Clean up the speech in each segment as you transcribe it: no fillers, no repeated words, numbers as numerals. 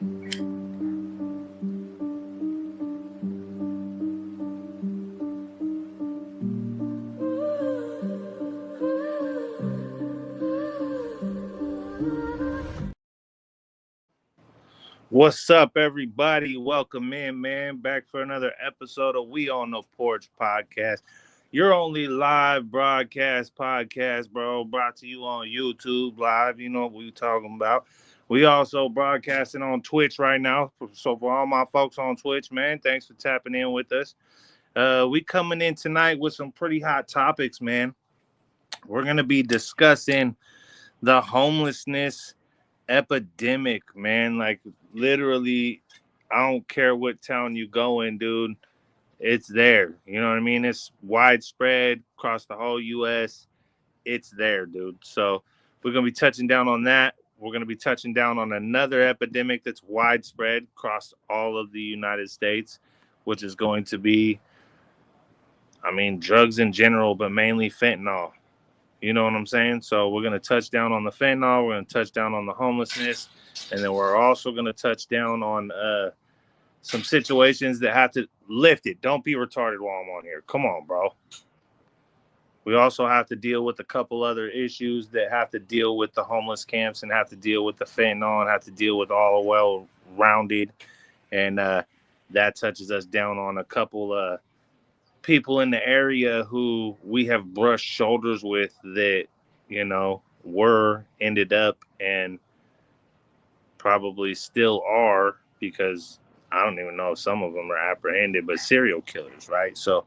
What's up, everybody? Welcome in, man. Back for another episode of We On The Porch podcast. Your only live broadcast podcast, bro. Brought to you on YouTube Live. You know what we talking about. We also broadcasting on Twitch right now. So for all my folks on Twitch, man, thanks for tapping in with us. We coming in tonight with some pretty hot topics, man. We're going to be discussing the homelessness epidemic, man. Like, literally, I don't care what town you go in, dude. It's there. You know what I mean? It's widespread across the whole U.S. It's there, dude. So we're going to be touching down on that. We're going to be touching down on another epidemic that's widespread across all of the United States, which is going to be, drugs in general, but mainly fentanyl. You know what I'm saying? So we're going to touch down on the fentanyl. We're going to touch down on the homelessness. And then we're also going to touch down on some situations that have to lift it. Don't be retarded while I'm on here. Come on, bro. We also have to deal with a couple other issues that have to deal with the homeless camps and have to deal with the fentanyl and have to deal with all well-rounded. And that touches us down on a couple people in the area who we have brushed shoulders with that, ended up and probably still are, because I don't even know if some of them are apprehended, but serial killers, right? So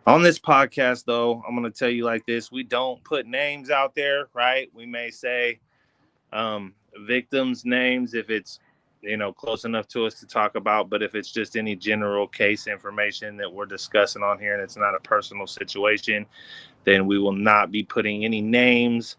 on this podcast, though, I'm going to tell you like this. We don't put names out there, right? We may say victims' names if it's, close enough to us to talk about. But if it's just any general case information that we're discussing on here and it's not a personal situation, then we will not be putting any names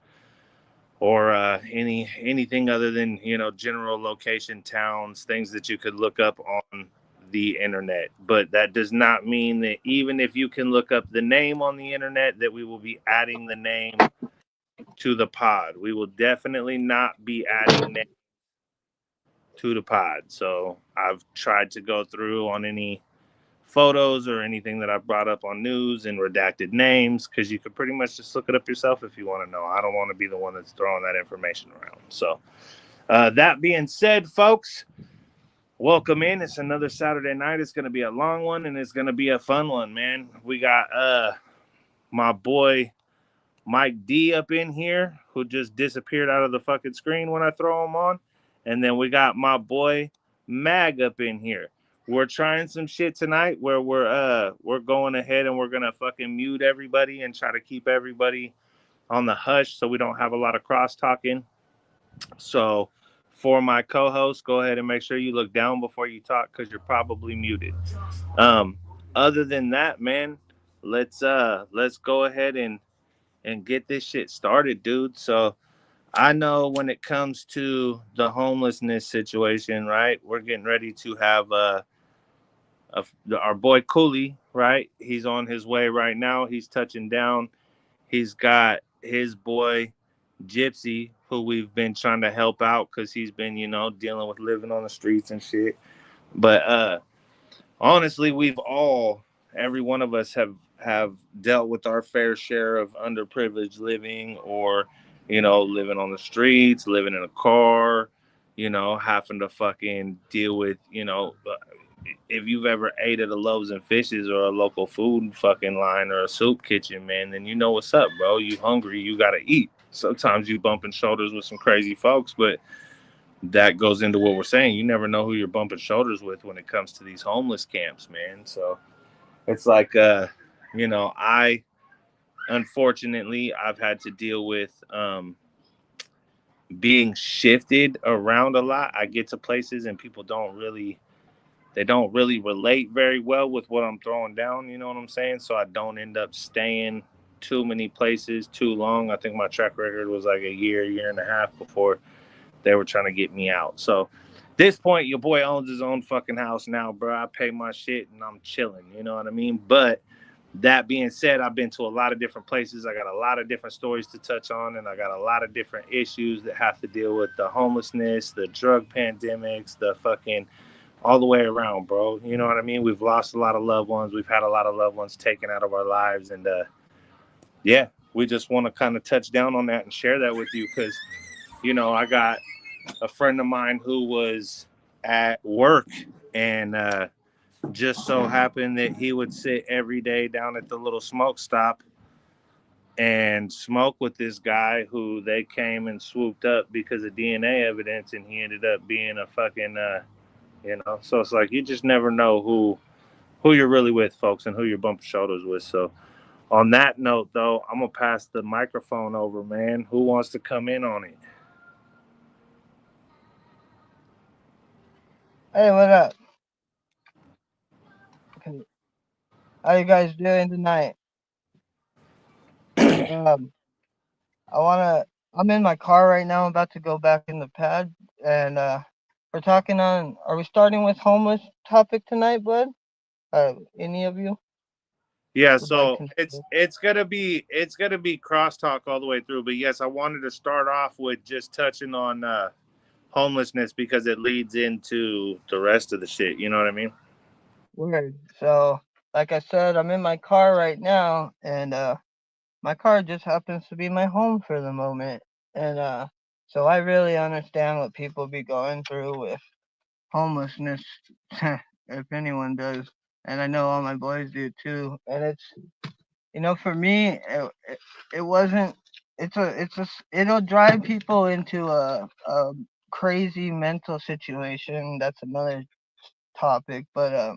or anything other than, general location, towns, things that you could look up on the internet. But that does not mean that even if you can look up the name on the internet, that we will be adding the name to the pod. We will definitely not be adding names to the pod. So I've tried to go through on any photos or anything that I've brought up on news and redacted names, because you could pretty much just look it up yourself if you want to know. I don't want to be the one that's throwing that information around. So that being said, folks, welcome in. It's another Saturday night. It's going to be a long one and it's going to be a fun one, man. We got my boy Mike D up in here, who just disappeared out of the fucking screen when I throw him on. And then we got my boy Mag up in here. We're trying some shit tonight where we're going ahead and we're gonna fucking mute everybody and try to keep everybody on the hush so we don't have a lot of cross talking. So for my co-host, go ahead and make sure you look down before you talk, because you're probably muted. Other than that, man, let's go ahead and get this shit started, dude. So I know when it comes to the homelessness situation, right, we're getting ready to have our boy Cooley, right? He's on his way right now. He's touching down. He's got his boy Gypsy, who we've been trying to help out because he's been, dealing with living on the streets and shit. But honestly, every one of us have dealt with our fair share of underprivileged living, or, living on the streets, living in a car, having to fucking deal with, if you've ever ate at a Loaves and Fishes or a local food fucking line or a soup kitchen, man, then you know what's up, bro. You hungry, you gotta eat. Sometimes you bumping shoulders with some crazy folks, but that goes into what we're saying. You never know who you're bumping shoulders with when it comes to these homeless camps, man. So it's like, unfortunately, I've had to deal with being shifted around a lot. I get to places and people don't really relate very well with what I'm throwing down. You know what I'm saying? So I don't end up staying too many places too long. I think my track record was like a year and a half before they were trying to get me out. So at this point, your boy owns his own fucking house now, bro. I pay my shit and I'm chilling. You know what I mean? But That being said, I've been to a lot of different places. I got a lot of different stories to touch on, and I got a lot of different issues that have to deal with the homelessness, the drug pandemics, the fucking all the way around, bro. You know what I mean? We've lost a lot of loved ones. We've had a lot of loved ones taken out of our lives, and yeah, we just want to kind of touch down on that and share that with you because I got a friend of mine who was at work and just so happened that he would sit every day down at the little smoke stop and smoke with this guy who they came and swooped up because of DNA evidence, and he ended up being a fucking so it's like you just never know who you're really with, folks, and who you're bumping shoulders with. So on that note, though, I'm gonna pass the microphone over, man. Who wants to come in on it? Hey, what up? Okay. How you guys doing tonight? Um, I wanna. I'm in my car right now. I'm about to go back in the pad, and we're talking on. Are we starting with homeless topic tonight, bud? Any of you Yeah, would like so to? it's gonna be crosstalk all the way through. But yes, I wanted to start off with just touching on homelessness because it leads into the rest of the shit. You know what I mean? Word. So, like I said, I'm in my car right now, and my car just happens to be my home for the moment, and so I really understand what people be going through with homelessness, if anyone does, and I know all my boys do too. And it's for me, it wasn't. It'll drive people into a crazy mental situation. That's another topic, but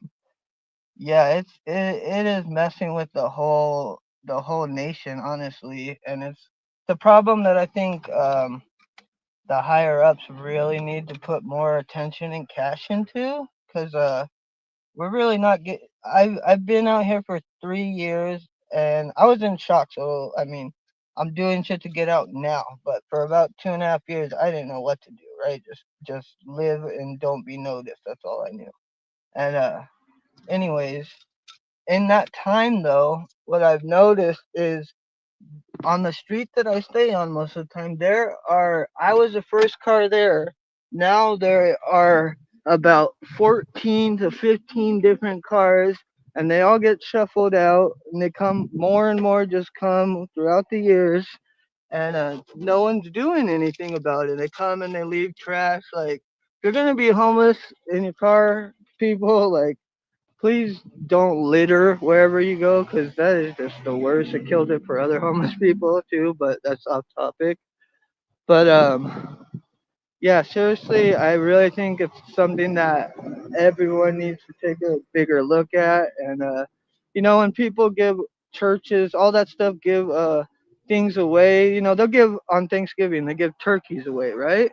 yeah, it is messing with the whole nation, honestly, and it's the problem that I think the higher ups really need to put more attention and cash into, because we're really not get. I've been out here for 3 years, and I was in shock. So I mean, I'm doing shit to get out now. But for about 2.5 years, I didn't know what to do. Right, just live and don't be noticed. That's all I knew. And anyways, in that time though, what I've noticed is on the street that I stay on most of the time, I was the first car there. Now there are about 14 to 15 different cars, and they all get shuffled out, and they come more and more, just come throughout the years, and no one's doing anything about it. They come and they leave trash. Like, if you're gonna be homeless in your car, people, like, please don't litter wherever you go, because that is just the worst. It kills it for other homeless people too, but that's off topic. But yeah, seriously, I really think it's something that everyone needs to take a bigger look at. And when people give churches all that stuff, give things away. They'll give on Thanksgiving. They give turkeys away, right?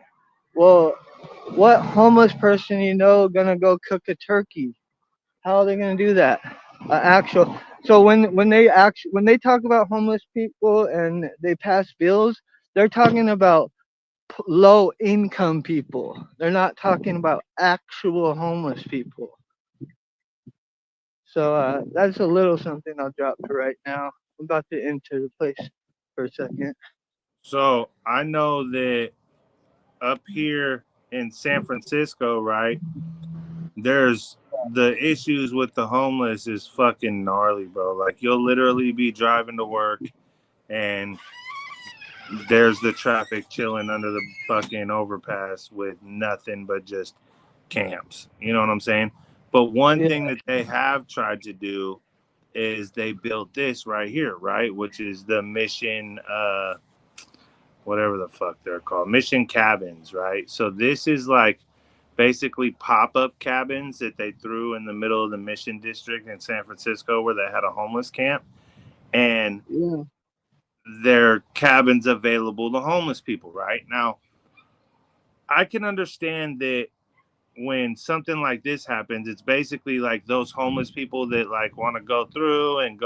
Well, what homeless person gonna go cook a turkey? How are they going to do that? Actual. So when they talk about homeless people and they pass bills, they're talking about low income people. They're not talking about actual homeless people. So that's a little something I'll drop for right now. I'm about to enter the place for a second. So I know that up here in San Francisco, right? There's the issues with the homeless is fucking gnarly, bro. Like you'll literally be driving to work and there's the traffic chilling under the fucking overpass with nothing but just camps. You know what I'm saying? But one Yeah, thing that they have tried to do is they built this right here, right? Which is the mission whatever the fuck they're called. Mission cabins, right? So this is like basically pop-up cabins that they threw in the middle of the mission district in San Francisco where they had a homeless camp, and yeah, their cabins available to homeless people. Right now I can understand that when something like this happens, it's basically like those homeless people that like want to go through and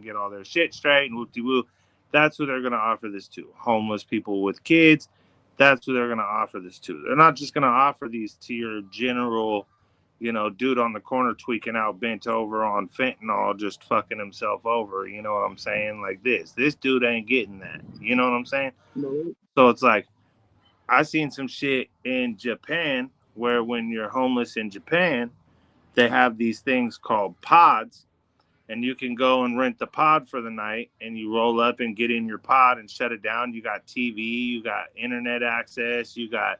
get all their shit straight and whoop de woo. That's who they're going to offer this to. Homeless people with kids. That's who they're going to offer this to. They're not just going to offer these to your general, you know, dude on the corner tweaking out, bent over on fentanyl, just fucking himself over. You know what I'm saying? Like this dude ain't getting that. You know what I'm saying? No. So it's like, I seen some shit in Japan where when you're homeless in Japan, they have these things called pods, and you can go and rent the pod for the night, and you roll up and get in your pod and shut it down. You got TV, you got internet access, you got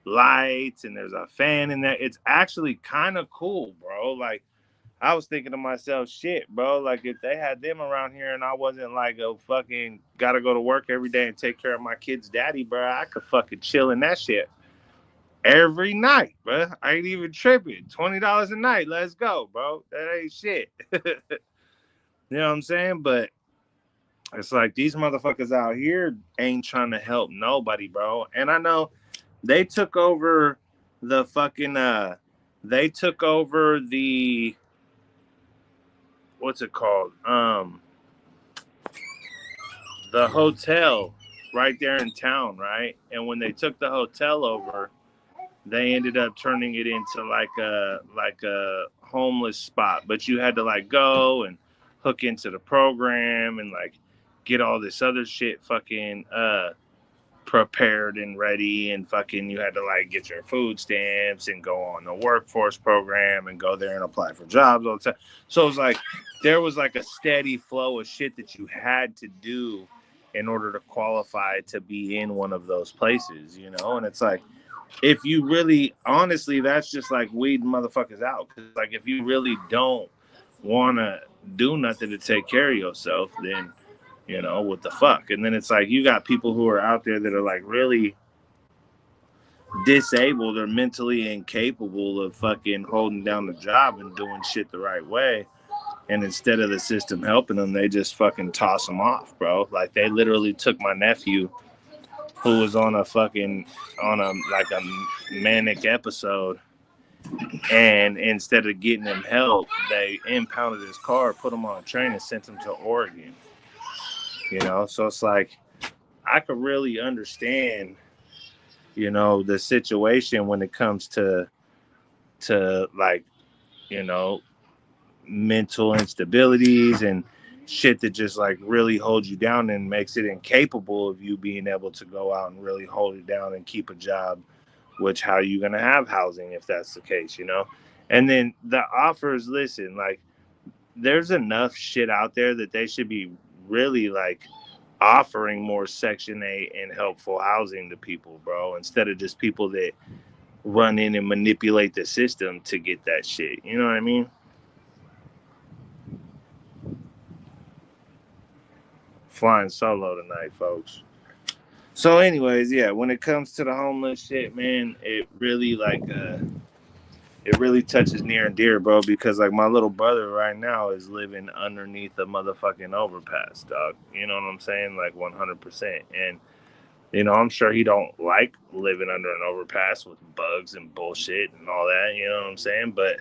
lights, and there's a fan in there. It's actually kind of cool, bro. Like, I was thinking to myself, shit, bro, like if they had them around here and I wasn't like a fucking gotta go to work every day and take care of my kid's daddy, bro, I could fucking chill in that shit every night, bro. I ain't even tripping. $20 a night. Let's go, bro. That ain't shit. You know what I'm saying? But it's like these motherfuckers out here ain't trying to help nobody, bro. And I know they took over the fucking they took over the what's it called? The hotel right there in town, right? And when they took the hotel over, they ended up turning it into like a homeless spot. But you had to like go and hook into the program and like get all this other shit fucking prepared and ready, and fucking you had to like get your food stamps and go on the workforce program and go there and apply for jobs all the time. So it was like there was like a steady flow of shit that you had to do in order to qualify to be in one of those places, you know. And it's like, if you really honestly, that's just like weeding motherfuckers out, because like if you really don't want to do nothing to take care of yourself, then you know what the fuck. And then it's like you got people who are out there that are like really disabled or mentally incapable of fucking holding down the job and doing shit the right way, and instead of the system helping them, they just fucking toss them off, bro. Like they literally took my nephew who was on a fucking on a like a manic episode, and instead of getting him help, they impounded his car, put him on a train, and sent him to Oregon. You know, so it's like I could really understand, you know, the situation when it comes to like, you know, mental instabilities and shit that just like really holds you down and makes it incapable of you being able to go out and really hold it down and keep a job, which how you gonna have housing if that's the case, you know. And then the offers, listen, like there's enough shit out there that they should be really like offering more Section 8 and helpful housing to people, bro, instead of just people that run in and manipulate the system to get that shit. You know what I mean? Flying solo tonight, folks. So, anyways, yeah, when it comes to the homeless shit, man, it really touches near and dear, bro, because like my little brother right now is living underneath a motherfucking overpass, dog. You know what I'm saying? Like 100%. And you know, I'm sure he don't like living under an overpass with bugs and bullshit and all that. You know what I'm saying? But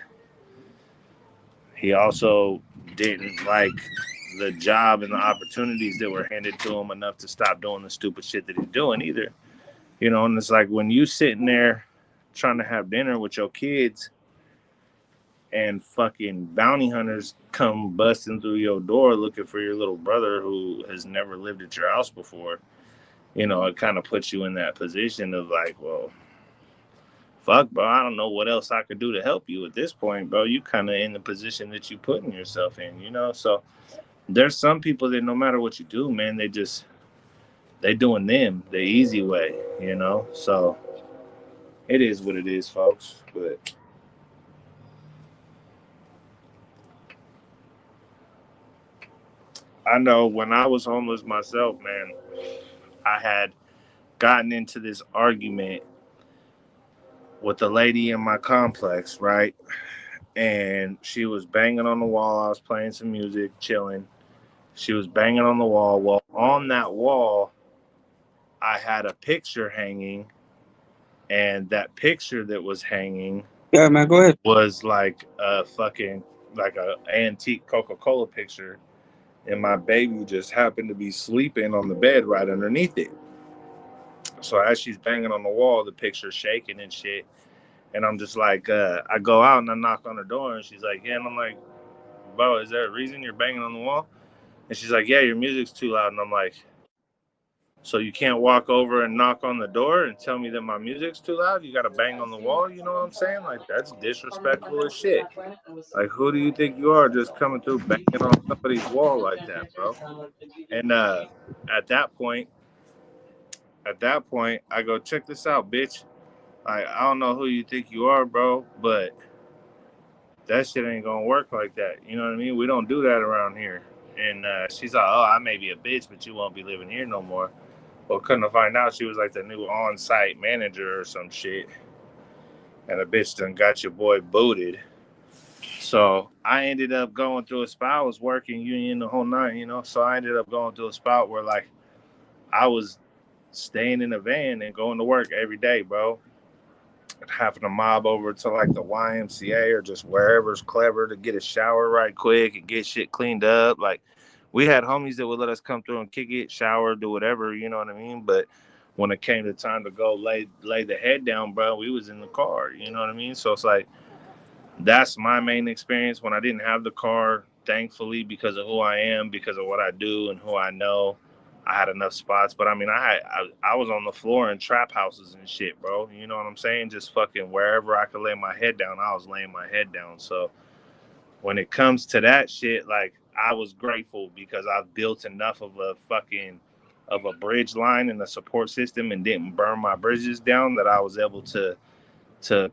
he also didn't like the job and the opportunities that were handed to him enough to stop doing the stupid shit that he's doing either. You know, and it's like when you sitting there trying to have dinner with your kids and fucking bounty hunters come busting through your door looking for your little brother who has never lived at your house before, you know, it kind of puts you in that position of like, well, fuck, bro, I don't know what else I could do to help you at this point, bro. You kind of in the position that you putting yourself in, you know? So there's some people that no matter what you do, man, they doing them the easy way, you know? So it is what it is, folks. But I know when I was homeless myself, man, I had gotten into this argument with a lady in my complex, right? And she was banging on the wall. I was playing some music, chilling. She was banging on the wall. Well, on that wall, I had a picture hanging, and that picture that was hanging Yeah, man, go ahead. was like a fucking like a antique Coca-Cola picture, and my baby just happened to be sleeping on the bed right underneath it. So as she's banging on the wall, the picture's shaking and shit. And I'm just like, I go out and I knock on the door, and she's like, yeah. And I'm like, bro, is there a reason you're banging on the wall? And she's like, yeah, your music's too loud. And I'm like, so you can't walk over and knock on the door and tell me that my music's too loud? You got to bang on the wall? You know what I'm saying? Like, that's disrespectful as shit. Like, who do you think you are just coming through banging on somebody's wall like that, bro? And at that point, I go, check this out, bitch. Like, I don't know who you think you are, bro, but that shit ain't gonna work like that. You know what I mean? We don't do that around here. And she's like, oh, I may be a bitch, but you won't be living here no more. Well, couldn't I find out she was like the new on-site manager or some shit. And the bitch done got your boy booted. So I ended up going through a spot. I was working union the whole night, you know. So I ended up going through a spot where like I was staying in a van and going to work every day, bro. Having to mob over to like the YMCA or just wherever's clever to get a shower right quick and get shit cleaned up. Like we had homies that would let us come through and kick it, shower, do whatever, you know what I mean? But when it came to time to go lay the head down, bro, we was in the car, you know what I mean? So it's like that's my main experience when I didn't have the car, thankfully, because of who I am, because of what I do and who I know. I had enough spots, but I mean, I was on the floor in trap houses and shit, bro. You know what I'm saying? Just fucking wherever I could lay my head down, I was laying my head down. So when it comes to that shit, like I was grateful because I've built enough of a bridge line and a support system and didn't burn my bridges down that I was able to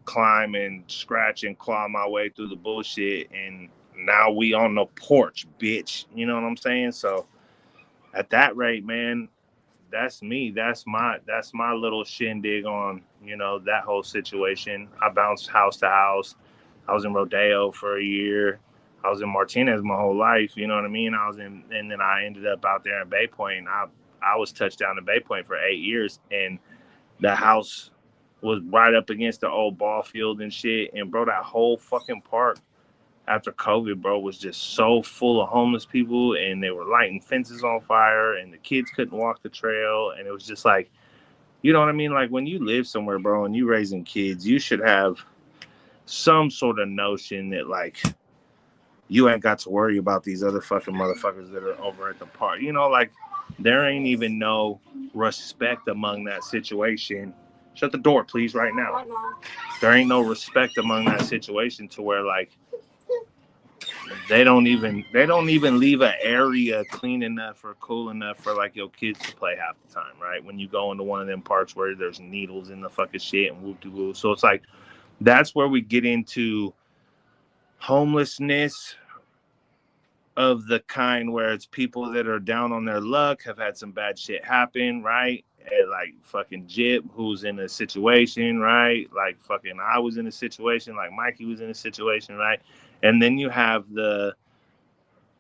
climb and scratch and claw my way through the bullshit. And now we on the porch, bitch. You know what I'm saying? So at that rate, man, that's me. That's my little shindig on, that whole situation. I bounced house to house. I was in Rodeo for a year. I was in Martinez my whole life, you know what I mean? And then I ended up out there in Bay Point. I was touched down in Bay Point for 8 years, and the house was right up against the old ball field and shit. And bro, that whole fucking park after COVID, bro, was just so full of homeless people, and they were lighting fences on fire, and the kids couldn't walk the trail, and it was just like, you know what I mean? Like when you live somewhere, bro, and you raising kids, you should have some sort of notion that like you ain't got to worry about these other fucking motherfuckers that are over at the park. You know, like there ain't even no respect among that situation. Shut the door, please, right now. There ain't no respect among that situation to where like they don't even leave an area clean enough or cool enough for like your kids to play half the time, right? When you go into one of them parks where there's needles in the fucking shit and whoop de whoop. So it's like that's where we get into homelessness of the kind where it's people that are down on their luck, have had some bad shit happen, right? And like fucking Jip, who's in a situation, right? Like fucking I was in a situation, like Mikey was in a situation, right? And then you have the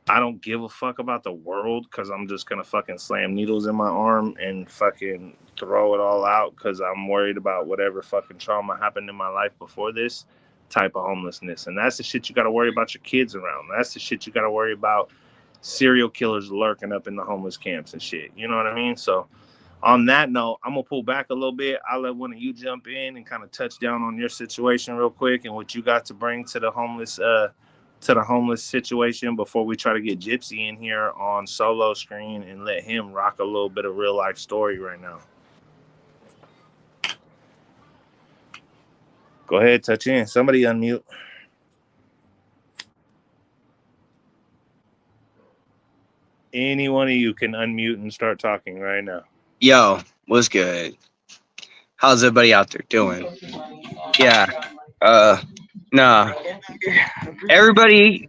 I don't give a fuck about the world because I'm just gonna fucking slam needles in my arm and fucking throw it all out because I'm worried about whatever fucking trauma happened in my life before this type of homelessness. And that's the shit you gotta worry about your kids around. That's the shit you gotta worry about serial killers lurking up in the homeless camps and shit. You know what I mean? So on that note, I'm gonna pull back a little bit. I'll let one of you jump in and kind of touch down on your situation real quick and what you got to bring to the homeless situation before we try to get Gypsy in here on solo screen and let him rock a little bit of real life story right now. Go ahead, touch in. Somebody unmute. Any one of you can unmute and start talking right now. Yo, what's good? How's everybody out there doing? Yeah. Nah. Everybody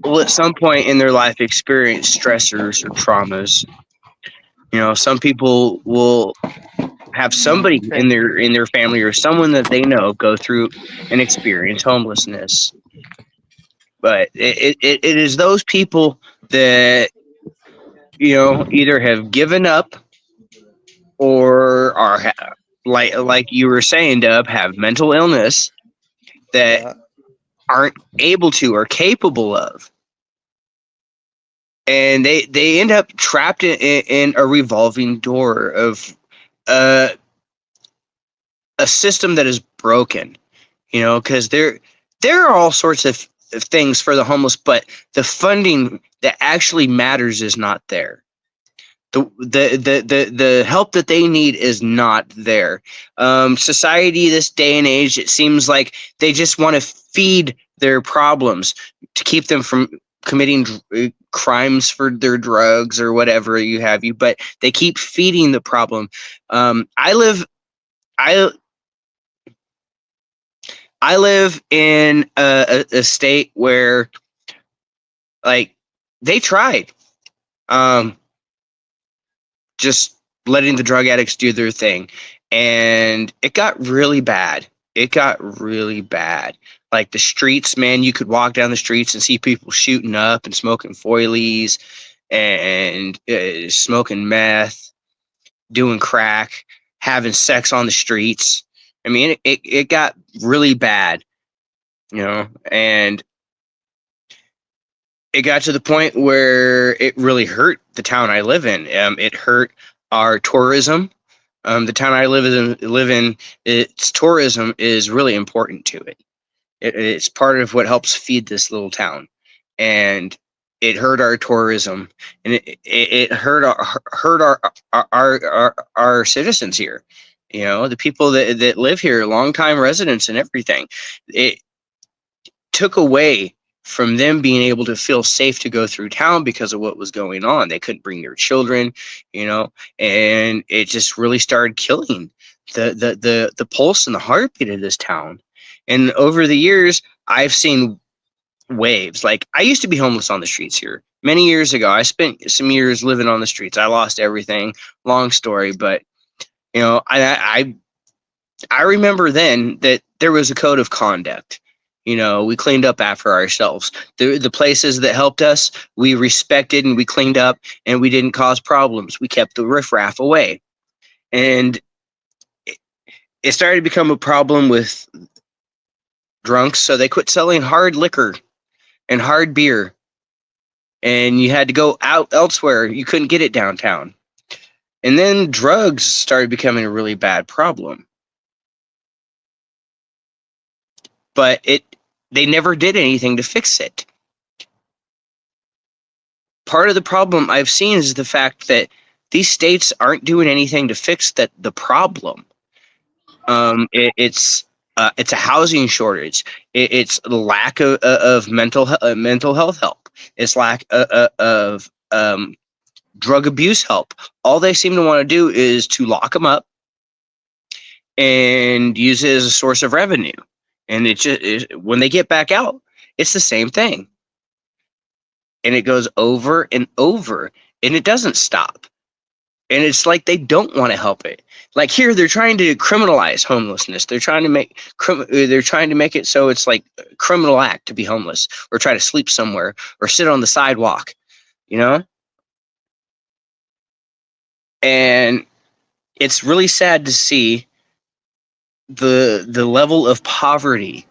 will at some point in their life experience stressors or traumas. Some people will have somebody in their family or someone that they know go through and experience homelessness. But it is those people that either have given up or are like you were saying, Dub, have mental illness that aren't able to or capable of, and they end up trapped in a revolving door of a system that is broken, you know, because there are all sorts of things for the homeless, but the funding that actually matters is not there. The help that they need is not there. Society this day and age, it seems like they just want to feed their problems to keep them from committing crimes for their drugs or whatever you have you, but they keep feeding the problem. I live in a state where, like, they tried just letting the drug addicts do their thing, and it got really bad. It got really bad. Like the streets, man, you could walk down the streets and see people shooting up and smoking foilies and smoking meth, doing crack, having sex on the streets. I mean, it got really bad, you know, and it got to the point where it really hurt the town I live in. It hurt our tourism. The town I live in, its tourism is really important to it. It's part of what helps feed this little town, and it hurt our tourism, and it hurt our citizens here. You know, the people that live here, longtime residents and everything. It took away from them being able to feel safe to go through town because of what was going on. They couldn't bring their children, you know, and it just really started killing the pulse and the heartbeat of this town. And over the years, I've seen waves. Like, I used to be homeless on the streets here many years ago. I spent some years living on the streets. I lost everything. Long story, but you know, I remember then that there was a code of conduct. You know, we cleaned up after ourselves. The places that helped us, we respected and we cleaned up, and we didn't cause problems. We kept the riffraff away. And it started to become a problem with drunks, so they quit selling hard liquor and hard beer. And you had to go out elsewhere. You couldn't get it downtown. And then drugs started becoming a really bad problem. But they never did anything to fix it. Part of the problem I've seen is the fact that these states aren't doing anything to fix the problem. It's a housing shortage. It's the lack of mental health help. It's lack of drug abuse help. All they seem to want to do is to lock them up and use it as a source of revenue. And when they get back out, it's the same thing. And it goes over and over, and it doesn't stop. And it's like they don't want to help it. Like here, they're trying to criminalize homelessness. They're trying to make it so it's like a criminal act to be homeless, or try to sleep somewhere, or sit on the sidewalk, you know? And it's really sad to see the level of poverty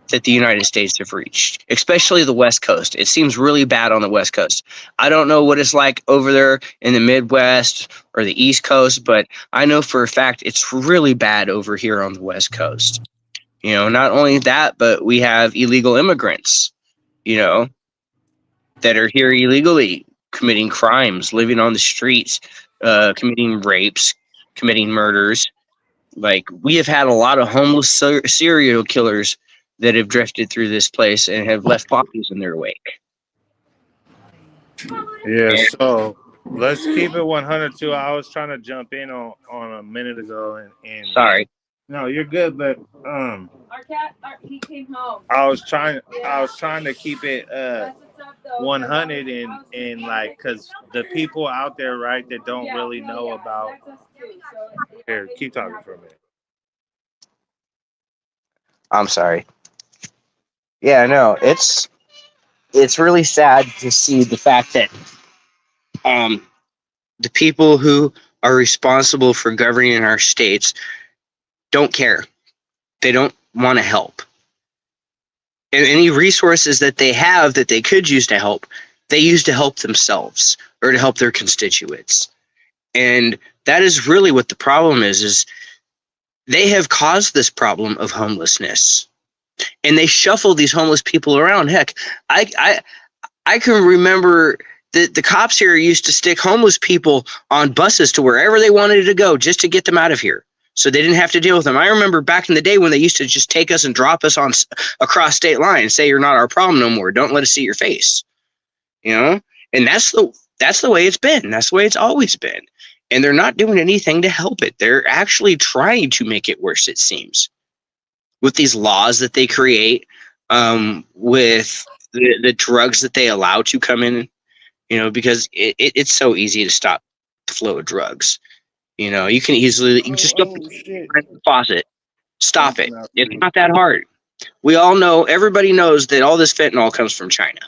that the United States have reached, especially the West Coast. It seems really bad on the West Coast. I don't know what it's like over there in the Midwest or the East Coast, but I know for a fact it's really bad over here on the West Coast. You know, not only that, but we have illegal immigrants, you know, that are here illegally, committing crimes, living on the streets, committing rapes, committing murders. Like, we have had a lot of homeless serial killers that have drifted through this place and have left bodies in their wake. Yeah, so let's keep it 102. I was trying to jump in on a minute ago, and Sorry. No, you're good, but Our cat, he came home. I was trying to keep it 100 and like, because the people out there, right, that don't really know about. Here, keep talking for a minute. I'm sorry. Yeah, no, it's really sad to see the fact that the people who are responsible for governing our states don't care. They don't want to help. And any resources that they have that they could use to help, they use to help themselves or to help their constituents. And that is really what the problem is they have caused this problem of homelessness, and they shuffle these homeless people around. Heck, I can remember that the cops here used to stick homeless people on buses to wherever they wanted to go just to get them out of here, so they didn't have to deal with them. I remember back in the day when they used to just take us and drop us on across state lines, say you're not our problem no more. Don't let us see your face, you know. And that's the way it's been. That's the way it's always been. And they're not doing anything to help it. They're actually trying to make it worse, it seems, with these laws that they create, with the drugs that they allow to come in, you know, because it's so easy to stop the flow of drugs. You know, you can easily just go Shit. to the faucet, stop it. Something else. It's not that hard. We all know, everybody knows that all this fentanyl comes from China.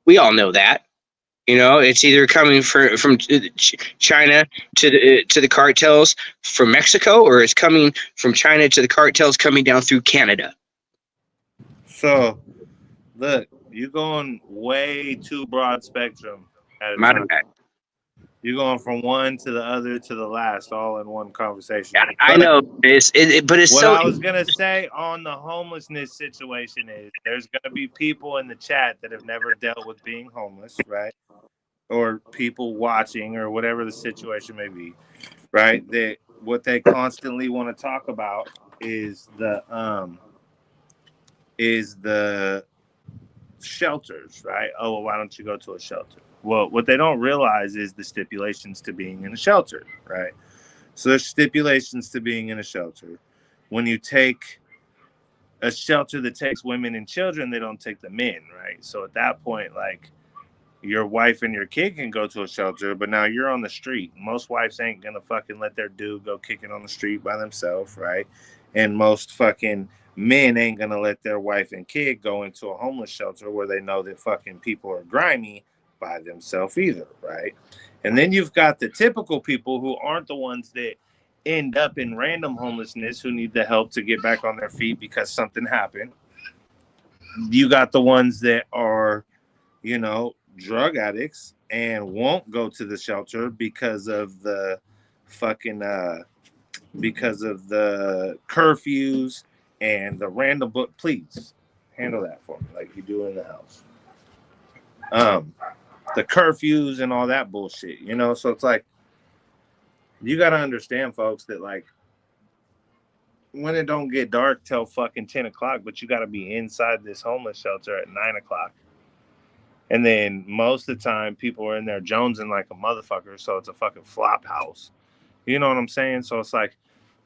We all know that. You know, it's either coming from China to the cartels from Mexico, or it's coming from China to the cartels coming down through Canada. So, look, you're going way too broad spectrum at a Matter time. of fact, You're going from one to the other to the last, all in one conversation. I know, but it's What so. I was gonna say on the homelessness situation is there's gonna be people in the chat that have never dealt with being homeless, right? Or people watching, or whatever the situation may be, right? That what they constantly want to talk about is the shelters, right? Oh, well, why don't you go to a shelter? Well, what they don't realize is the stipulations to being in a shelter, right? So there's stipulations to being in a shelter. When you take a shelter that takes women and children, they don't take the men, right? So at that point, like, your wife and your kid can go to a shelter, but now you're on the street. Most wives ain't gonna fucking let their dude go kicking on the street by themselves, right? And most fucking men ain't gonna let their wife and kid go into a homeless shelter where they know that fucking people are grimy by themselves either, right? And then you've got the typical people who aren't the ones that end up in random homelessness, who need the help to get back on their feet because something happened. You got the ones that are, you know, drug addicts and won't go to the shelter because of the fucking because of the curfews and the random book. Please handle that for me like you do in the house. The curfews and all that bullshit, you know. So it's like, you got to understand, folks, that like, when it don't get dark till fucking 10 o'clock, but you got to be inside this homeless shelter at 9 o'clock. And then most of the time, people are in there jonesing like a motherfucker, so it's a fucking flop house. You know what I'm saying? So it's like,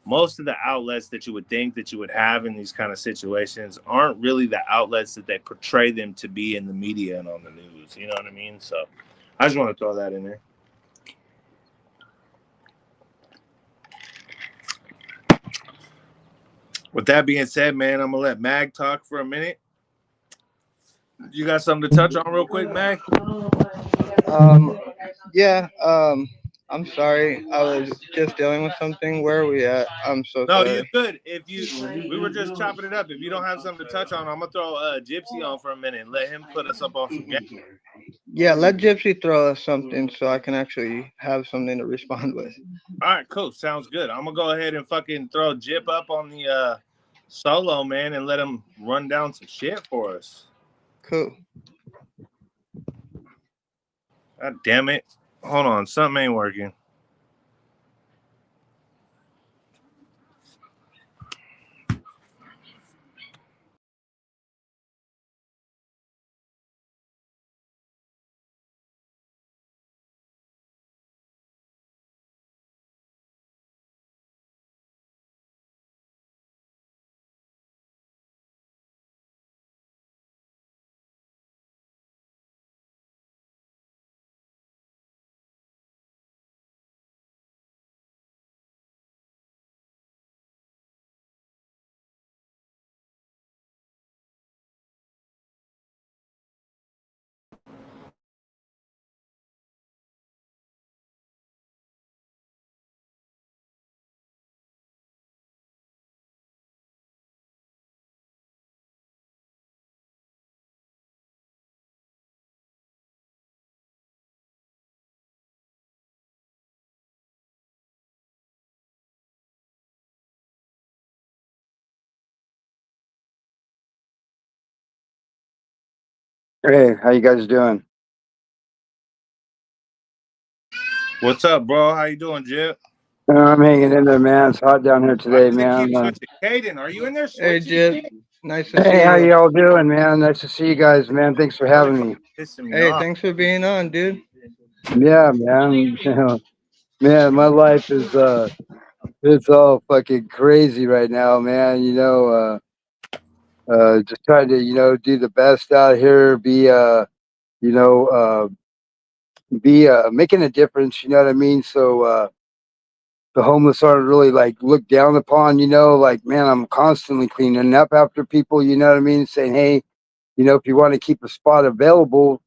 most of the outlets that you would think that you would have in these kind of situations aren't really the outlets that they portray them to be in the media and on the news. You know what I mean? So I just want to throw that in there. With that being said, man, I'm gonna let Mag talk for a minute. You got something to touch on real quick, Mag? Yeah. I'm sorry. I was just dealing with something. Where are we at? I'm so No, sorry. you good. We were just chopping it up. If you don't have something to touch on, I'm gonna throw Gypsy on for a minute and let him put us up on some game. Yeah, let Gypsy throw us something so I can actually have something to respond with. All right, cool. Sounds good. I'm gonna go ahead and fucking throw Jip up on the solo, man, and let him run down some shit for us. Cool. God damn it. Hold on, something ain't working. Hey, how you guys doing? What's up, bro? How you doing, Jip? I'm hanging in there, man. It's hot down here Why today, does it keep man. switching? Caden, are you in there Hey, switching? Jib. Nice to Hey, see how you. y'all doing, man? Nice to see you guys, man. Thanks for Really having fucking me. pissing me Hey, off. thanks for being on, dude. Yeah, man. Man, my life is it's all fucking crazy right now, man. Just trying to, do the best out here, you know, be making a difference, you know what I mean? So the homeless aren't really like looked down upon, like, man, I'm constantly cleaning up after people, you know what I mean? Saying, hey, if you want to keep a spot available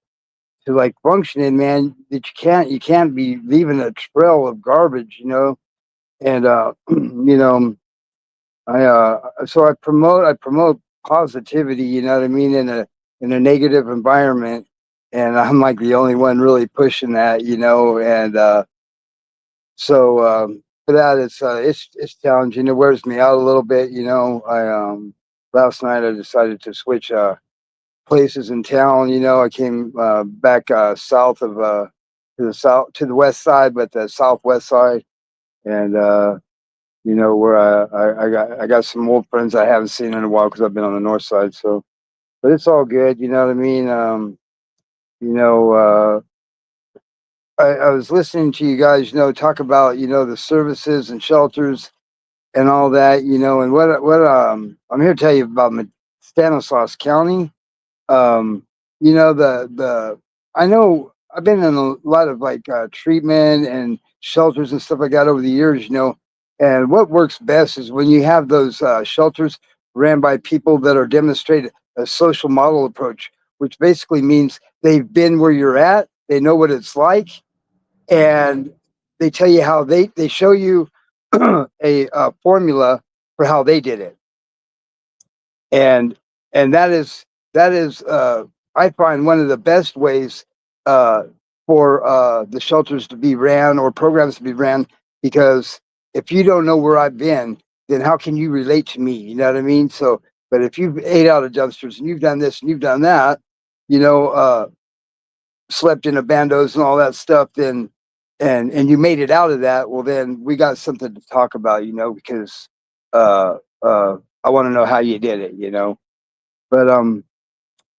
to like function in, man, that you can't be leaving a trail of garbage, And so I promote positivity, you know what I mean, in a negative environment, and I'm like the only one really pushing that, and for that it's challenging. It wears me out a little bit, I last night I decided to switch places in town. I came back south of to the west side, but the southwest side, and where I got some old friends I haven't seen in a while because I've been on the north side. So, but it's all good. You know what I mean? You know, I was listening to you guys, talk about the services and shelters and all that, and I'm here to tell you about Stanislaus County. um the I know I've been in a lot of like treatment and shelters and stuff like that over the years, and what works best is when you have those shelters ran by people that are demonstrated a social model approach, which basically means they've been where you're at, they know what it's like, and they tell you how they show you a formula for how they did it, and that is I find one of the best ways uh, for the shelters to be ran or programs to be ran, because if you don't know where I've been, then how can you relate to me? You know what I mean? So, but if you've ate out of dumpsters and you've done this and you've done that, you know, uh, slept in a bandos and all that stuff, then and you made it out of that, well, then we got something to talk about, because uh, I want to know how you did it, but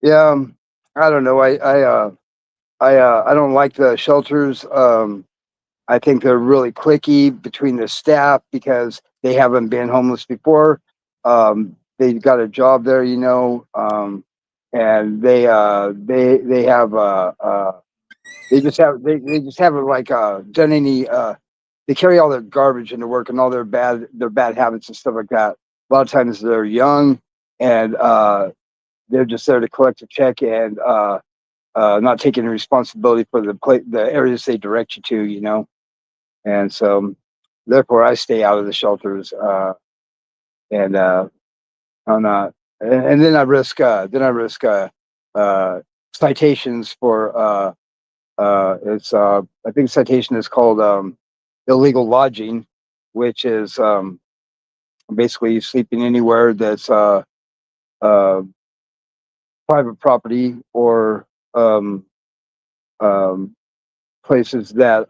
yeah, I don't know. I don't like the shelters. I think they're really cliquey between the staff because they haven't been homeless before. They've got a job there, and they have they just haven't like done any. They carry all their garbage into work and all their bad habits and stuff like that. A lot of times they're young, and they're just there to collect a check and not taking responsibility for the areas they direct you to, And so, therefore, I stay out of the shelters, and I'm not. And then I risk citations for it's I think citation is called illegal lodging, which is basically sleeping anywhere that's uh, private property or um, um, places that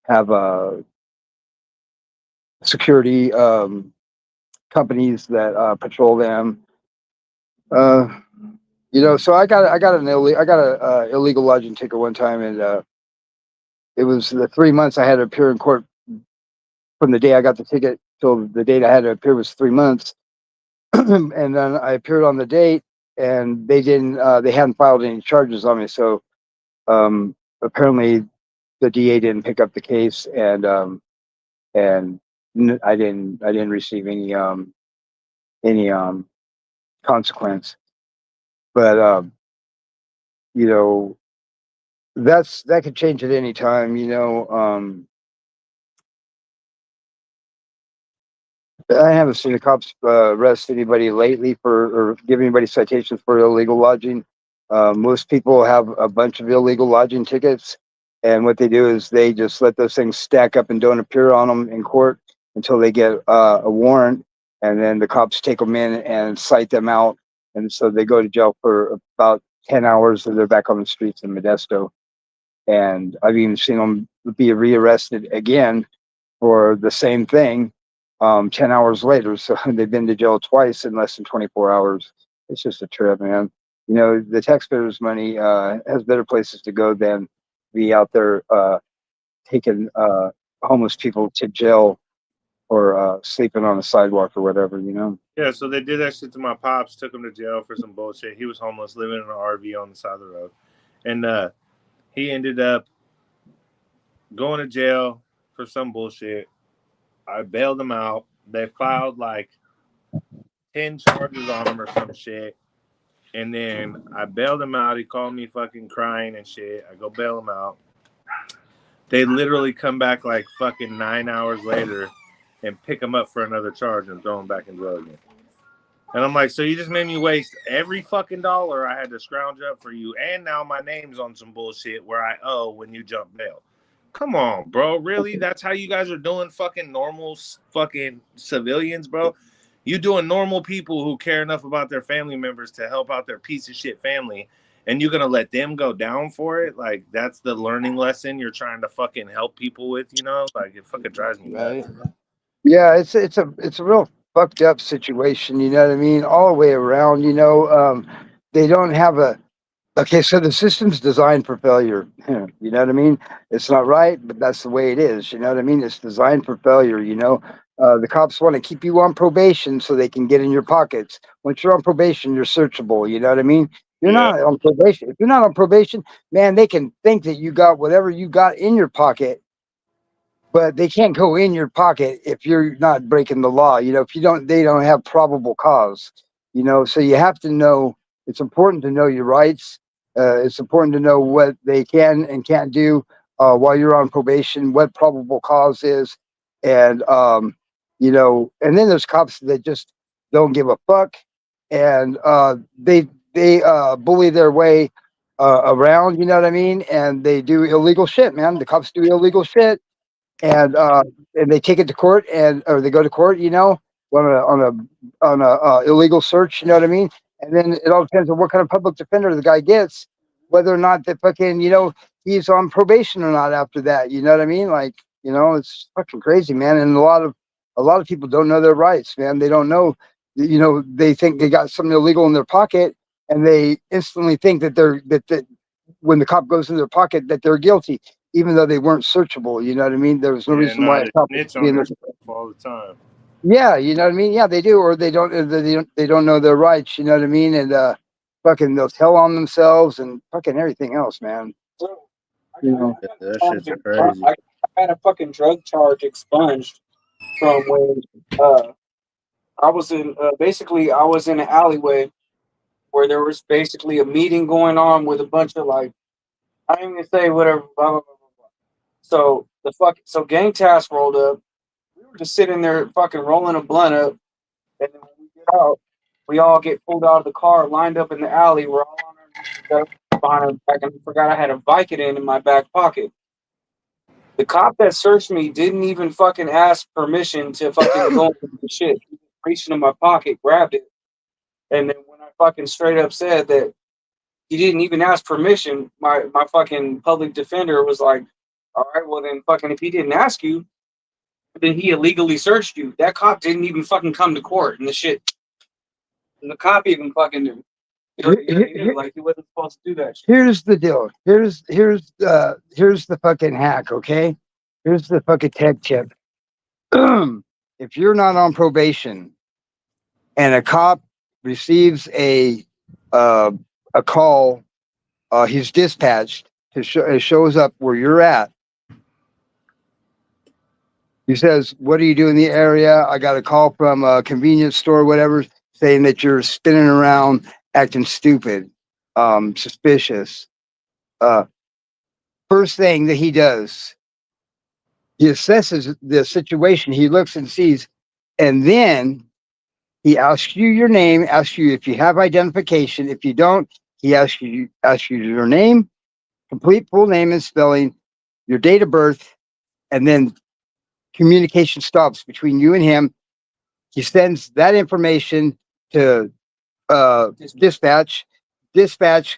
have security companies that patrol them. Uh, so I got a illegal lodging ticket one time, and it was the 3 months I had to appear in court from the day I got the ticket till the date I had to appear was 3 months, and then I appeared on the date, and they hadn't filed any charges on me, so apparently the DA didn't pick up the case, and I didn't receive any consequence. But you know, that could change at any time. I haven't seen the cops arrest anybody lately or give anybody citations for illegal lodging. Most people have a bunch of illegal lodging tickets, and what they do is they just let those things stack up and don't appear on them in court until they get a warrant, and then the cops take them in and cite them out, and so they go to jail for about 10 hours and they're back on the streets in Modesto. And I've even seen them be rearrested again for the same thing 10 hours later. So they've been to jail twice in less than 24 hours. It's just a trip, man. You know, the taxpayers' money has better places to go than be out there taking homeless people to jail or sleeping on the sidewalk or whatever, you know? Yeah, so they did that shit to my pops, took him to jail for some bullshit. He was homeless, living in an RV on the side of the road. And he ended up going to jail for some bullshit. I bailed him out. They filed like 10 charges on him or some shit. And then I bailed him out. He called me fucking crying and shit. I go bail him out. They literally come back like fucking 9 hours later and pick him up for another charge and throw him back in jail again. And I'm like, so you just made me waste every fucking dollar I had to scrounge up for you, and now my name's on some bullshit where I owe when you jump bail. Come on, bro. Really? That's how you guys are doing fucking normal fucking civilians, bro? You doing normal people who care enough about their family members to help out their piece of shit family, and you're gonna let them go down for it? Like, that's the learning lesson you're trying to fucking help people with, you know? Like, it fucking drives me nuts. Yeah, it's a real fucked up situation, you know what I mean? All the way around, you know. They don't have a okay, so the system's designed for failure. You know what I mean? It's not right, but that's the way it is. You know what I mean? It's designed for failure, you know. The cops want to keep you on probation so they can get in your pockets. Once you're on probation, you're searchable. You know what I mean? You're Yeah. not on probation. If you're not on probation, man, they can think that you got whatever you got in your pocket, but they can't go in your pocket if you're not breaking the law. You know, if you don't, they don't have probable cause, you know, so you have to know, it's important to know your rights. It's important to know what they can and can't do while you're on probation, what probable cause is. And, you know, and then there's cops that just don't give a fuck. And they bully their way around, you know what I mean? And they do illegal shit, man. The cops do illegal shit, and they take it to court, and or they go to court, you know, on a illegal search, you know what I mean? And then it all depends on what kind of public defender the guy gets, whether or not the fucking, you know, he's on probation or not after that, you know what I mean? Like, you know, it's fucking crazy, man. And a lot of people don't know their rights, man. They don't know, you know, they think they got something illegal in their pocket, and they instantly think that that when the cop goes in their pocket that they're guilty, even though they weren't searchable. You know what I mean? There was no reason why a They cop snitch would be on in their their. stuff all the time. Yeah, you know what I mean? Yeah, they do, or they don't know their rights, you know what I mean? And fucking they'll tell on themselves and fucking everything else, man. You know. That shit's crazy. I had a fucking drug charge expunged from when I was in basically I was in an alleyway where there was basically a meeting going on with a bunch of like I ain't gonna say whatever blah blah blah blah blah. So gang task rolled up. We were just sitting there fucking rolling a blunt up, and then when we get out, we all get pulled out of the car, lined up in the alley. We're all on our knees behind our back, and I forgot I had a Vicodin in my back pocket. The cop that searched me didn't even fucking ask permission to fucking go into the shit. He reached into my pocket, grabbed it, and then when I fucking straight up said that he didn't even ask permission, my fucking public defender was like, all right, well then fucking if he didn't ask you, then he illegally searched you. That cop didn't even fucking come to court and the shit. And the cop even fucking knew. Like he wasn't supposed to do that shit. Here's the deal. Here's the fucking hack. Okay, here's the fucking tech tip. If you're not on probation and a cop receives a call, he's dispatched to it shows up where you're at. He says, "What do you do in the area? I got a call from a convenience store, whatever, saying that you're spinning around, acting stupid, suspicious." First thing that he does, he assesses the situation. He looks and sees, and then he asks you your name, asks you if you have identification. If you don't, he asks you your name, complete full name and spelling, your date of birth, and then communication stops between you and him. He sends that information to dispatch. Dispatch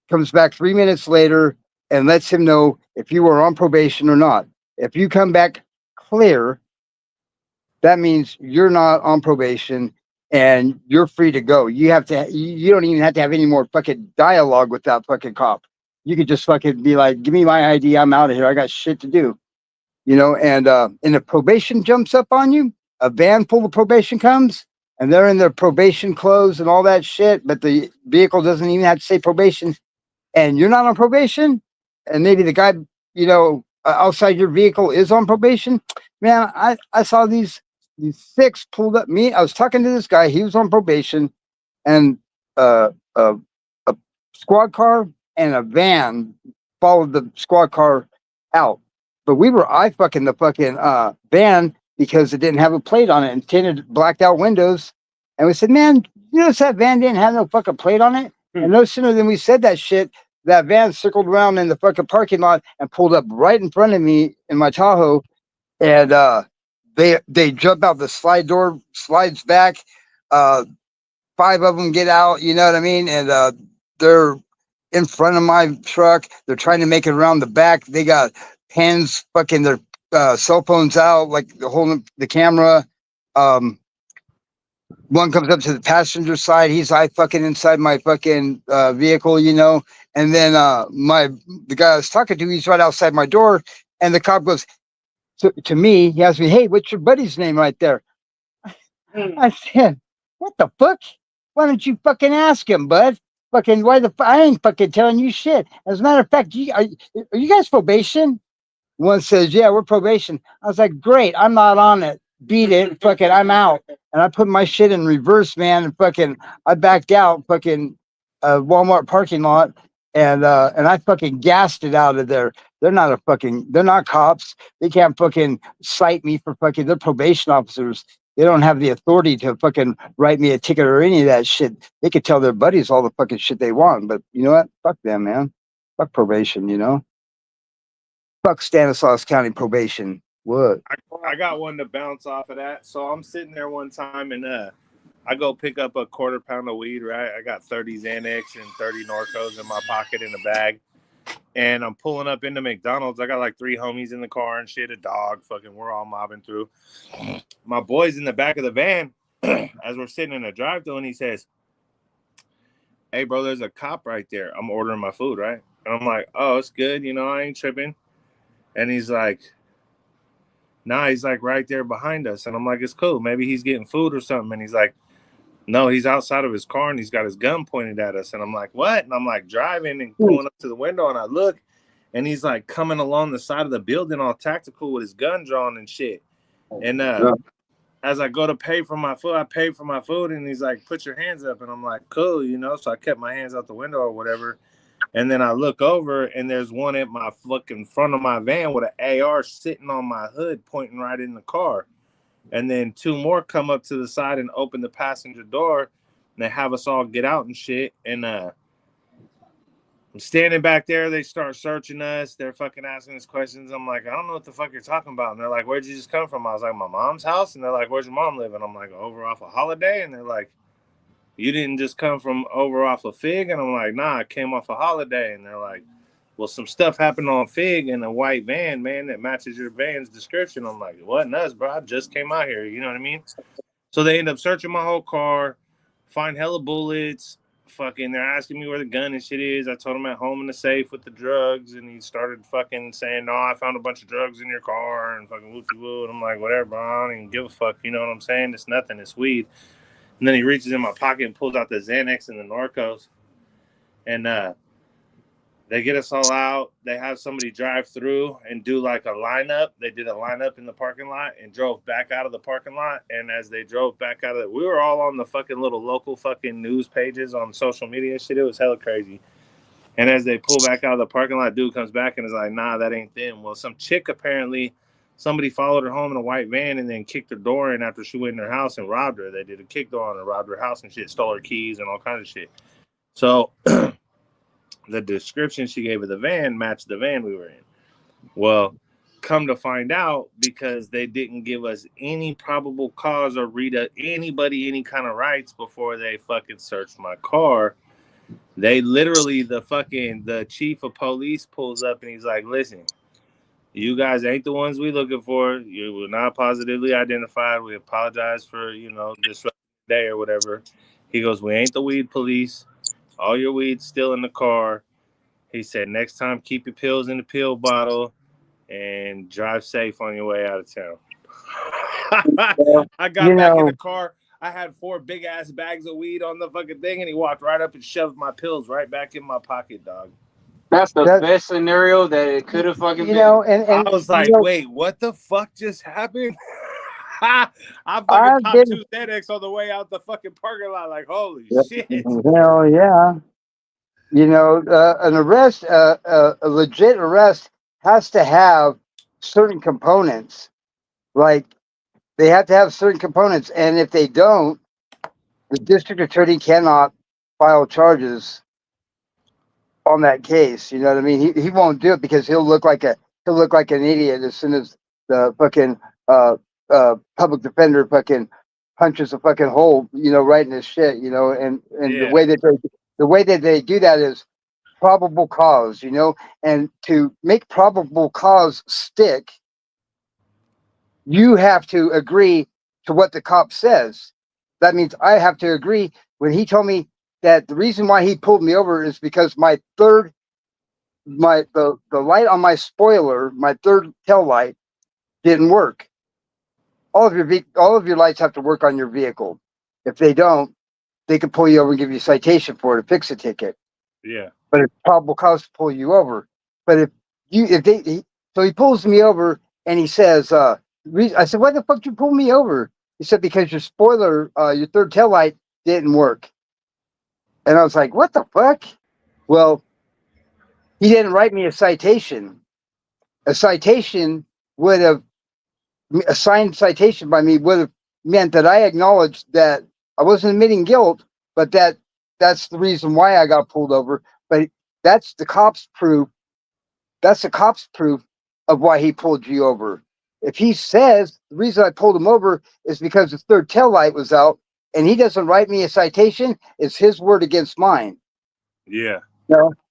comes back 3 minutes later and lets him know if you are on probation or not. If you come back clear, that means you're not on probation and you're free to go. You don't even have to have any more fucking dialogue with that fucking cop. You could just fucking be like, give me my ID, I'm out of here. I got shit to do. And if probation jumps up on you, a van full of probation comes and they're in their probation clothes and all that shit, but the vehicle doesn't even have to say probation, and you're not on probation, and maybe the guy, outside your vehicle is on probation. Man, I saw these six pulled up. I was talking to this guy, he was on probation, and uh, a, a squad car and a van followed the squad car out. But we were eye-fucking the fucking van because it didn't have a plate on it and tinted blacked out windows. And we said, man, you notice that van didn't have no fucking plate on it? And no sooner than we said that shit, that van circled around in the fucking parking lot and pulled up right in front of me in my Tahoe. And they jump out the slide door, slides back. 5 of them get out, you know what I mean? And they're in front of my truck. They're trying to make it around the back. They got pens, fucking their cell phones out, like holding the camera. One comes up to the passenger side. He's fucking inside my fucking vehicle, And then the guy I was talking to, he's right outside my door. And the cop goes to me. He asked me, "Hey, what's your buddy's name right there?" I said, "What the fuck? Why don't you fucking ask him, bud? Fucking I ain't fucking telling you shit. As a matter of fact, are you guys probation?" One says, "Yeah, we're probation." I was like, "Great, I'm not on it. Beat it, fucking, I'm out." And I put my shit in reverse, man, and fucking, I backed out, fucking, Walmart parking lot, and I fucking gassed it out of there. They're not cops. They can't fucking cite me for fucking. They're probation officers. They don't have the authority to fucking write me a ticket or any of that shit. They could tell their buddies all the fucking shit they want, but you know what? Fuck them, man. Fuck probation, Fuck Stanislaus County probation. What? I got one to bounce off of that. So I'm sitting there one time and I go pick up a 1/4 pound of weed, right? I got 30 Xanax and 30 Norcos in my pocket in a bag. And I'm pulling up into McDonald's. I got like 3 homies in the car and shit, a dog. Fucking, we're all mobbing through. My boy's in the back of the van as we're sitting in a drive-thru, and he says, "Hey, bro, there's a cop right there. I'm ordering my food, right?" And I'm like, "Oh, it's good. I ain't tripping." And he's like, "Nah," he's like right there behind us. And I'm like, "It's cool. Maybe he's getting food or something." And he's like, "No, he's outside of his car and he's got his gun pointed at us." And I'm like, "What?" And I'm like driving and pulling up to the window, and I look, and he's like coming along the side of the building all tactical with his gun drawn and shit. And as I go to pay for my food, I pay for my food, and he's like, "Put your hands up." And I'm like, "Cool," So I kept my hands out the window or whatever. And then I look over, and there's one at my fucking front of my van with an AR sitting on my hood, pointing right in the car. And then 2 more come up to the side and open the passenger door, and they have us all get out and shit. And I'm standing back there. They start searching us. They're fucking asking us questions. I'm like, "I don't know what the fuck you're talking about." And they're like, "Where'd you just come from?" I was like, "My mom's house." And they're like, "Where's your mom live?" And I'm like, "Over off a Holiday." And they're like, "You didn't just come from over off a Fig?" And I'm like, "Nah, I came off a Holiday." And they're like, "Well, some stuff happened on Fig in a white van, man, that matches your van's description." I'm like, "It wasn't us, bro. I just came out here." You know what I mean? So they end up searching my whole car, find hella bullets. Fucking, they're asking me where the gun and shit is. I told him at home in the safe with the drugs, and he started fucking saying, "No, I found a bunch of drugs in your car," and fucking whoopie woo. And I'm like, "Whatever, bro. I don't even give a fuck." You know what I'm saying? It's nothing. It's weed. And then he reaches in my pocket and pulls out the Xanax and the Norcos, and they get us all out. They have somebody drive through and do like a lineup. They did a lineup in the parking lot and drove back out of the parking lot. And as they drove back out of it, we were all on the fucking little local fucking news pages on social media and shit. It was hella crazy. And as they pull back out of the parking lot, dude comes back and is like, "Nah, that ain't them." Well, some chick apparently, somebody followed her home in a white van and then kicked her door in after she went in her house and robbed her. They did a kick door on her, robbed her house and shit, stole her keys and all kinds of shit. So the description she gave of the van matched the van we were in. Well, come to find out, because they didn't give us any probable cause or read anybody any kind of rights before they fucking searched my car, They literally, the chief of police pulls up and he's like, listen, you guys ain't the ones we looking for. You were not positively identified. We apologize for, disrupting the day or whatever. He goes, we ain't the weed police. All your weed's still in the car. He said, next time, keep your pills in the pill bottle and drive safe on your way out of town. I got back in the car. I had 4 big ass bags of weed on the fucking thing, and he walked right up and shoved my pills right back in my pocket, dog. That's the best scenario that it could have fucking been. And I was like, wait, what the fuck just happened? I fucking popped 2 Xanax on the way out the fucking parking lot. Like, holy shit. Hell yeah. An arrest, a legit arrest has to have certain components. Like, they have to have certain components. And if they don't, the district attorney cannot file charges on that case. You know what I mean? He won't do it because he'll look like an idiot as soon as the fucking public defender fucking punches a fucking hole, right in his shit, and Yeah. the way that they do that is probable cause, and to make probable cause stick, you have to agree to what the cop says. That means I have to agree. When he told me that the reason why he pulled me over is because the light on my spoiler, my third tail light, didn't work. All of your lights have to work on your vehicle. If they don't, they can pull you over and give you a citation for it, to fix a ticket. Yeah. But it's probable cause to pull you over. But so he pulls me over and he says, I said, why the fuck did you pull me over? He said, because your spoiler, your third tail light didn't work. And I was like, what the fuck? Well, he didn't write me a citation. A citation would have, a signed citation by me would have meant that I acknowledged that I wasn't admitting guilt, but that's the reason why I got pulled over. But that's the cop's proof. That's the cop's proof of why he pulled you over. If he says the reason I pulled him over is because the third tail light was out and he doesn't write me a citation, it's his word against mine. Yeah.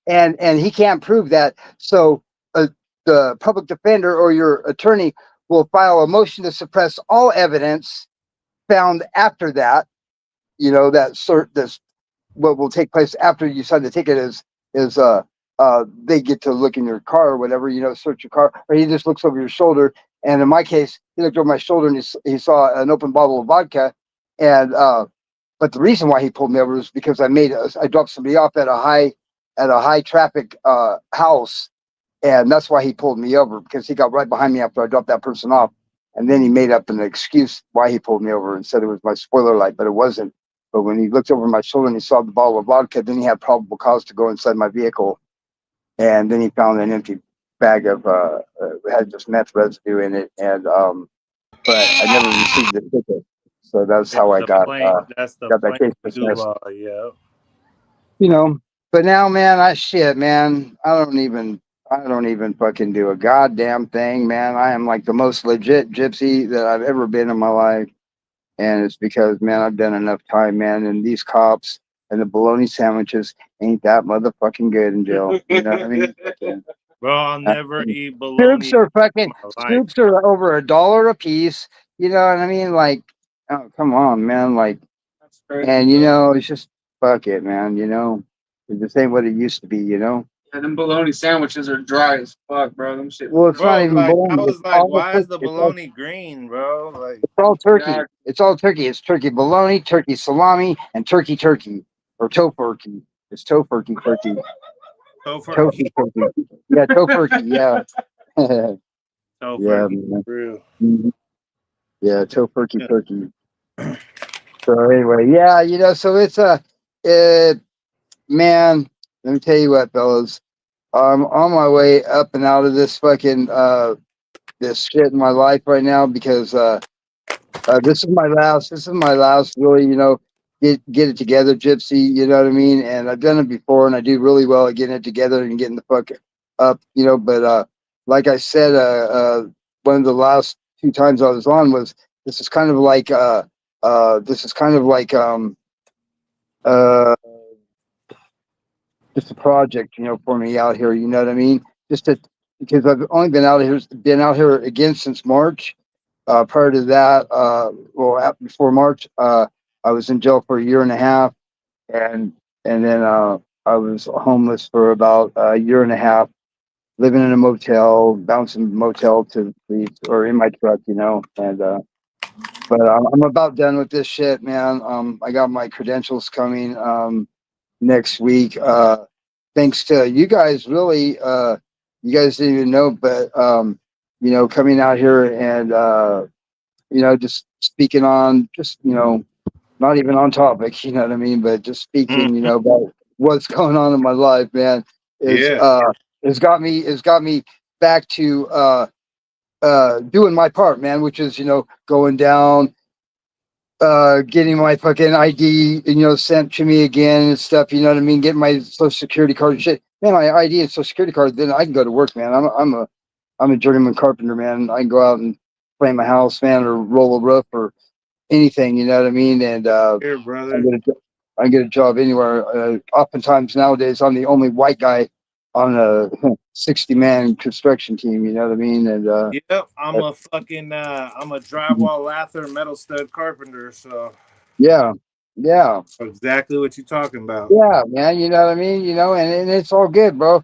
And he can't prove that. So the public defender or your attorney will file a motion to suppress all evidence found after that. This what will take place after you sign the ticket is they get to look in your car or whatever, search your car, or he just looks over your shoulder. And in my case, he looked over my shoulder and he saw an open bottle of vodka. And but the reason why he pulled me over was because I dropped somebody off at a high traffic house, and that's why he pulled me over, because he got right behind me after I dropped that person off. And then he made up an excuse why he pulled me over and said it was my spoiler light, but it wasn't. But when he looked over my shoulder and he saw the bottle of vodka, then he had probable cause to go inside my vehicle. And then he found an empty bag of had just meth residue in it. And but I never received the ticket. So that's how I got that case dismissed. Yeah. But now, man, I don't even fucking do a goddamn thing, man. I am like the most legit gypsy that I've ever been in my life. And it's because, man, I've done enough time, man. And these cops and the bologna sandwiches ain't that motherfucking good in jail. You know what I mean? Bro, I'll never eat bologna. Scoops are over $1 a piece. You know what I mean? Like, oh, come on, man. Like, and it's just fuck it, man. It just ain't what it used to be. Yeah, them bologna sandwiches are dry as fuck, bro. Them shit. Well, it's not even bologna. I was like, why is the bologna green, bro? Like, it's all turkey. Yeah. It's all turkey. It's turkey bologna, turkey salami, and turkey or tofurkey. It's tofurkey turkey. Tofurkey. Yeah, tofurkey. Yeah. Tofurkey. Yeah, tofurkey turkey. So anyway, yeah, so it's man, let me tell you what, fellas. I'm on my way up and out of this fucking this shit in my life right now, because this is my last really, get it together, gypsy, you know what I mean? And I've done it before and I do really well at getting it together and getting the fuck up, but like I said, one of the last 2 times I was on was, this is kind of like just a project, for me out here. You know what I mean? Just to, because I've only been out here again since March. Prior to that, before March, I was in jail for a year and a half, and then I was homeless for about a year and a half, living in a motel, bouncing motel to the or in my truck, and but I'm about done with this shit, man. I got my credentials coming next week. Thanks to you guys, really. You guys didn't even know, but coming out here and just speaking on just not even on topic, you know what I mean, but just speaking, Mhm. about what's going on in my life, man, is Yeah. it's got me back to doing my part, man, which is going down, getting my fucking ID, sent to me again and stuff. You know what I mean? Getting my social security card and shit. Man, my ID and social security card. Then I can go to work, man. I'm a journeyman carpenter, man. I can go out and frame a house, man, or roll a roof or anything. You know what I mean? And Here, I brother. get I get a job anywhere. Oftentimes nowadays, I'm the only white guy on a 60-man construction team. You know what I mean? And Yep, I'm a drywall lather metal stud carpenter, so yeah, yeah. exactly what you're talking about. Yeah, man, you know what I mean? And it's all good, bro.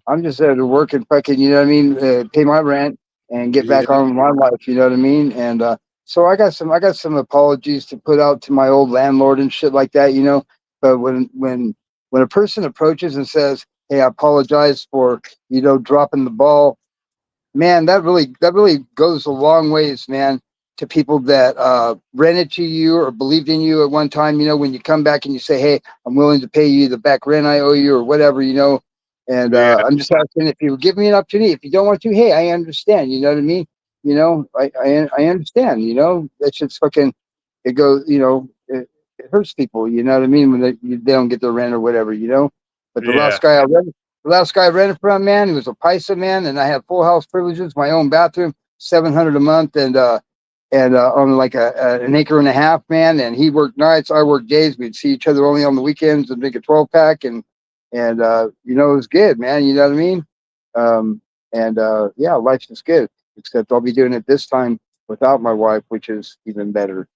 I'm just there to work and fucking, you know what I mean, pay my rent and get back Yeah. on with my life, you know what I mean? And so I got some apologies to put out to my old landlord and shit like that. But when a person approaches and says, "Hey, I apologize for, dropping the ball," man, that really goes a long ways, man, to people that rented to you or believed in you at one time. When you come back and you say, "Hey, I'm willing to pay you the back rent I owe you," or whatever. And Yeah. I'm just asking if you would give me an opportunity. If you don't want to, hey, I understand. You know what I mean? I understand. That's just fucking. It goes. It hurts people. You know what I mean when they don't get their rent or whatever. But the Yeah. last guy I rented. The last guy I rented from, man, he was a Paisa man, and I had full house privileges, my own bathroom, $700 a month, and on like an acre and a half, man. And he worked nights, I worked days. We'd see each other only on the weekends and make a 12-pack, and it was good, man. You know what I mean? Yeah, life's just good. Except I'll be doing it this time without my wife, which is even better.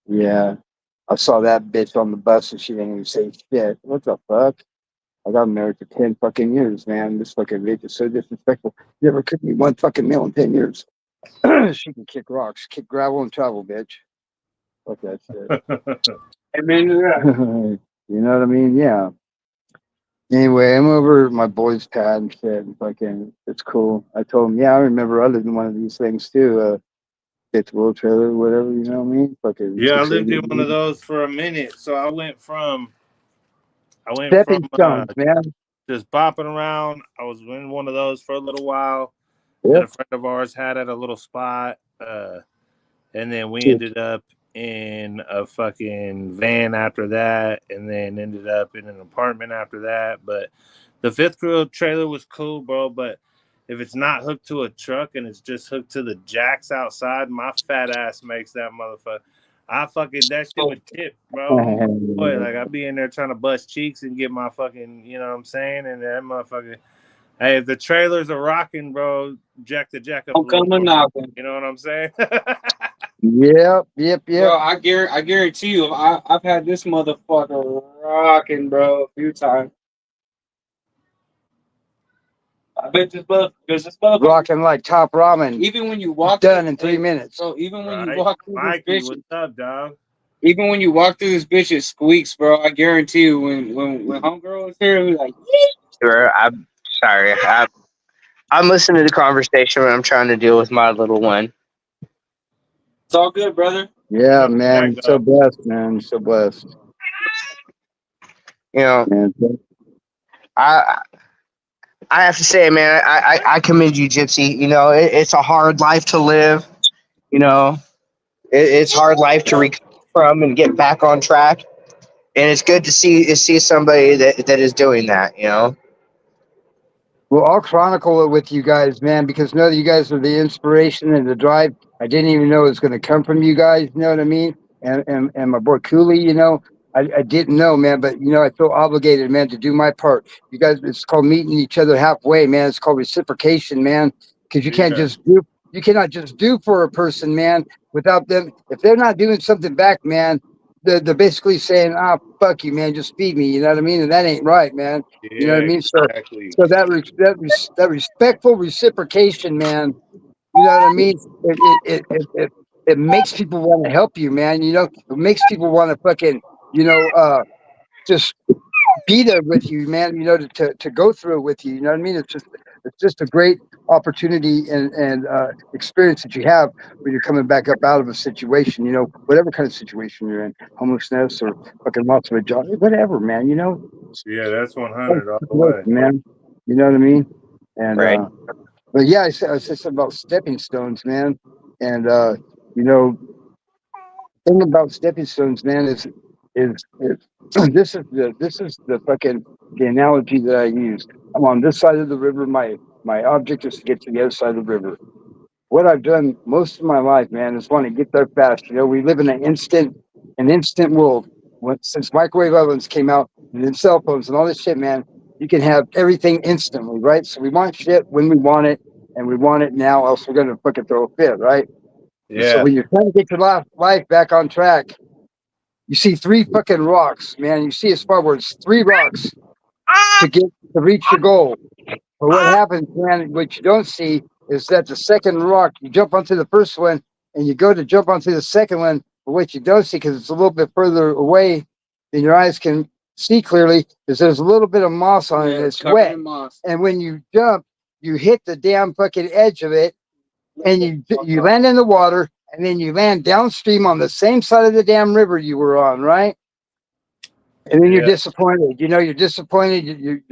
Yeah, I saw that bitch on the bus, and she didn't even say shit. What the fuck? I got married for 10 fucking years, man. This fucking bitch is so disrespectful. Never cooked me one fucking meal in 10 years. She can kick rocks, kick gravel, and travel, bitch. Fuck that shit. Amen to that. You know what I mean? Yeah. Anyway, I'm over at my boy's pad and shit. And fucking, it's cool. I told him, yeah, I remember I lived in one of these things too. Fifth wheel trailer, whatever, you know what I mean? Fucking Yeah, I lived in one of 680. those for a minute. So I went from Stepping stones, man. just bopping around. I was in one of those for a little while that a Yep. friend of ours had at a little spot. And then we ended up in a fucking van after that, and then ended up in an apartment after that. But the fifth wheel trailer was cool, bro. But if it's not hooked to a truck and it's just hooked to the jacks outside, my fat ass makes that motherfucker. That shit would tip, bro. Boy, like I'd be in there trying to bust cheeks and get my fucking, you know what I'm saying? And that motherfucker, hey, if the trailers are rocking, bro, jack the jack up I'm a little coming more. knocking. You know what I'm saying? Yep. Bro, I guarantee you, I've had this motherfucker rocking, bro, a few times. I bet this motherfucker, Rocking like top ramen. even when you walk Done in 3 minutes. so even when you Right. walk through Mikey, this bitch, what's up, dog? even when you walk through this bitch, it squeaks, bro. I guarantee you, when homegirl was here, we like, Sure, I'm sorry. I'm listening to the conversation when I'm trying to deal with my little one. it's all good, brother. Yeah, Welcome back, man. So dog. blessed, man. So blessed. You know, Man. I I have to say, man, I commend you, Gypsy. It's a hard life to live. You know, it's hard life to recover from and get back on track. And it's good to see somebody that is doing that. Well, I'll chronicle it with you guys, man, because know that you guys are the inspiration and the drive. I didn't even know it was going to come from you guys. You know what I mean? And my boy Cooley, I didn't know, man, but you know, I feel obligated, man, to do my part. You guys, it's called meeting each other halfway, man. It's called reciprocation, man. Because you can't Yeah. just do, you cannot just do for a person, man, without them. If they're not doing something back, man, they're basically saying, "Ah, fuck you, man, just feed me." You know what I mean? And that ain't right, man. You know what I Yeah, mean? So, exactly. so that respectful reciprocation, man. You know what I mean? It makes people want to help you, man. You know, it makes people want to fucking, you know, just be there with you, man. You know, to go through it with you. You know what I mean? It's just a great opportunity and experience that you have when you're coming back up out of a situation. You know, whatever kind of situation you're in, homelessness or fucking loss of a job, whatever, man. You know, Yeah, that's 100 all the way. man. You know what I mean? And Right. but yeah, I said something about stepping stones, man. And you know, thing about stepping stones, man, is this is the fucking the analogy that I use. I'm on this side of the river. My object is to get to the other side of the river. What I've done most of my life, man, is want to get there fast. You know, we live in an instant world. Since microwave ovens came out and then cell phones and all this shit, man, you can have everything instantly, right? So we want shit when we want it, and we want it now, else we're gonna fucking throw a fit, right? And so Yeah. when you're trying to get your life back on track, you see three fucking rocks, man. You see as far where it's three rocks to reach your goal. But what happens, man, what you don't see is that the second rock, you jump onto the first one and you go to jump onto the second one. But what you don't see, because it's a little bit further away than your eyes can see clearly, is there's a little bit of moss on it and it's wet. And when you jump, you hit the damn fucking edge of it and you land in the water and then you land downstream on the same side of the damn river you were on, right? And then you're Yeah. disappointed. You know, you're disappointed. You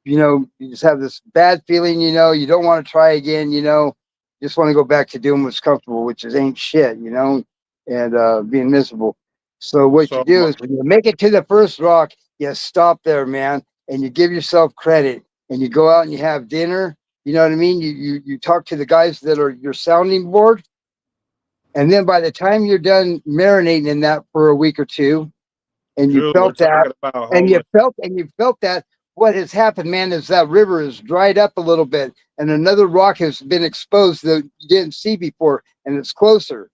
know, you just have this bad feeling. You know, you don't want to try again. You know, you just want to go back to doing what's comfortable, which is ain't shit. You know, and being miserable. So what you So do is when you make it to the first rock, you stop there, man, and you give yourself credit, and you go out and you have dinner. You know what I mean? You talk to the guys that are your sounding board, and then by the time you're done marinating in that for a week or two, and you Drew, we're felt that, talking about and homeless. you felt that, what has happened, man, is that river has dried up a little bit, and another rock has been exposed that you didn't see before, and it's closer.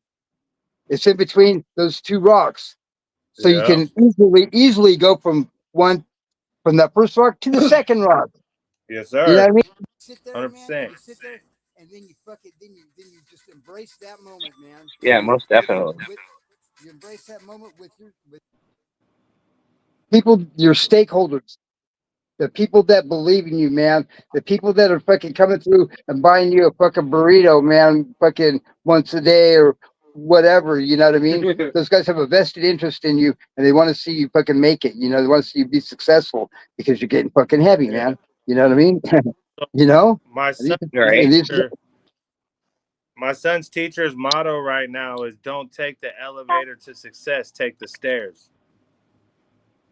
It's in between those two rocks, so you Yeah. can easily go from that first rock to the second rock. Yes, You know what sir. I mean? Sit there, man. 100%. You sit there, and then you fucking then you just embrace that moment, man. Yeah, most definitely. You embrace that moment with people, your stakeholders, the people that believe in you, man, the people that are fucking coming through and buying you a fucking burrito, man, fucking once a day or whatever, you know what I mean? Those guys have a vested interest in you and they want to see you fucking make it. You know, they want to see you be successful because you're getting fucking heavy, Yeah. man. You know what I mean? So You know? my And these, son's Right. and these, teacher, my son's teacher's motto right now is "Don't take the elevator to success, take the stairs."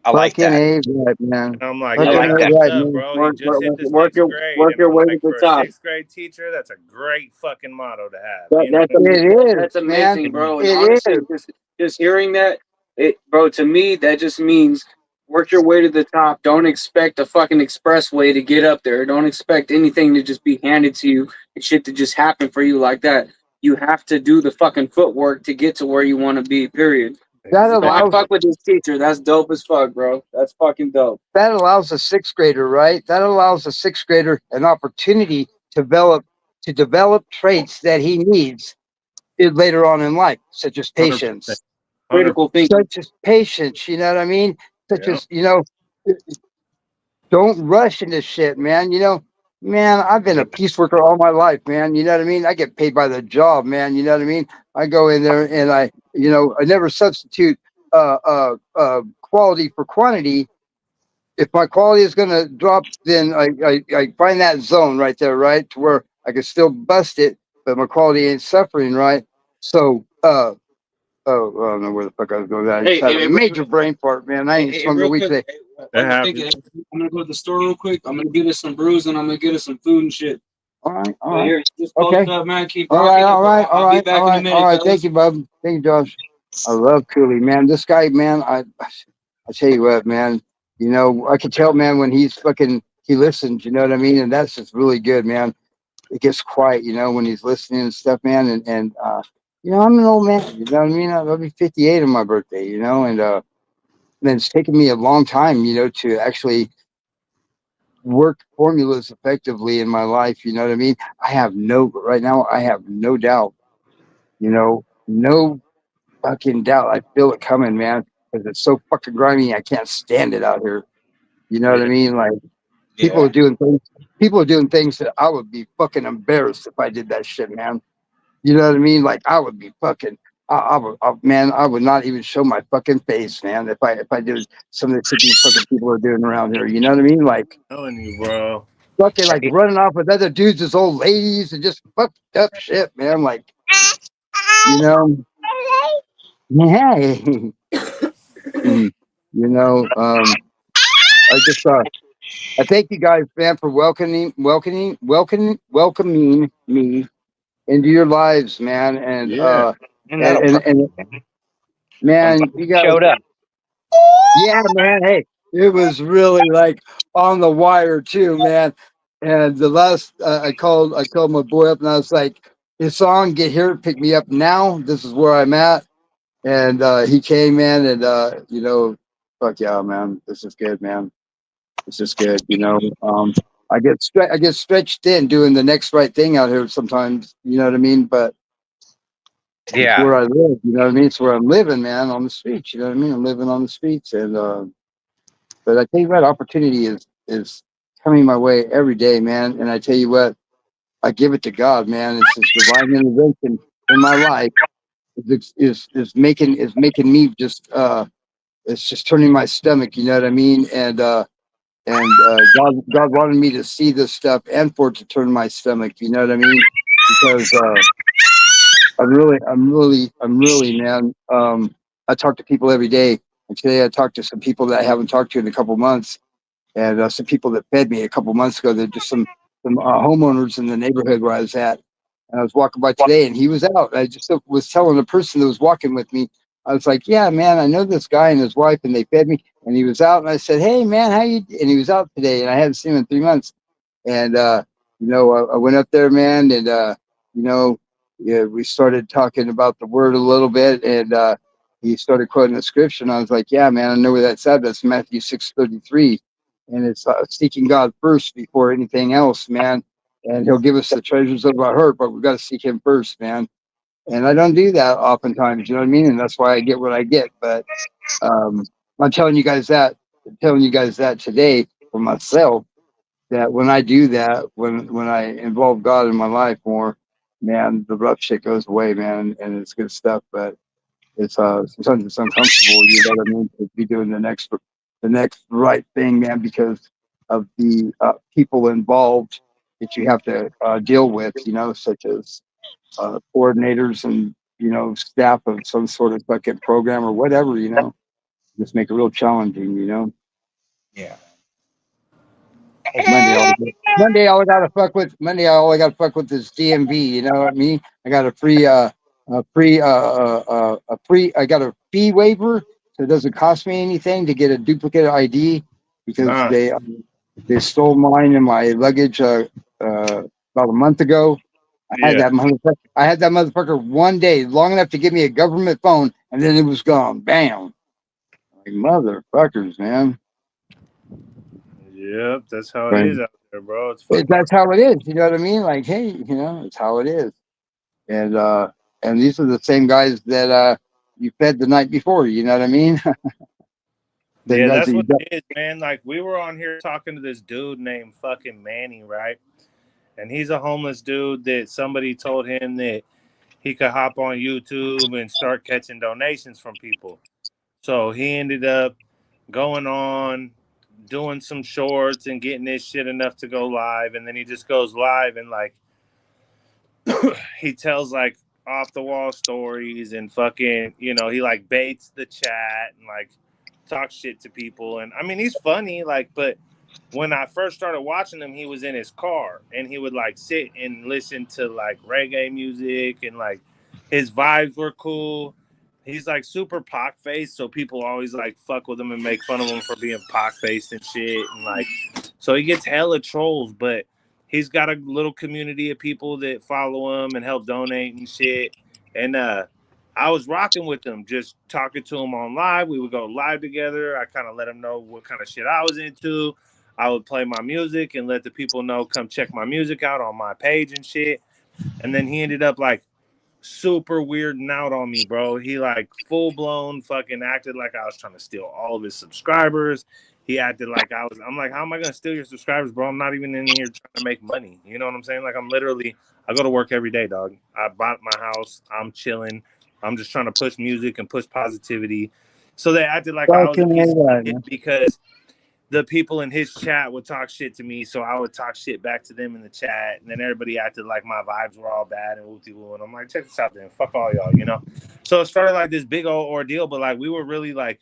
I like fucking that. A right, man. And I'm like, I Fucking yo, like A that's that. what's right, up, man. bro. He Work, just work, hit the work sixth your grade, work and your I'm way to like, the for a top. sixth grade teacher, that's a great fucking motto to have. That, You know what I mean? It that's is, man. amazing, bro. And It honestly, is. just hearing that, bro, to me that just means work your way to the top. Don't expect a fucking expressway to get up there. Don't expect anything to just be handed to you and shit to just happen for you like that. You have to do the fucking footwork to get to where you want to be. Period. That So I allows Exactly. fuck with this teacher. That's dope as fuck, bro. That's fucking dope. that allows a sixth grader, right? That allows a sixth grader an opportunity to develop traits that he needs later on in life, such as 100%. patience, 100%. Critical thinking. such as patience. You know what I mean? Such Yeah. as don't rush into shit, man. You know, man, I've been a peace worker all my life, man. You know what I mean? I get paid by the job, man. You know what I mean? I go in there and I never substitute quality for quantity. If my quality is going to drop, then I find that zone right there, right, to where I can still bust it, but my quality ain't suffering, right? So, I don't know where the fuck I was going. I just had a major brain fart, man. I ain't smoked a Real week quick. today. While That you're thinking, happens. I'm gonna go to the store real quick. I'm gonna get us some brews and I'm gonna get us some food and shit. All right, all But right, here, just post okay, up, man. Keep all rocking. right, all right, all I'll be right, back all in a right, all minute, right. Thank fellas. you, bub. Thank you, Josh. I love Cooley, man. This guy, man, I tell you what, man. You know, I can tell, man, when he listens. You know what I mean? And that's just really good, man. It gets quiet, you know, when he's listening and stuff, man. You know, I'm an old man. You know what I mean? I'll be 58 on my birthday. You know, and it's taken me a long time, you know, to actually work formulas effectively in my life. You know what I mean? Right now, I have no doubt, you know, no fucking doubt. I feel it coming, man, because it's so fucking grimy. I can't stand it out here. You know what I Yeah. mean? Like people Yeah. are doing things, people are doing things that I would be fucking embarrassed if I did that shit, man. You know what I mean? Like I would be fucking. Man, I would not even show my fucking face, man, if I did some of the shit these fucking people are doing around here. You know what I mean? Like Telling you, bro. fucking like running off with other dudes as old ladies and just fucked up shit, man. Like, you know, hey, you know, I just I thank you guys, man, for welcoming me into your lives, man, Yeah. And that'll and I'm man, glad you you guys, showed up. yeah, man, hey, it was really like on the wire too, man. And the last I called my boy up and I was like, "His song, get here, pick me up now. This is where I'm at." And he came in, and you know, fuck yeah, man, this is good, man. This is good. You know, I get stretched in doing the next right thing out here sometimes. You know what I mean? But it's Yeah. where I live. You know what I mean? It's where I'm living, man, on the streets. You know what I mean? I'm living on the streets, and but I tell you what, opportunity is coming my way every day, man. And I tell you what, I give it to God, man. It's His divine intervention in my life is making me just it's just turning my stomach. You know what I mean? God wanted me to see this stuff and for it to turn my stomach. You know what I mean? Because I'm really, man. I talk to people every day, and today I talked to some people that I haven't talked to in a couple months, and some people that fed me a couple months ago. They're just some homeowners in the neighborhood where I was at, and I was walking by today, and he was out. I just was telling the person that was walking with me. I was like, "Yeah, man, I know this guy and his wife, and they fed me." And he was out, and I said, "Hey, man, how you?" And he was out today, and I hadn't seen him in 3 months. And you know, I went up there, man, and you know, yeah, we started talking about the word a little bit, and he started quoting the scripture, and I was like, "Yeah, man, I know where that's at. That's Matthew 6:33, and it's seeking God first before anything else, man. And He'll give us the treasures of our heart, but we've got to seek Him first, man. And I don't do that oftentimes, you know what I mean? And that's why I get what I get. But um, I'm telling you guys that, today for myself, that when I do that, when I involve God in my life more, man, the rough shit goes away, man, and it's good stuff. But it's sometimes it's uncomfortable, you know what I mean, to be doing the next right thing, man, because of the people involved that you have to deal with, you know, such as coordinators and you know staff of some sort of fucking program or whatever, you know, just make it real challenging, you know. Yeah. Like Monday, all I gotta fuck with is DMV. You know what I mean? I got I got a fee waiver, so it doesn't cost me anything to get a duplicate ID because Nah. they stole mine in my luggage about a month ago. Yeah. I had that motherfucker one day, long enough to give me a government phone, and then it was gone. Bam! Like motherfuckers, man. Yep. That's how it Right. is out there, bro. It's fucking. That's how it is. You know what I mean? Like, hey, you know, it's how it is. And these are the same guys that you fed the night before. You know what I mean? Same Yeah, guys that that's you what got. it is, man. Like we were on here talking to this dude named fucking Manny, right? And he's a homeless dude that somebody told him that he could hop on YouTube and start catching donations from people. So he ended up going on, doing some shorts and getting this shit enough to go live. And then he just goes live and like he tells like off the wall stories and fucking, you know, he like baits the chat and like talks shit to people. And I mean, he's funny, like, but when I first started watching him, he was in his car and he would like sit and listen to like reggae music and like his vibes were cool. he's like super pock faced, so people always like fuck with him and make fun of him for being pock faced and shit. And like, so he gets hella trolls, but he's got a little community of people that follow him and help donate and shit. And I was rocking with him, just talking to him on live. We would go live together. I kind of let him know what kind of shit I was into. I would play my music and let the people know, come check my music out on my page and shit. And then he ended up like super weirding out on me, bro. He like full blown fucking acted like I was trying to steal all of his subscribers. He acted like I'm like, how am I gonna steal your subscribers, bro? I'm not even in here trying to make money. You know what I'm saying? Like, I go to work every day, dog. I bought my house. I'm chilling. I'm just trying to push music and push positivity. So they acted like I was a piece of shit because the people in his chat would talk shit to me, so I would talk shit back to them in the chat, and then everybody acted like my vibes were all bad and woo-woo, and I'm like, check this out then, fuck all y'all, you know? So it started like this big old ordeal, but like we were really like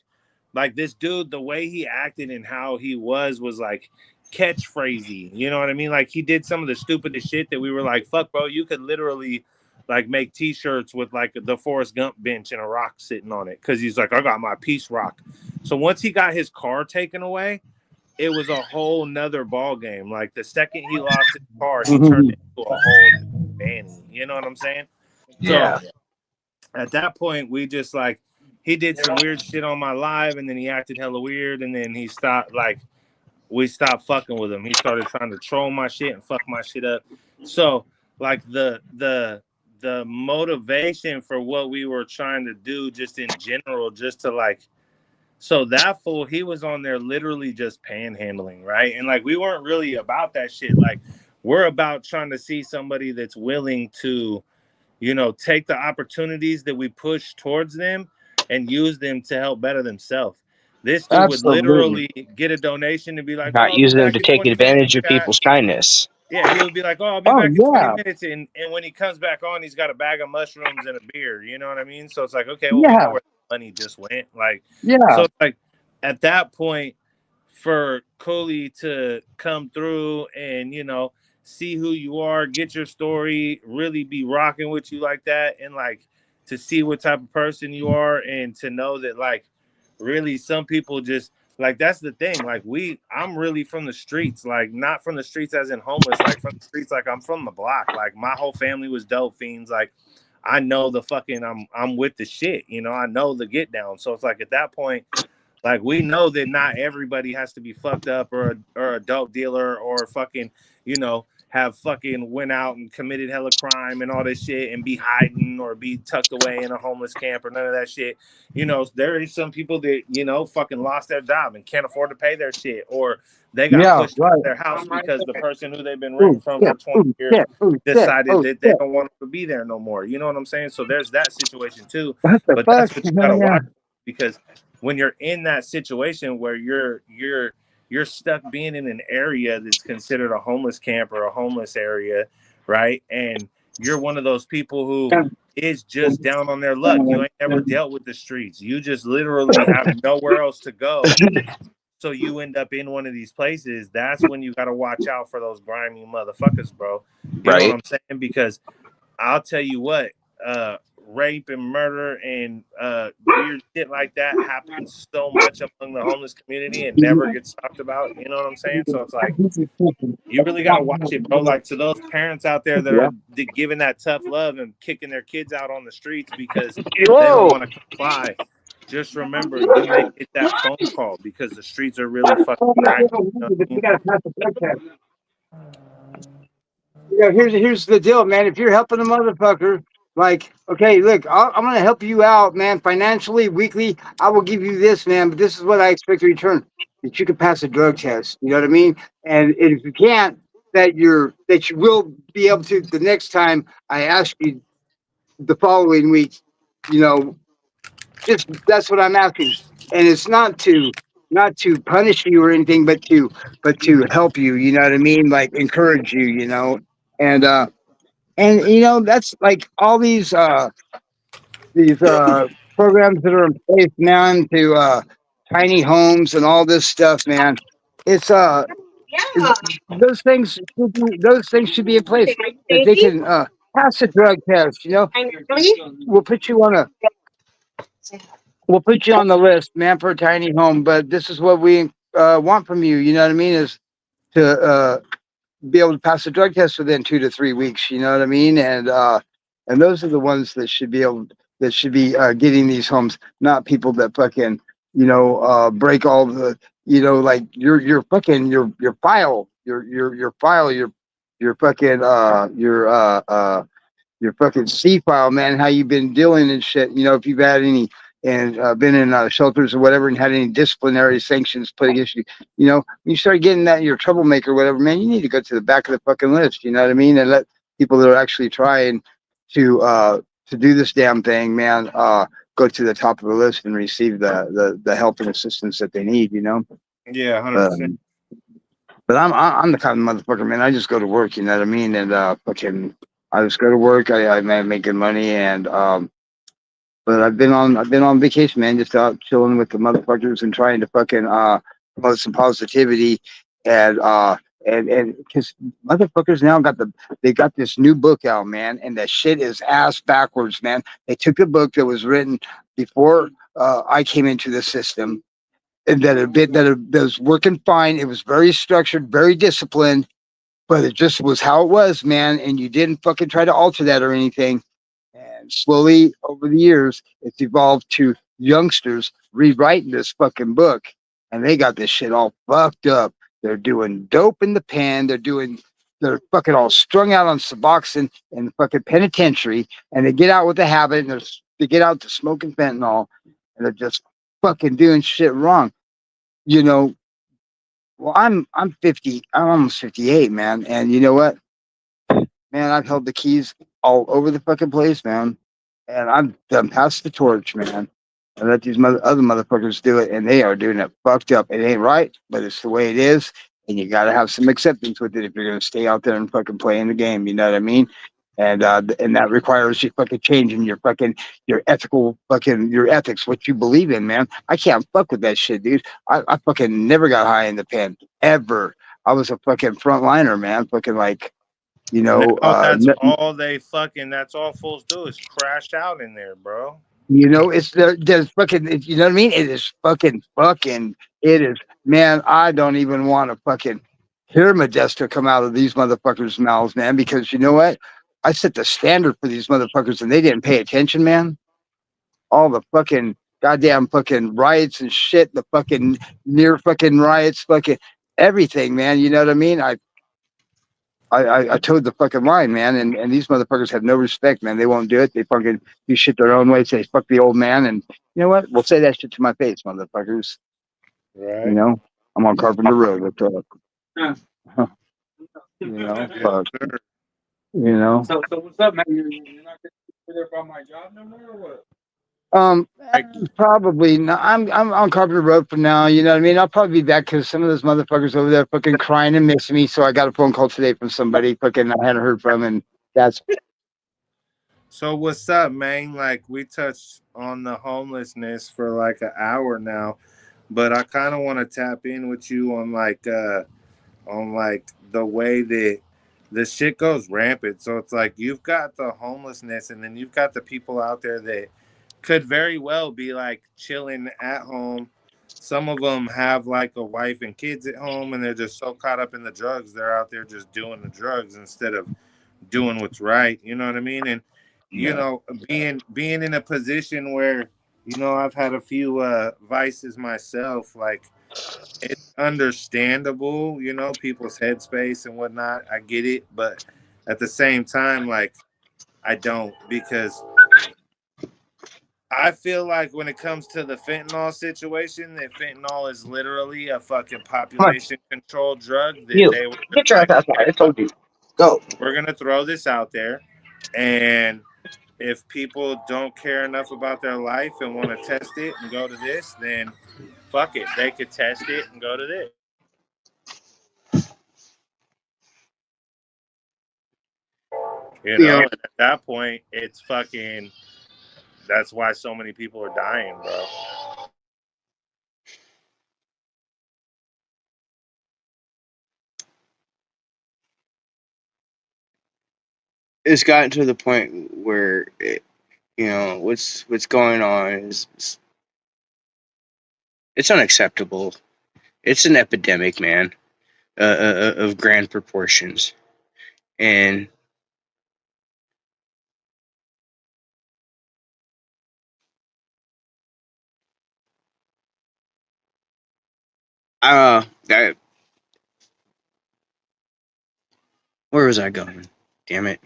this dude, the way he acted and how he was like catchphrasy, you know what I mean? Like he did some of the stupidest shit that we were like, fuck, bro, you could literally like make t-shirts with like the Forrest Gump bench and a rock sitting on it, because he's like, I got my peace rock. So once he got his car taken away, it was a whole nother ball game. Like the second he lost his car, he turned into a whole Danny. You know what I'm saying? Yeah. So at that point, we just like, he did some weird shit on my live, and then he acted hella weird, and then he stopped, like, we stopped fucking with him. He started trying to troll my shit and fuck my shit up. So like the motivation for what we were trying to do, just in general, just to like, so that fool, he was on there literally just panhandling, right? And like, we weren't really about that shit. Like, we're about trying to see somebody that's willing to, you know, take the opportunities that we push towards them and use them to help better themselves. This dude would literally get a donation and be like, "Oh, Not I'll be using them back to in take 20 minutes, advantage of chat." people's kindness. Yeah, he would be like, "Oh, I'll be back in 20 minutes," and when he comes back on, he's got a bag of mushrooms and a beer. You know what I mean? So it's like, okay, well, we know where the money just went. Like, so it's like at that point, for Cooley to come through and, you know, see who you are, get your story, really be rocking with you like that, and like to see what type of person you are, and to know that like really some people just like, that's the thing. Like, I'm really from the streets, like not from the streets as in homeless, like from the streets, like I'm from the block. Like my whole family was dope fiends. Like I know the fucking I'm with the shit, you know, I know the get down. So it's like at that point, like we know that not everybody has to be fucked up or a dope dealer or fucking, you know, have fucking went out and committed hella crime and all this shit and be hiding or be tucked away in a homeless camp or none of that shit. You know, there is some people that, you know, fucking lost their job and can't afford to pay their shit, or they got pushed out of their house because the person who they've been renting from for 20 years decided that they don't want to be there no more. You know what I'm saying? So there's that situation too. But that's what you gotta watch, because when you're in that situation where you're stuck being in an area that's considered a homeless camp or a homeless area, right? And you're one of those people who is just down on their luck. You ain't never dealt with the streets. You just literally have nowhere else to go. So you end up in one of these places. That's when you got to watch out for those grimy motherfuckers, bro. You know what I'm saying? Because I'll tell you what, rape and murder and weird shit like that happens so much among the homeless community and never gets talked about. You know what I'm saying? So it's like, you really got to watch it, bro. Like, to those parents out there that are giving that tough love and kicking their kids out on the streets because they don't want to comply, just remember, you may get that phone call because the streets are really fucking cracked. You know what I mean? Yeah, here's the deal, man. If you're helping a motherfucker, like, okay, look, I'm gonna help you out, man, financially, weekly. I will give you this, man, but this is what I expect in return: that you can pass a drug test. You know what I mean? And if you can't, that you will be able to the next time I ask you the following week. You know, just that's what I'm asking, and it's not to punish you or anything, but to help you. You know what I mean? Like encourage you. You know, and you know, that's like all these programs that are in place now into tiny homes and all this stuff, man. It's those things should be in place, that they can pass a drug test. You know, we'll put you on we'll put you on the list, man, for a tiny home. But this is what we want from you. You know what I mean? Is to be able to pass the drug test within 2 to 3 weeks. You know what I mean? And those are the ones that should be getting these homes, not people that fucking break all the like your fucking your file your file your fucking your fucking C file, man, how you've been dealing and shit. If you've had any and been in shelters or whatever and had any disciplinary sanctions put against you, when you start getting that you're a troublemaker or whatever, man, you need to go to the back of the fucking list, you know what I mean? And let people that are actually trying to do this damn thing, man, go to the top of the list and receive the help and assistance that they need, Yeah, 100%. But I'm the kind of motherfucker, man. I just go to work, you know what I mean? And fucking, I just go to work. I make good money, and but I've been on vacation, man, just out chilling with the motherfuckers and trying to fucking promote some positivity, and because motherfuckers now they got this new book out, man, and that shit is ass backwards, man. They took a book that was written before I came into the system and that was working fine. It was very structured, very disciplined, but it just was how it was, man. And you didn't fucking try to alter that or anything. And slowly over the years, it's evolved to youngsters rewriting this fucking book, and they got this shit all fucked up. They're doing dope in the pen. They're fucking all strung out on Suboxone in the fucking penitentiary, and they get out with the habit, and they get out to smoking fentanyl, and they're just fucking doing shit wrong. You know, well, I'm 50. I'm almost 58, man. And you know what, man? I've held the keys all over the fucking place, man. And I've done passed the torch, man. I let these other motherfuckers do it, and they are doing it fucked up. It ain't right, but it's the way it is, and you got to have some acceptance with it if you're gonna stay out there and fucking playing the game. You know what I mean? And that requires you fucking changing your ethical fucking your ethics, what you believe in, man. I can't fuck with that shit, dude. I fucking never got high in the pen ever. I was a fucking frontliner, man. Fucking like Now that's all fools do is crash out in there, bro. it's there's fucking, you know what I mean? It is fucking, it is, man. I don't even want to fucking hear Modesta come out of these motherfuckers' mouths, man, because you know what? I set the standard for these motherfuckers and they didn't pay attention, man. All the fucking goddamn fucking riots and shit, the fucking near fucking riots, fucking everything, man. You know what I mean? I towed the fucking line, man, and these motherfuckers have no respect, man. They won't do it. They fucking do shit their own way. Say fuck the old man, and you know what? We'll say that shit to my face, motherfuckers. Right. I'm on Carpenter Road. What's up? Yeah. Yes, Fuck. sir. So what's up, man? You're not there about my job no more, or what? Like, Probably not. I'm on Carpenter Road for now. You know what I mean? I'll probably be back because some of those motherfuckers over there fucking crying and missing me. So I got a phone call today from somebody fucking I hadn't heard from, and that's so what's up, man? Like, we touched on the homelessness for like an hour now, but I kind of want to tap in with you on like the way that the shit goes rampant. So it's like you've got the homelessness, and then you've got the people out there that could very well be like chilling at home. Some of them have like a wife and kids at home, and they're just so caught up in the drugs, they're out there just doing the drugs instead of doing what's right. You know what I mean? And yeah. being in a position where I've had a few vices myself. Like, it's understandable, people's headspace and whatnot. I get it, but at the same time, like, I don't, because I feel like when it comes to the fentanyl situation, that fentanyl is literally a fucking Come on, population control drug that you they were just get your ass like, outside. I told you. Go. we're gonna throw this out there, and if people don't care enough about their life and want to test it and go to this, then fuck it, they could test it and go to this. Yeah. And at that point, it's fucking. That's why so many people are dying, bro. It's gotten to the point where what's going on is it's unacceptable. It's an epidemic, man, of grand proportions. And where was I going? Damn it!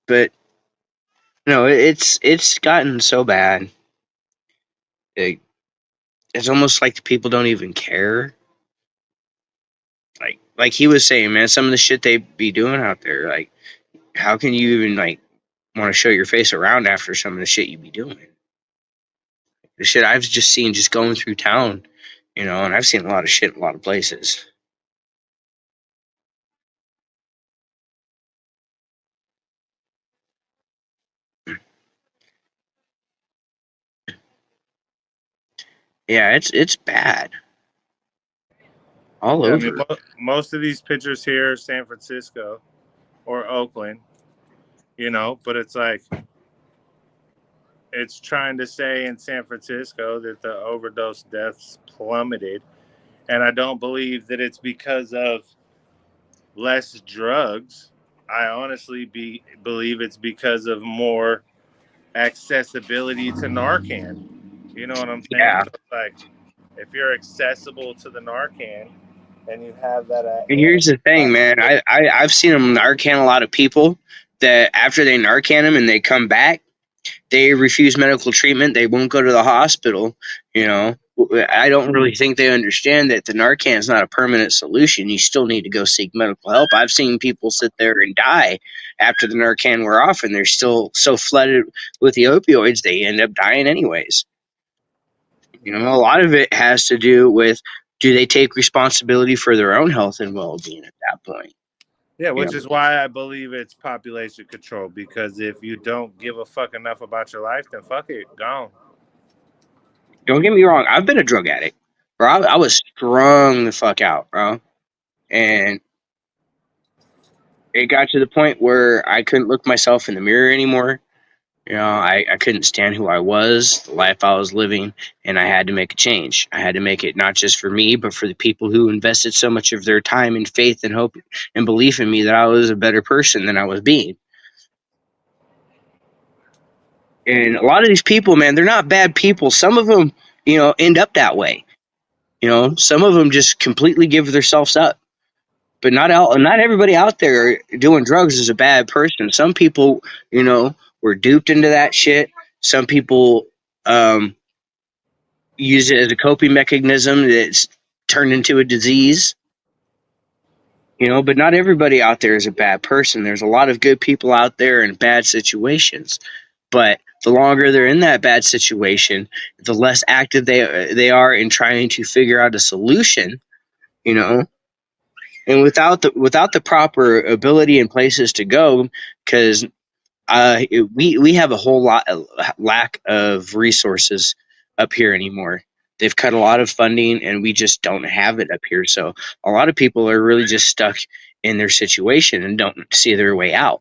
But no, it's gotten so bad. It, it's almost like the people don't even care. Like he was saying, man, some of the shit they be doing out there, like how can you even like want to show your face around after some of the shit you be doing? The shit I've just seen just going through town, and I've seen a lot of shit in a lot of places. Yeah, it's bad all Yeah, I mean, over. most of these pictures here, San Francisco or Oakland, but it's like it's trying to say in San Francisco that the overdose deaths plummeted, and I don't believe that it's because of less drugs. I honestly believe it's because of more accessibility to Narcan. You know what I'm saying? Yeah, So it's like if you're accessible to the Narcan and you have that at and hand, here's the thing, that's man. good. I've seen them Narcan a lot of people that after they Narcan them and they come back, they refuse medical treatment. They won't go to the hospital. You know, I don't really think they understand that the Narcan is not a permanent solution. You still need to go seek medical help. I've seen people sit there and die after the Narcan wear off, and they're still so flooded with the opioids they end up dying anyways. A lot of it has to do with, do they take responsibility for their own health and well-being at that point? Yeah, You which know, is why I believe it's population control. Because if you don't give a fuck enough about your life, then fuck it, gone. don't get me wrong. I've been a drug addict, bro. I was strung the fuck out, bro, and it got to the point where I couldn't look myself in the mirror anymore. I couldn't stand who I was, the life I was living, and I had to make a change. I had to make it not just for me, but for the people who invested so much of their time and faith and hope and belief in me that I was a better person than I was being. And a lot of these people, man, they're not bad people. Some of them, end up that way. Some of them just completely give themselves up. But not everybody out there doing drugs is a bad person. Some people, were duped into that shit. Some people use it as a coping mechanism that's turned into a disease. But not everybody out there is a bad person. There's a lot of good people out there in bad situations. But the longer they're in that bad situation, the less active they are in trying to figure out a solution. You know, and without the proper ability and places to go, because we have a whole lot lack of resources up here anymore. They've cut a lot of funding, and we just don't have it up here. So a lot of people are really just stuck in their situation and don't see their way out.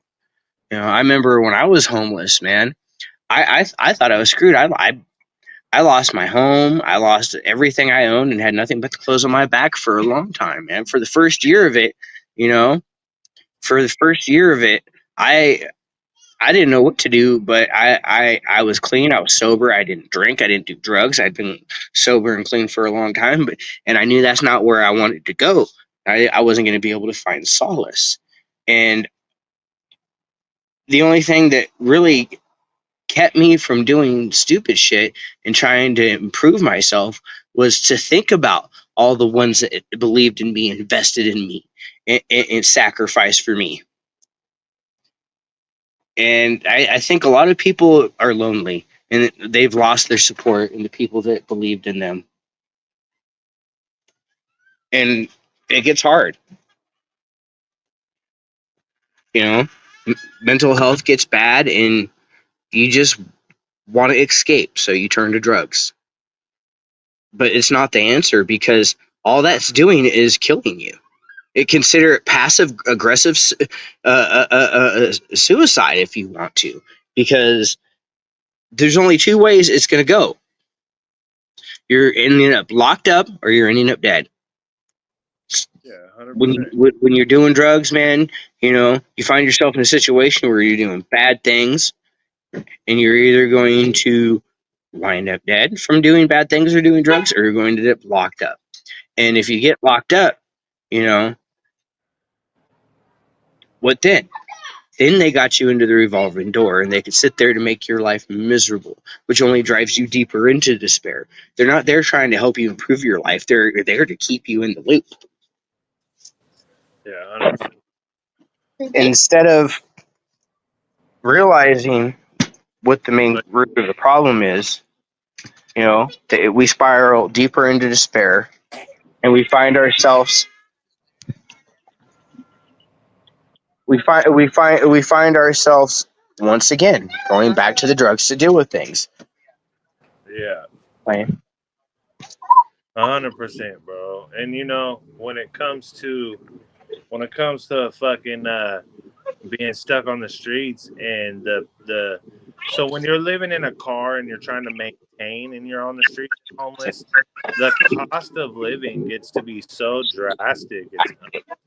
I remember when I was homeless, man. I thought I was screwed. I lost my home. I lost everything I owned and had nothing but the clothes on my back for a long time, man. For the first year of it, you know, for the first year of it, I didn't know what to do, but I was clean. I was sober. I didn't drink. I didn't do drugs. I'd been sober and clean for a long time, and I knew that's not where I wanted to go. I wasn't going to be able to find solace, and the only thing that really kept me from doing stupid shit and trying to improve myself was to think about all the ones that believed in me, invested in me, and sacrificed for me. And I think a lot of people are lonely and they've lost their support in the people that believed in them. And it gets hard, you know. Mental health gets bad and you just want to escape, so you turn to drugs. But it's not the answer, because all that's doing is killing you. Consider it passive aggressive suicide if you want to, because there's only two ways it's going to go. You're ending up locked up or you're ending up dead. Yeah, 100%. When you're doing drugs, man, you find yourself in a situation where you're doing bad things, and you're either going to wind up dead from doing bad things or doing drugs, or you're going to get locked up. And if you get locked up, you know, what then? Then they got you into the revolving door, and they can sit there to make your life miserable, which only drives you deeper into despair. They're not there trying to help you improve your life. They're there to keep you in the loop. Yeah, 100%. Instead of realizing what the main root of the problem is, we spiral deeper into despair, and we find ourselves once again going back to the drugs to deal with things. Yeah, Right? 100%, bro. And when it comes to fucking being stuck on the streets and so when you're living in a car and you're trying to maintain and you're on the street homeless, the cost of living gets to be so drastic. It's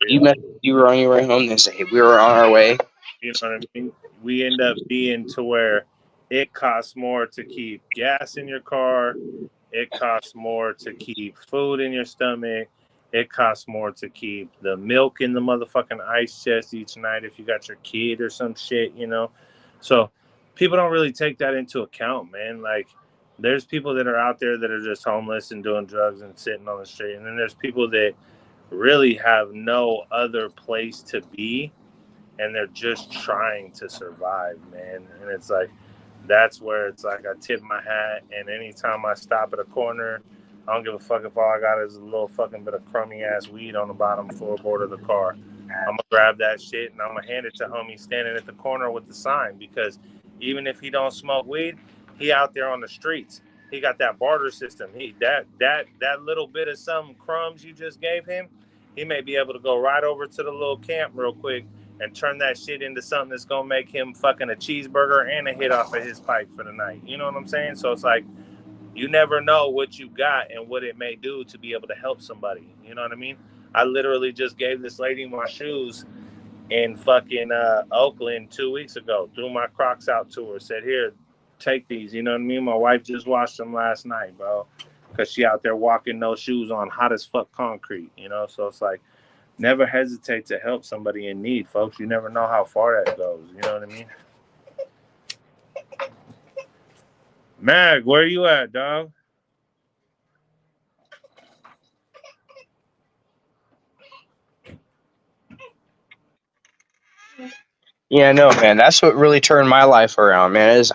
unreal. You were on your way home. They say we were on our way. You know what I mean? We end up being to where it costs more to keep gas in your car. It costs more to keep food in your stomach. It costs more to keep the milk in the motherfucking ice chest each night if you got your kid or some shit. So people don't really take that into account, man. Like, there's people that are out there that are just homeless and doing drugs and sitting on the street. And then there's people that really have no other place to be, and they're just trying to survive, man. And it's like, that's where it's like I tip my hat, and anytime I stop at a corner, I don't give a fuck if all I got is a little fucking bit of crummy ass weed on the bottom floorboard of the car. I'm gonna grab that shit and I'm gonna hand it to homie standing at the corner with the sign, because even if he don't smoke weed, he out there on the streets. He got that barter system. That little bit of some crumbs you just gave him, he may be able to go right over to the little camp real quick and turn that shit into something that's gonna make him fucking a cheeseburger and a hit off of his pipe for the night. You know what I'm saying? So it's like, you never know what you got and what it may do to be able to help somebody. You know what I mean? I literally just gave this lady my shoes in fucking Oakland 2 weeks ago. Threw my Crocs out to her. Said, "Here, take these." You know what I mean? My wife just washed them last night, bro, because she out there walking no shoes on hot as fuck concrete. So it's like, never hesitate to help somebody in need, folks. You never know how far that goes. You know what I mean? Mag, where you at, dog? Yeah, no, man. That's what really turned my life around, man. Is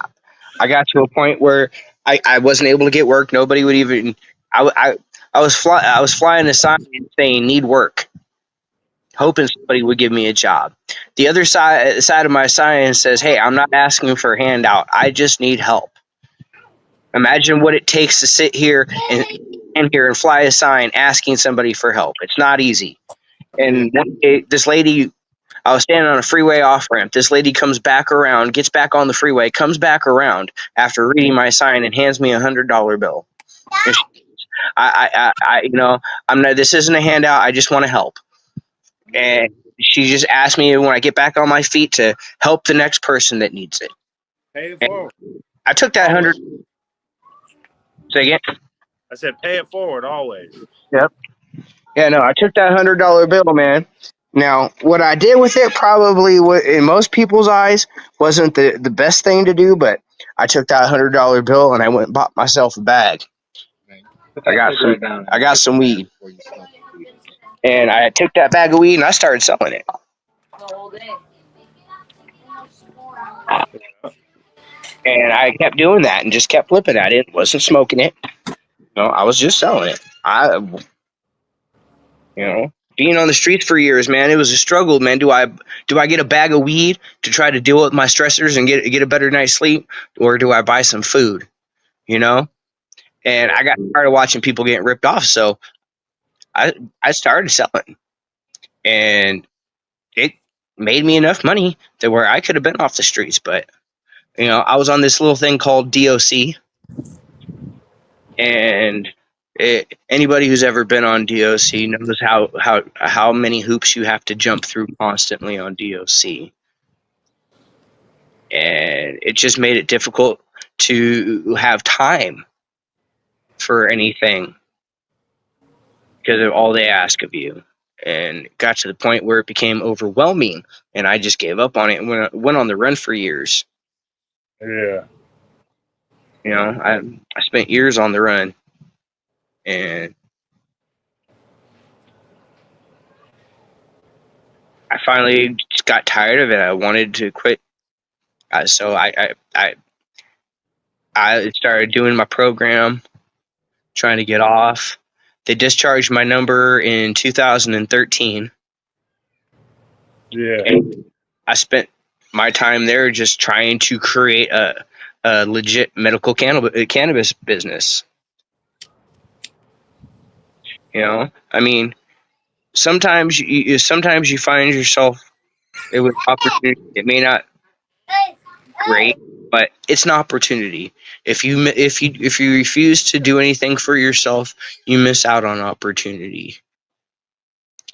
I got to a point where I wasn't able to get work. Nobody would even. I was flying a sign saying need work, hoping somebody would give me a job. The other side of my sign says, "Hey, I'm not asking for a handout. I just need help." Imagine what it takes to sit here and fly a sign asking somebody for help. It's not easy. Yeah. And one day, this lady, I was standing on a freeway off ramp. This lady comes back around, gets back on the freeway, comes back around after reading my sign and hands me $100 bill. And I'm not. This isn't a handout. I just want to help. And she just asked me when I get back on my feet to help the next person that needs it. Pay it And forward. I took that Always. 100. Say again. I said, pay it forward always. Yep. Yeah, no, I took that $100 bill, man. Now, what I did with it probably, in most people's eyes, wasn't the best thing to do, but I took that $100 bill and I went and bought myself a bag. I got some weed, and I took that bag of weed and I started selling it. The whole day. And I kept doing that and just kept flipping at it. Wasn't smoking it. I was just selling it. Being on the streets for years, man, it was a struggle, man. Do I get a bag of weed to try to deal with my stressors and get a better night's sleep, or do I buy some food? And I got tired of watching people getting ripped off, so I started selling, and it made me enough money to where I could have been off the streets, but You know, I was on this little thing called DOC, and anybody who's ever been on DOC knows how many hoops you have to jump through constantly on DOC, and it just made it difficult to have time for anything because of all they ask of you. And it got to the point where it became overwhelming, and I just gave up on it and went on the run for years. Yeah. You know, I spent years on the run, and I finally just got tired of it. I wanted to quit, so I started doing my program, trying to get off. They discharged my number in 2013. Yeah. And I spent my time there just trying to create a legit medical cannabis business. You know, I mean, sometimes you find yourself with opportunity. It may not great, but it's an opportunity. If you refuse to do anything for yourself, you miss out on opportunity.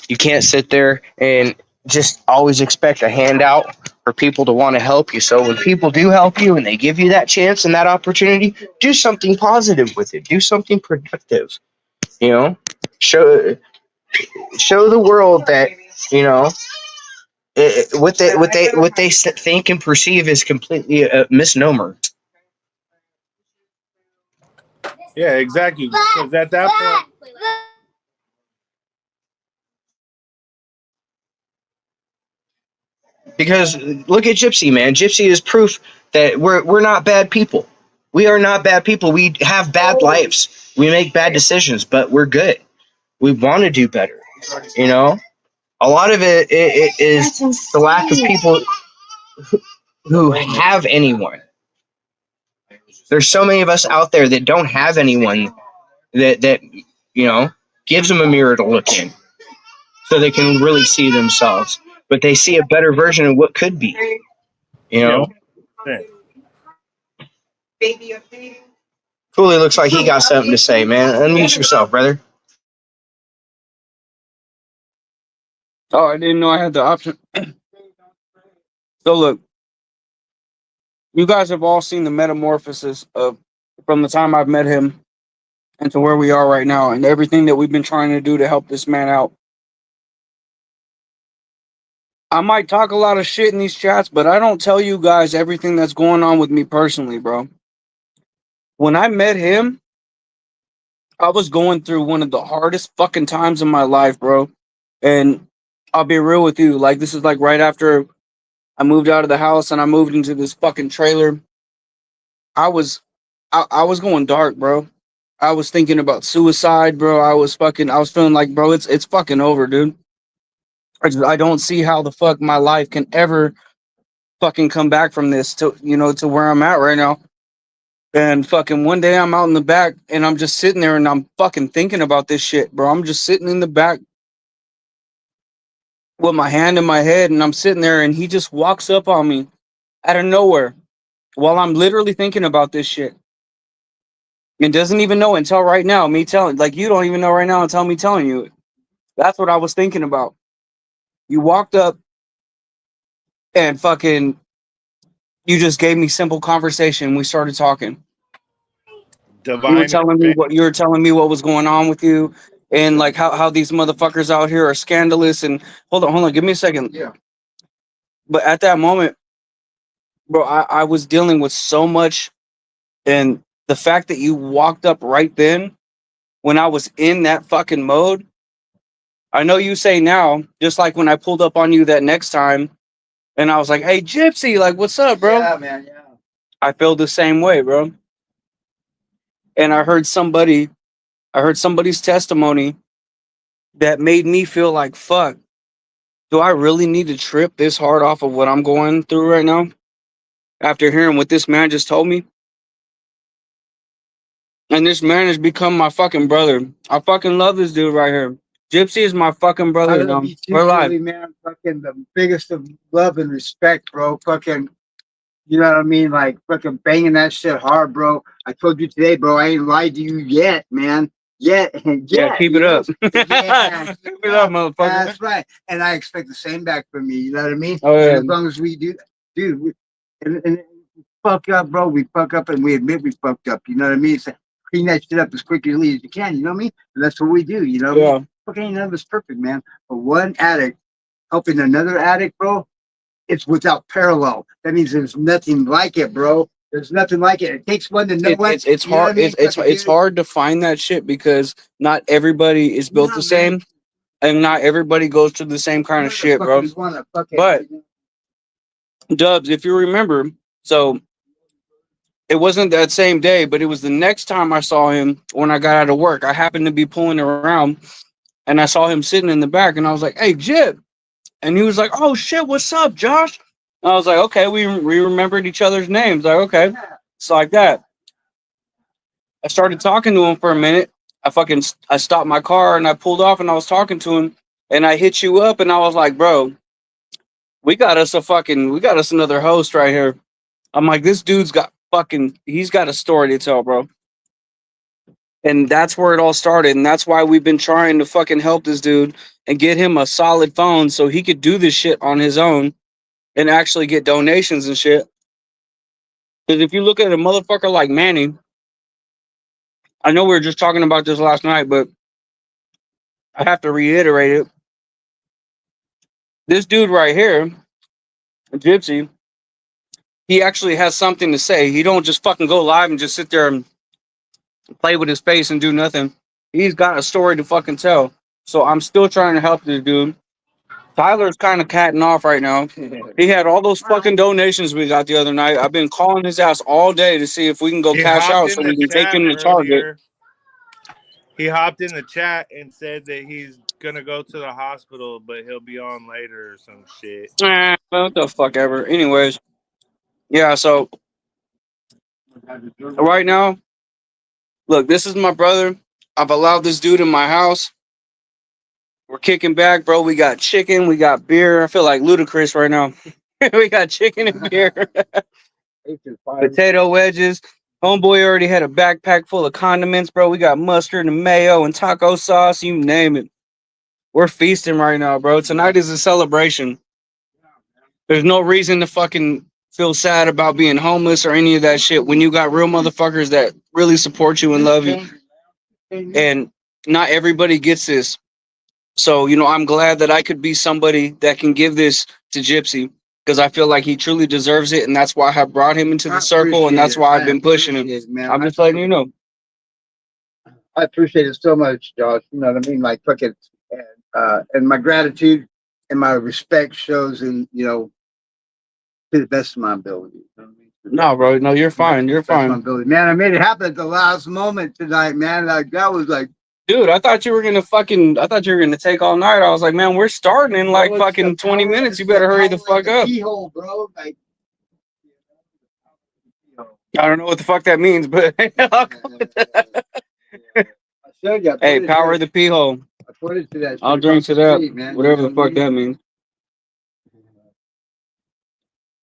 You can't sit there and just always expect a handout for people to want to help you. So when people do help you and they give you that chance and that opportunity, do something positive with it. Do something productive. You know, show the world that, you know, what they think and perceive is completely a misnomer. Yeah, exactly. Because at that point, Because look at Gypsy, man. Gypsy is proof that we're not bad people. We are not bad people. We have bad lives. We make bad decisions, but we're good. We want to do better. You know, a lot of it is the lack of people who have anyone. There's so many of us out there that don't have anyone that you know gives them a mirror to look in, so they can really see themselves. But they see a better version of what could be. You yeah, know, 100%. Cooley looks like he got something to say, man. Unmute yourself, brother. Oh, I didn't know I had the option. So look, you guys have all seen the metamorphosis of from the time I've met him and to where we are right now, and everything that we've been trying to do to help this man out. I might talk a lot of shit in these chats, but I don't tell you guys everything that's going on with me personally, bro. When I met him, I was going through one of the hardest fucking times in my life, bro. And I'll be real with you, like this is like right after I moved out of the house and I moved into this fucking trailer. I was I was going dark, bro. I was thinking about suicide, bro. I was feeling like, bro, it's fucking over, dude. I don't see how the fuck my life can ever fucking come back from this to, you know, to where I'm at right now. And fucking one day I'm out in the back and I'm just sitting there and I'm fucking thinking about this shit, bro. I'm just sitting in the back with my hand in my head and I'm sitting there and he just walks up on me out of nowhere while I'm literally thinking about this shit. And doesn't even know until right now, me telling, like, you don't even know right now until me telling you it. That's what I was thinking about. You walked up and fucking, you just gave me simple conversation. We started talking. You were Divine telling me intervention. what was going on with you, and like how these motherfuckers out here are scandalous. And hold on, give me a second. Yeah. But at that moment, bro, I was dealing with so much, and the fact that you walked up right then when I was in that fucking mode. I know you say now, just like when I pulled up on you that next time, and I was like, "Hey, Gypsy, like, what's up, bro?" Yeah, man. Yeah. I feel the same way, bro. And I heard somebody's testimony that made me feel like, fuck, do I really need to trip this hard off of what I'm going through right now? After hearing what this man just told me. And this man has become my fucking brother. I fucking love this dude right here. Gypsy is my fucking brother. I You love know? you too, We're live. Billy, man. Fucking the biggest of love and respect, bro. Fucking, You know what I mean? Like fucking banging that shit hard, bro. I told you today, bro. I ain't lied to you yet, man. Yet, Yeah, keep it up. Yeah, Keep it up, motherfucker. that's right. And I expect the same back from me. You know what I mean? Oh, yeah. And as long as we do, dude, and fuck up, bro. We fuck up and we admit we fucked up. You know what I mean? So clean that shit up as quickly as you can. You know what I mean? And that's what we do. You know? Yeah. Fucking ain't none of us perfect, man. But one addict helping another addict, bro, it's without parallel. That means there's nothing like it, bro. There's nothing like it. It takes one to know one. It's You know what hard. I mean? It's hard to find that shit because not everybody is built the same, and not everybody goes through the same kind of shit, bro. But Dubs, if you remember, so it wasn't that same day, but it was the next time I saw him when I got out of work. I happened to be pulling around, and I saw him sitting in the back, and I was like, "Hey, Jib," and he was like, "Oh shit, what's up, Josh?" And I was like, "Okay, we remembered each other's names." Like, okay, it's like that. I started talking to him for a minute. I stopped my car and I pulled off and I was talking to him and I hit you up and I was like, bro, we got us another host right here. I'm like, this dude's he's got a story to tell, bro. And that's where it all started. And that's why we've been trying to fucking help this dude and get him a solid phone so he could do this shit on his own and actually get donations and shit. Because if you look at a motherfucker like Manny, I know we were just talking about this last night, but I have to reiterate it. This dude right here, Gypsy, he actually has something to say. He don't just fucking go live and just sit there and play with his face and do nothing. He's got a story to fucking tell. So I'm still trying to help this dude. Tyler's kind of catting off right now. He had all those fucking donations we got the other night. I've been calling his ass all day to see if we can go cash out so we can take him to Target. He hopped in the chat and said that he's gonna go to the hospital, but he'll be on later or some shit. What the fuck ever. Anyways, yeah, so right now, look, this is my brother. I've allowed this dude in my house. We're kicking back, bro. We got chicken, we got beer. I feel like Ludacris right now. We got chicken and beer. Potato wedges. Homeboy already had a backpack full of condiments, bro. We got mustard and mayo and taco sauce, you name it. We're feasting right now, bro. Tonight is a celebration. There's no reason to fucking feel sad about being homeless or any of that shit when you got real motherfuckers that really support you and love you. And not everybody gets this. So, I'm glad that I could be somebody that can give this to Gypsy because I feel like he truly deserves it. And that's why I brought him into the circle. And that's why I've been pushing him. I'm just letting you know. I appreciate it so much, Josh. You know what I mean? Like, fucking, and my gratitude and my respect shows in, to the best of my ability. You know what I mean? No, bro. No, you're fine. You're fine. Man, I made it happen at the last moment tonight, man. Like, that was like, dude, I thought you were gonna take all night. I was like, man, we're starting in like fucking 20 minutes. You better hurry the fuck up. Keyhole, bro. Like, I don't know what the fuck that means, but hey, power of the pee hole. I pointed to that. I'll drink to that, whatever the fuck that means.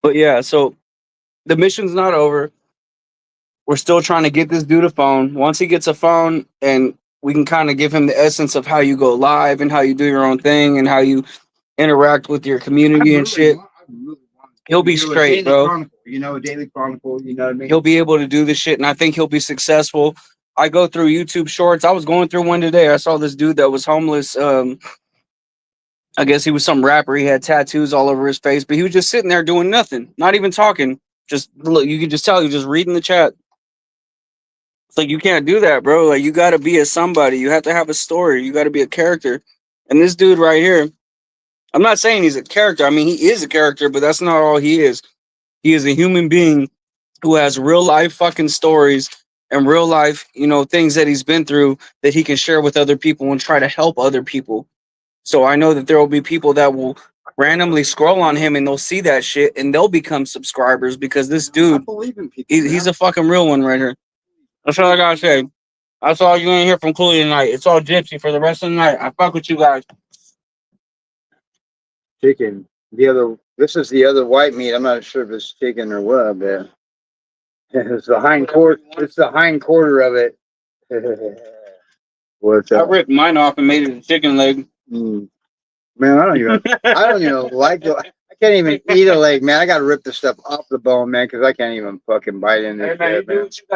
But yeah, so the mission's not over. We're still trying to get this dude a phone. Once he gets a phone, and we can kind of give him the essence of how you go live and how you do your own thing and how you interact with your community and shit. He'll be straight, bro. Daily chronicle, you know what I mean? He'll be able to do this shit, and I think he'll be successful. I go through YouTube shorts. I was going through one today. I saw this dude that was homeless. I guess he was some rapper. He had tattoos all over his face, but he was just sitting there doing nothing, not even talking. Just look, you could just tell he was just reading the chat. It's like, you can't do that, bro. Like, you got to be a somebody. You have to have a story. You got to be a character. And this dude right here, I'm not saying he's a character. I mean, he is a character, but that's not all he is. He is a human being who has real life fucking stories and real life, things that he's been through that he can share with other people and try to help other people. So I know that there will be people that will randomly scroll on him and they'll see that shit and they'll become subscribers because this dude, he's a fucking real one right here. That's all I gotta say. That's all you ain't hear from Cooley tonight. It's all Gypsy for the rest of the night. I fuck with you guys. Chicken. The other This is the other white meat. I'm not sure if it's chicken or what, but it's the hind quarter. It's the hind quarter of it. What's I up? ripped mine off and made it a chicken leg. Man, I don't even like the. I can't even eat a leg, man. I gotta rip the stuff off the bone, man, because I can't even fucking bite in this Hey, man, shit,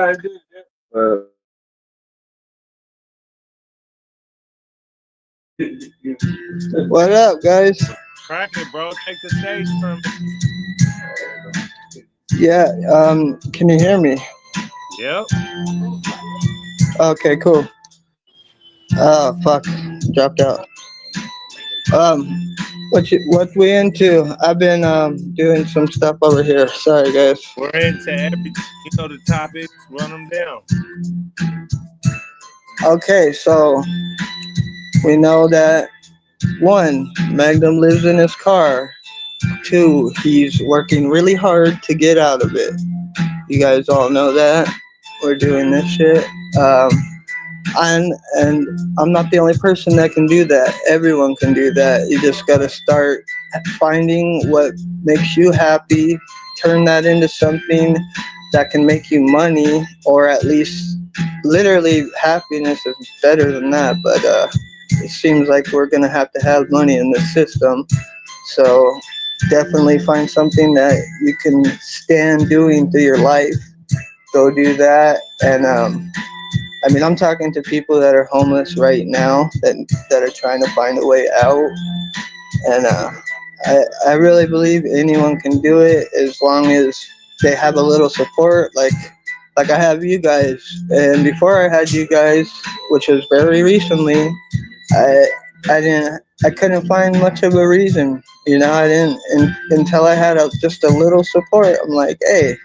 you do man. what you gotta do. What up, guys? Crack it, bro. Take the stage from me. Yeah, can you hear me? Yep. Okay, cool. Oh, fuck. Dropped out. What we into? I've been doing some stuff over here. Sorry, guys. We're into everything. You know the topics. Run them down. Okay, so we know that 1, Magnum lives in his car. 2, he's working really hard to get out of it. You guys all know that. We're doing this shit. And I'm not the only person that can do that. Everyone can do that. You just gotta start finding what makes you happy, turn that into something that can make you money, or at least literally happiness is better than that. But it seems like we're gonna have to have money in this system. So definitely find something that you can stand doing through your life. Go do that. And I mean, I'm talking to people that are homeless right now that are trying to find a way out. And I really believe anyone can do it as long as they have a little support. Like I have you guys. And before I had you guys, which was very recently, I I couldn't find much of a reason. You know, I didn't until I had just a little support. I'm like, hey,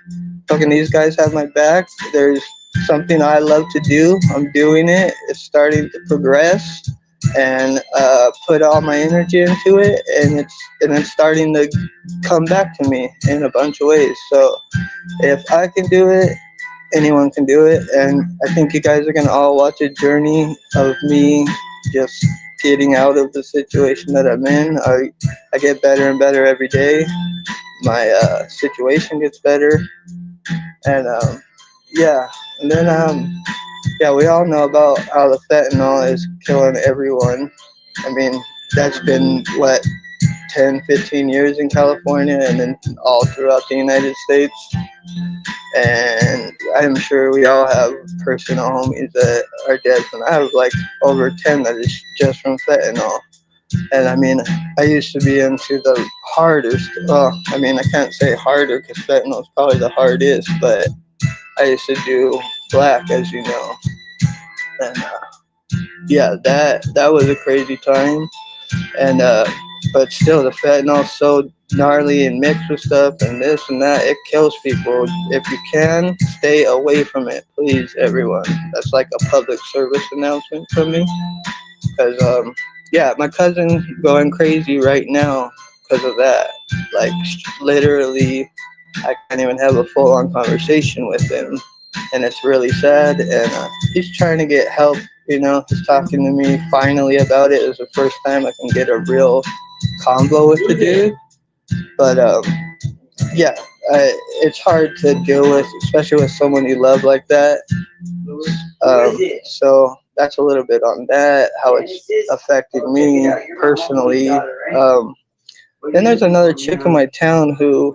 fucking these guys have my back. There's something I love to do. I'm doing it. It's starting to progress, and put all my energy into it, and it's starting to come back to me in a bunch of ways. So if I can do it, anyone can do it. And I think you guys are gonna all watch a journey of me just getting out of the situation that I'm in. I get better and better every day. My situation gets better, and yeah, and then yeah, we all know about how the fentanyl is killing everyone. I mean, that's been what 10, 15 years in California, and then all throughout the United States. And I'm sure we all have personal homies that are dead. And I have like over 10 that is just from fentanyl. And I mean, I used to be into the hardest. Well, I mean, I can't say harder because fentanyl is probably the hardest, but I used to do black, as you know. And yeah, that was a crazy time. And but still, the fentanyl's so gnarly and mixed with stuff and this and that, it kills people. If you can, stay away from it, please, everyone. That's like a public service announcement from me. Because yeah, my cousin's going crazy right now because of that. Like literally, I can't even have a full-on conversation with him, and it's really sad. And he's trying to get help. You know, he's talking to me finally about it. It's the first time I can get a real combo with the dude. But yeah, it's hard to deal with, especially with someone you love like that. So that's a little bit on that, how it's affected me personally. Then there's another chick in my town who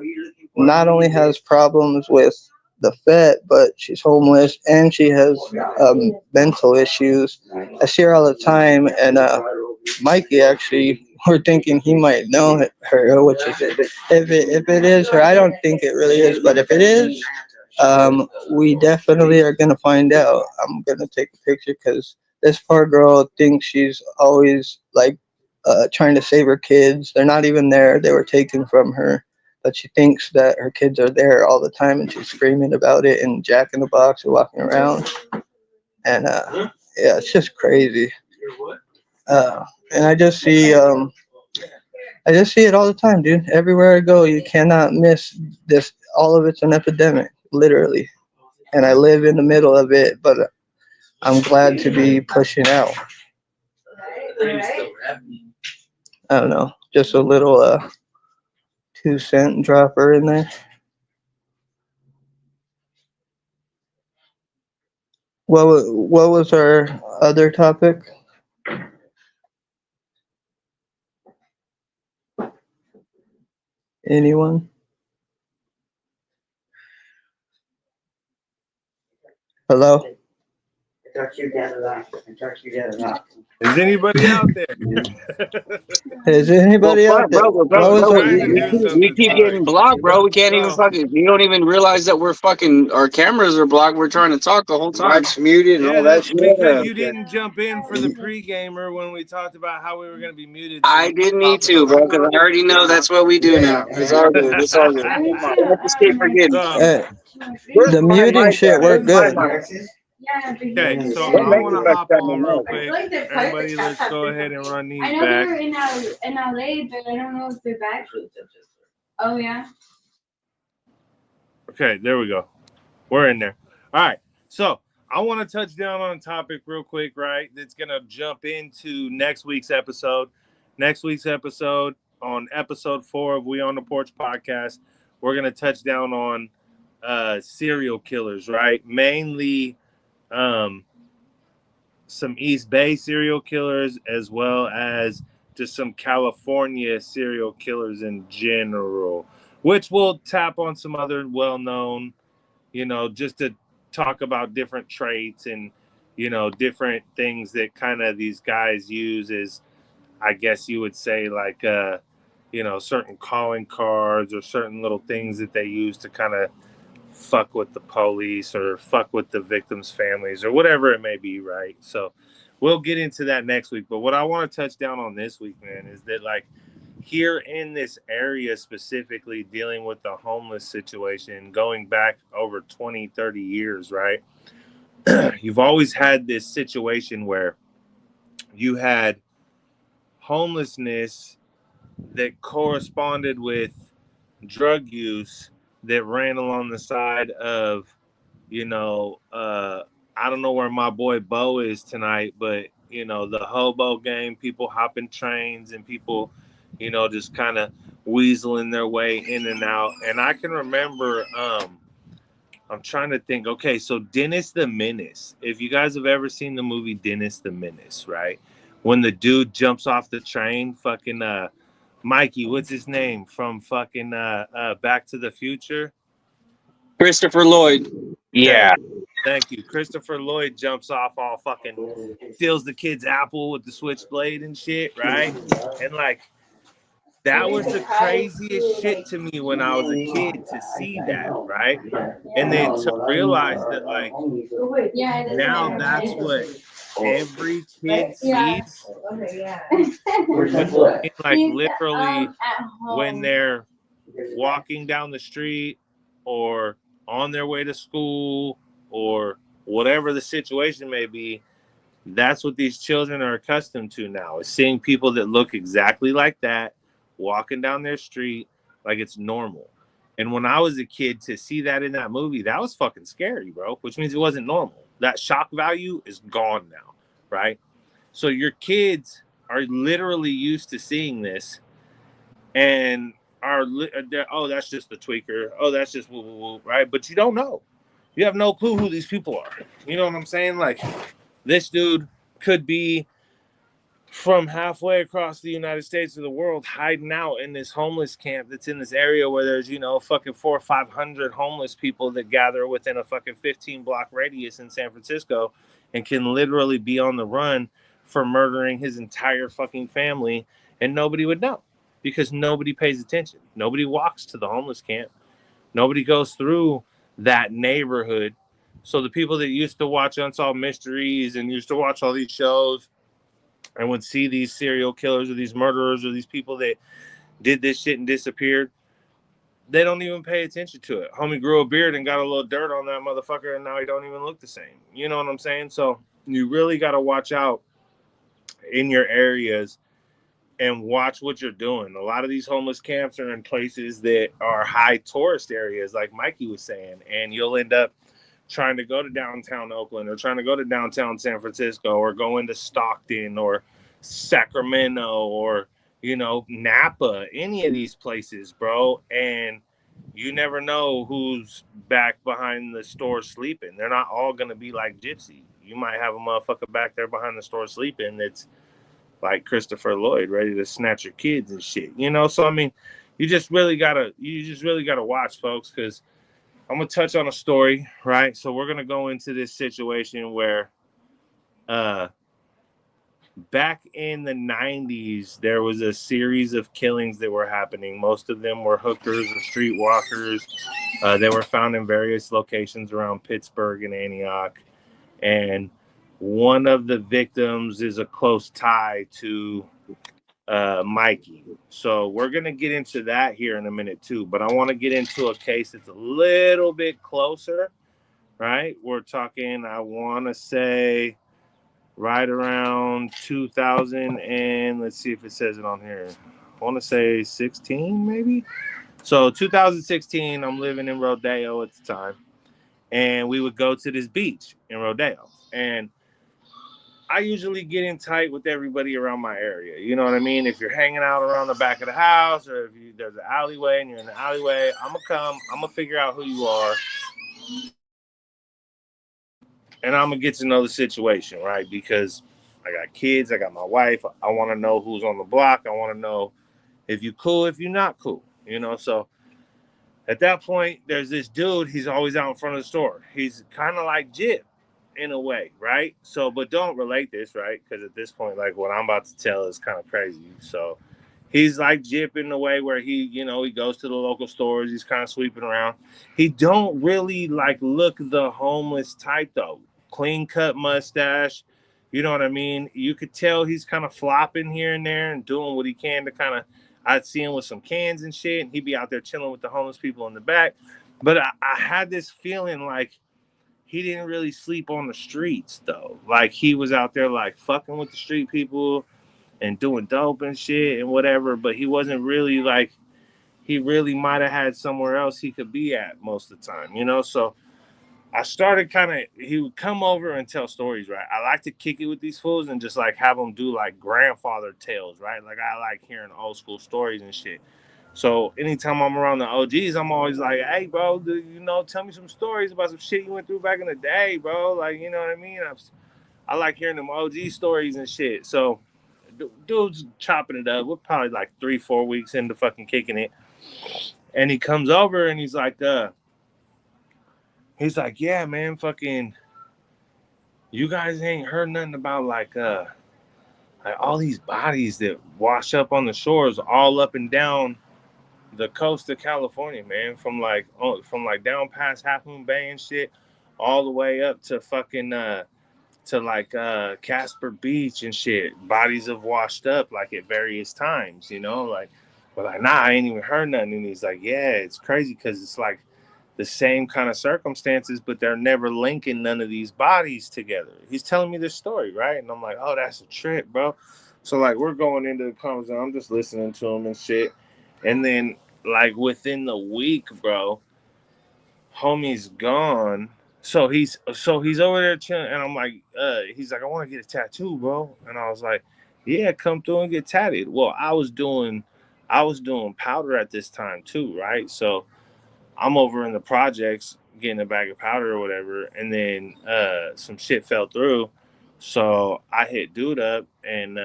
not only has problems with the Fed, but she's homeless and she has mental issues. I see her all the time, and Mikey actually, we're thinking he might know her, which is if it is her, I don't think it really is, but if it is, we definitely are gonna find out. I'm gonna take a picture because this poor girl thinks she's always like trying to save her kids. They're not even there. They were taken from her, but she thinks that her kids are there all the time, and she's screaming about it and Jack in the Box and walking around. And yeah, it's just crazy. And I just see it all the time, dude. Everywhere I go, you cannot miss this. All of it's an epidemic, literally. And I live in the middle of it, but I'm glad to be pushing out. I don't know, just a little 2-cent dropper in there. What was our other topic? Anyone? Hello? Is anybody out there? Is anybody Well, out there? bro, What was bro, trying to our, do we something. keep Sorry. getting blocked, bro. We can't even So, fucking. You don't even realize that we're fucking. Our cameras are blocked. We're trying to talk the whole time. Mike's muted and yeah, all that that's shit. because you didn't jump in for the pre-gamer when we talked about how we were going to be muted. So I didn't need to, bro, because I already know that's what we do now. It's all good. It's all good. Me too. Don't have to skip forgiveness. so, Where's the my muting mic shit at? worked Where's good. my mic? Yeah, but okay, he so What I makes want it to like hop that on in real the quick. like the Everybody, let's go ahead and run these I know back. they're in LA, but I don't know if they're back. Oh yeah. Okay, there we go. We're in there. All right. So I want to touch down on a topic real quick, right? That's going to jump into next week's episode. Next week's episode, on episode 4 of We On The Porch podcast, we're going to touch down on serial killers, right? Mainly some East Bay serial killers, as well as just some California serial killers in general, which will tap on some other well-known, just to talk about different traits and, different things that kind of these guys use as, I guess you would say, like, certain calling cards or certain little things that they use to kind of fuck with the police or fuck with the victims' families or whatever it may be, right? So we'll get into that next week. But what I want to touch down on this week, man, is that, like, here in this area specifically, dealing with the homeless situation going back over 20, 30 years, right? You've always had this situation where you had homelessness that corresponded with drug use that ran along the side of, I don't know where my boy Bo is tonight, but, the hobo game, people hopping trains and people, just kind of weaseling their way in and out. And I can remember, I'm trying to think, okay, so Dennis the Menace. If you guys have ever seen the movie Dennis the Menace, right? When the dude jumps off the train, fucking, Mikey, what's his name from fucking Back to the Future? Christopher Lloyd. Yeah. Okay, thank you. Christopher Lloyd jumps off, all fucking steals the kid's apple with the switchblade and shit, right? And, like, that was the craziest shit to me when I was a kid to see that, right? And then to realize that, like, Yeah. now that's what every kid Yeah. sees. Like, He's literally, at when home. they're walking down the street or on their way to school or whatever the situation may be, that's what these children are accustomed to now, is seeing people that look exactly like that walking down their street like it's normal. And when I was a kid, to see that in that movie, that was fucking scary, bro, which means it wasn't normal. That shock value is gone now, right? So your kids are literally used to seeing this and oh, that's just the tweaker. Oh, that's just woo, woo, woo, right? But you don't know. You have no clue who these people are. You know what I'm saying? Like, this dude could be from halfway across the United States or the world, hiding out in this homeless camp that's in this area where there's, fucking 400 or 500 homeless people that gather within a fucking 15-block radius in San Francisco, and can literally be on the run for murdering his entire fucking family, and nobody would know because nobody pays attention. Nobody walks to the homeless camp. Nobody goes through that neighborhood. So the people that used to watch Unsolved Mysteries and used to watch all these shows and would see these serial killers or these murderers or these people that did this shit and disappeared, they don't even pay attention to it. Homie grew a beard and got a little dirt on that motherfucker, and now he don't even look the same. You know what I'm saying? So you really got to watch out in your areas and watch what you're doing. A lot of these homeless camps are in places that are high tourist areas, like Mikey was saying, and you'll end up trying to go to downtown Oakland or trying to go to downtown San Francisco or go into Stockton or Sacramento or, you know, Napa, any of these places, bro. And you never know who's back behind the store sleeping. They're not all going to be like Gypsy. You might have a motherfucker back there behind the store sleeping that's like Christopher Lloyd, ready to snatch your kids and shit. You know, so I mean, you just really gotta watch, folks, because I'm gonna touch on a story, right? So we're gonna go into this situation where back in the 90s, there was a series of killings that were happening. Most of them were hookers or streetwalkers. They were found in various locations around Pittsburgh and Antioch. And one of the victims is a close tie to Mikey. So we're going to get into that here in a minute, too. But I want to get into a case that's a little bit closer, right? We're talking, I want to say, right around 2000, and let's see if it says it on here. I want to say 16, maybe. So 2016, I'm living in Rodeo at the time, and we would go to this beach in Rodeo, and I usually get in tight with everybody around my area. You know what I mean? If you're hanging out around the back of the house, or if there's an alleyway and you're in the alleyway, I'm gonna figure out who you are, and I'm gonna get to know the situation, right? Because I got kids, I got my wife. I want to know who's on the block. I want to know if you cool, if you're not cool. You know, so at that point, there's this dude. He's always out in front of the store. He's kind of like Jib in a way, right? So, but don't relate this, right? Because at this point, like what I'm about to tell is kind of crazy. So he's like Jip in the way where he, you know, he goes to the local stores. He's kind of sweeping around. He don't really like look the homeless type though. Clean cut mustache. You know what I mean? You could tell he's kind of flopping here and there and doing what he can to kind of. I'd see him with some cans and shit, and he'd be out there chilling with the homeless people in the back. But I had this feeling like he didn't really sleep on the streets though. Like he was out there like fucking with the street people and doing dope and shit and whatever. But he wasn't really like, he really might have had somewhere else he could be at most of the time, you know? So I started he would come over and tell stories, right? I like to kick it with these fools and just like have them do like grandfather tales, right? Like I like hearing old school stories and shit. So anytime I'm around the OGs, I'm always like, hey, bro, tell me some stories about some shit you went through back in the day, bro. Like, you know what I mean? I like hearing them OG stories and shit. So dude's chopping it up. We're probably like 3-4 weeks into fucking kicking it. And he comes over and he's like, yeah, man, fucking, you guys ain't heard nothing about like all these bodies that wash up on the shores all up and down the coast of California, man, from like down past Half Moon Bay and shit, all the way up to fucking to like Casper Beach and shit. Bodies have washed up like at various times, you know, like, but like, nah, I ain't even heard nothing. And he's like, yeah, it's crazy because it's like the same kind of circumstances, but they're never linking none of these bodies together. He's telling me this story, right? And I'm like, oh, that's a trip, bro. So like we're going into the conversation, I'm just listening to him and shit. And then like within the week, bro, homie's gone. So he's over there chilling, and I'm like, he's like, I want to get a tattoo, bro. And I was like, yeah, come through and get tatted. Well, I was doing powder at this time too, right? So I'm over in the projects getting a bag of powder or whatever, and then some shit fell through. So I hit dude up and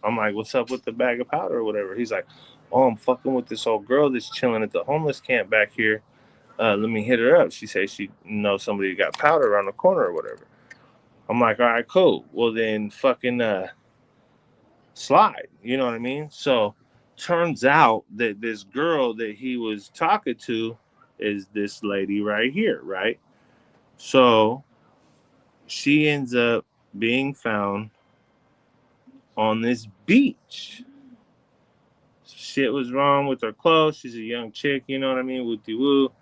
I'm like, what's up with the bag of powder or whatever? He's like, oh, I'm fucking with this old girl that's chilling at the homeless camp back here. Let me hit her up. She says she knows somebody got powder around the corner or whatever. I'm like, all right, cool. Well, then fucking slide. You know what I mean? So turns out that this girl that he was talking to is this lady right here, right? So she ends up being found on this beach. Shit was wrong with her clothes. She's a young chick, you know what I mean? Wooty woo.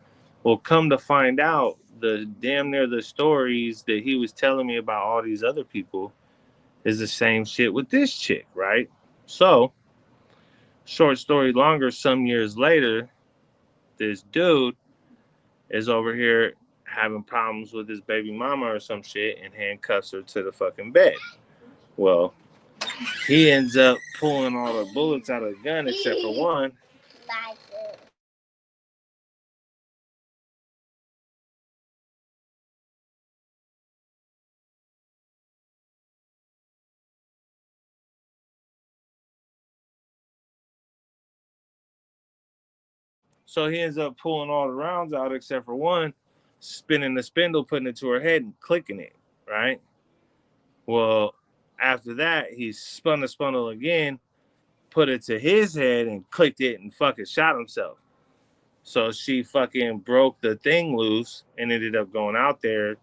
Well, come to find out, the damn near the stories that he was telling me about all these other people is the same shit with this chick, right? So, short story longer, some years later, this dude is over here having problems with his baby mama or some shit and handcuffs her to the fucking bed. Well, he ends up pulling all the bullets out of the gun except for one. So he ends up pulling all the rounds out except for one, spinning the spindle, putting it to her head and clicking it, right? Well, after that, he spun the spindle again, put it to his head and clicked it and fucking shot himself. So she fucking broke the thing loose and ended up going out there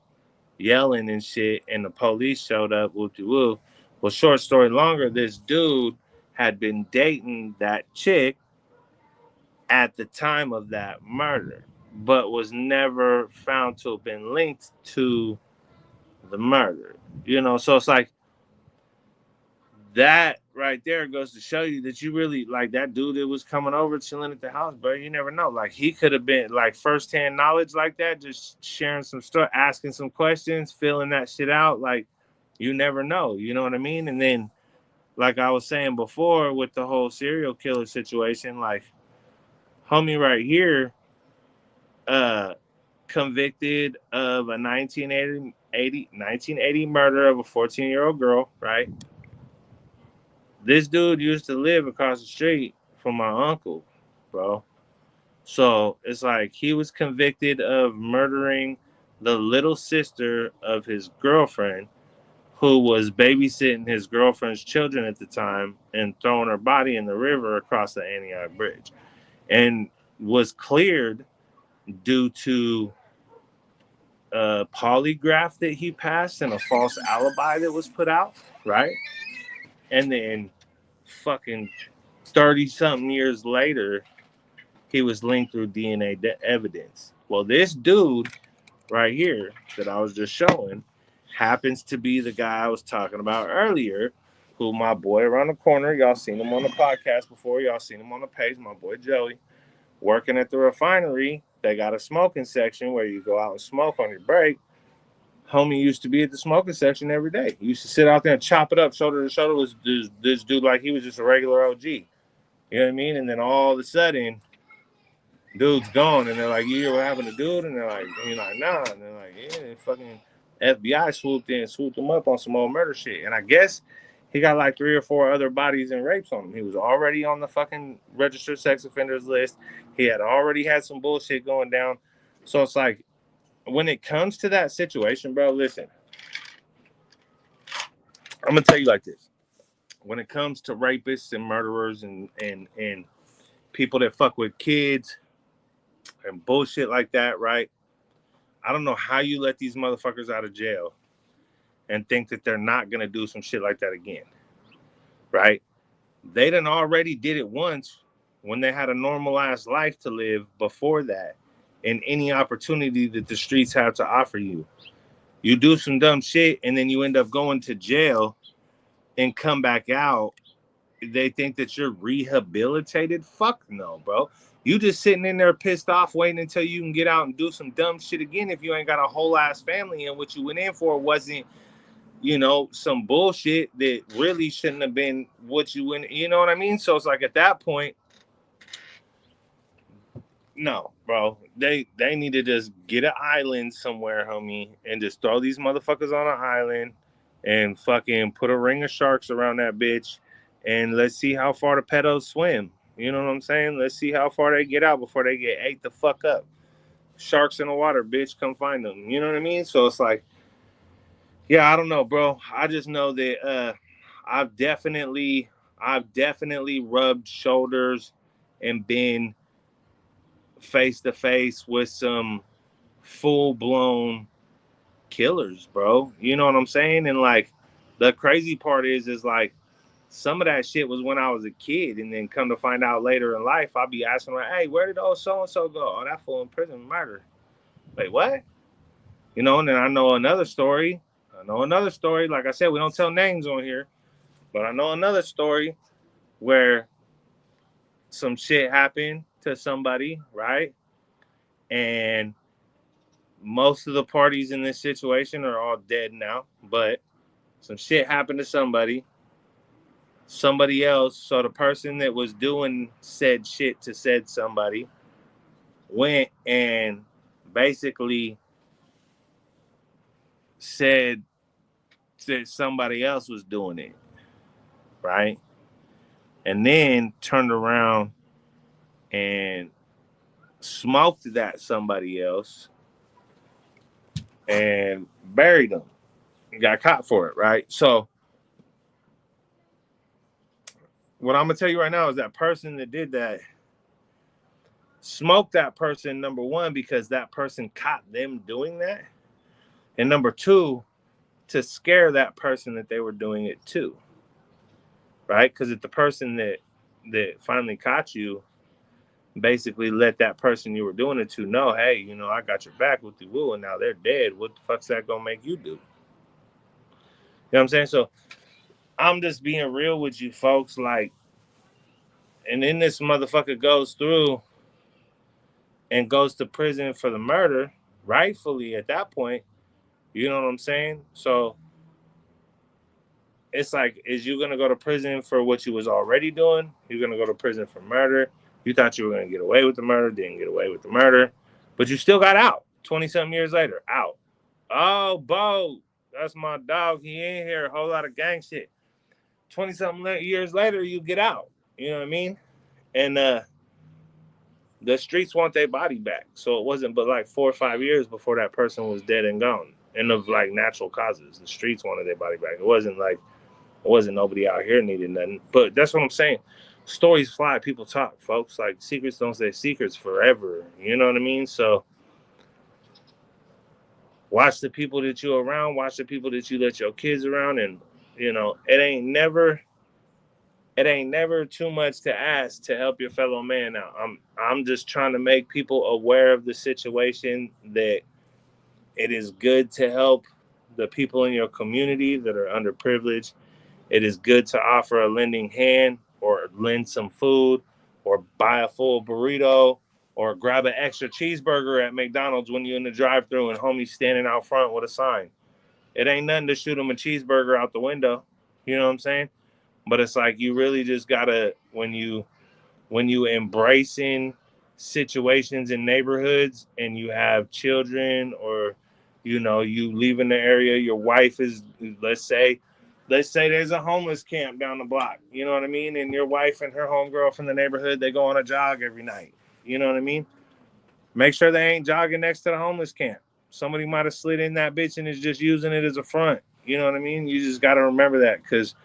yelling and shit, and the police showed up, whoop-de-woo. Well, short story longer, this dude had been dating that chick at the time of that murder, but was never found to have been linked to the murder. You know, so it's like that right there goes to show you that you really like that dude that was coming over chilling at the house, bro. You never know. Like he could have been like firsthand knowledge like that, just sharing some stuff, asking some questions, filling that shit out. Like you never know. You know what I mean? And then, like I was saying before, with the whole serial killer situation, like homie right here, uh, convicted of a 1980 murder of a 14-year-old girl, right? This dude used to live across the street from my uncle, bro. So it's like he was convicted of murdering the little sister of his girlfriend, who was babysitting his girlfriend's children at the time and throwing her body in the river across the Antioch Bridge, and was cleared due to a polygraph that he passed and a false alibi that was put out, right? And then fucking 30 something years later, he was linked through DNA evidence. Well, this dude right here that I was just showing happens to be the guy I was talking about earlier, who my boy around the corner, y'all seen him on the podcast before, y'all seen him on the page, my boy Joey, working at the refinery. They got a smoking section where you go out and smoke on your break. Homie used to be at the smoking section every day. He used to sit out there and chop it up shoulder to shoulder with this dude like he was just a regular OG. You know what I mean? And then all of a sudden, dude's gone, and they're like, "You hear what happened to dude?" And they're like, "Nah." And they're like, "Yeah, they fucking FBI swooped in, swooped him up on some old murder shit." And I guess he got like 3 or 4 other bodies and rapes on him. He was already on the fucking registered sex offenders list. He had already had some bullshit going down. So it's like, when it comes to that situation, bro, listen, I'm gonna tell you like this. When it comes to rapists and murderers and people that fuck with kids and bullshit like that, right? I don't know how you let these motherfuckers out of jail and think that they're not gonna do some shit like that again, right? They done already did it once when they had a normal ass life to live before that, and any opportunity that the streets have to offer you. You do some dumb shit and then you end up going to jail and come back out. They think that you're rehabilitated. Fuck no, bro. You just sitting in there pissed off waiting until you can get out and do some dumb shit again if you ain't got a whole ass family, and what you went in for wasn't, some bullshit that really shouldn't have been what you went, you know what I mean? So it's like at that point, no, bro. They need to just get an island somewhere, homie, and just throw these motherfuckers on an island and fucking put a ring of sharks around that bitch, and let's see how far the pedos swim. You know what I'm saying? Let's see how far they get out before they get ate the fuck up. Sharks in the water, bitch, come find them. You know what I mean? So it's like, yeah, I don't know, bro. I just know that I've definitely rubbed shoulders and been face to face with some full blown killers, bro. You know what I'm saying? And like the crazy part is like some of that shit was when I was a kid, and then come to find out later in life, I'll be asking like, "Hey, where did old so and so go? Oh, that fool in prison, murder." Wait, what? And then I know another story. Like I said, we don't tell names on here, but I know another story where some shit happened to somebody, right? And most of the parties in this situation are all dead now, but some shit happened to somebody. somebody else, so the person that was doing said shit to said somebody went and basically said that somebody else was doing it, right? And then turned around and smoked that somebody else and buried them. Got caught for it, right? So what I'm gonna tell you right now is that person that did that smoked that person, number one, because that person caught them doing that, and number two, to scare that person that they were doing it to, right? Because if the person that finally caught you basically let that person you were doing it to know, hey, you know, I got your back with the woo, and now they're dead. What the fuck's that gonna make you do? You know what I'm saying? So I'm just being real with you folks, like, and then this motherfucker goes through and goes to prison for the murder, rightfully at that point. You know what I'm saying? So it's like, is you gonna go to prison for what you was already doing? You're gonna go to prison for murder. You thought you were gonna get away with the murder, didn't get away with the murder, but you still got out 20-something years later. Out. Oh, Bo, that's my dog. He in here. A whole lot of gang shit. 20-something years later, you get out. You know what I mean? And the streets want their body back. So it wasn't but like 4 or 5 years before that person was dead and gone. And of like natural causes. The streets wanted their body back. It wasn't nobody out here needed nothing. But that's what I'm saying. Stories fly, people talk, folks. Like, secrets don't stay secrets forever. You know what I mean? So watch the people that you're around, watch the people that you let your kids around, and you know, it ain't never too much to ask to help your fellow man out. I'm just trying to make people aware of the situation, that it is good to help the people in your community that are underprivileged. It is good to offer a lending hand, or lend some food, or buy a full burrito, or grab an extra cheeseburger at McDonald's when you're in the drive-thru and homie's standing out front with a sign. It ain't nothing to shoot them a cheeseburger out the window. You know what I'm saying? But it's like, you really just gotta, when you embracing situations in neighborhoods and you have children, or you know, you leaving the area, your wife is, let's say there's a homeless camp down the block, you know what I mean, and your wife and her homegirl from the neighborhood, they go on a jog every night, you know what I mean, make sure they ain't jogging next to the homeless camp. Somebody might have slid in that bitch and is just using it as a front, you know what I mean. You just got to remember that, because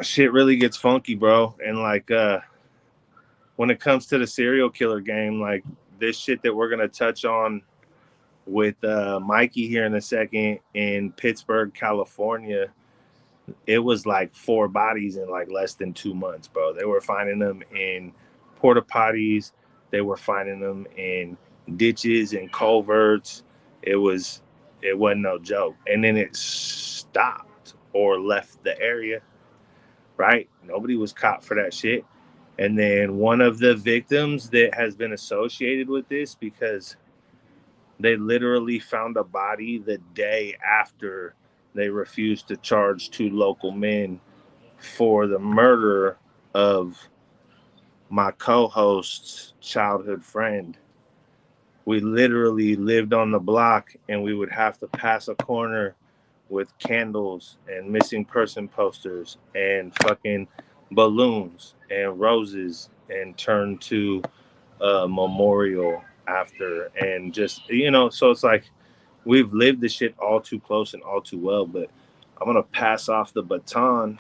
shit really gets funky, bro. And like when it comes to the serial killer game, like this shit that we're gonna touch on with Mikey here in a second, in Pittsburgh, California, it was like 4 bodies in like less than 2 months, bro. They were finding them in porta potties, they were finding them in ditches and culverts. It wasn't no joke. And then it stopped or left the area, right? Nobody was caught for that shit. And then one of the victims that has been associated with this, because they literally found a body the day after they refused to charge 2 local men for the murder of my co-host's childhood friend. We literally lived on the block, and we would have to pass a corner with candles and missing person posters and fucking balloons and roses, and turn to a memorial after. And just, you know, so it's like, we've lived this shit all too close and all too well. But I'm gonna pass off the baton.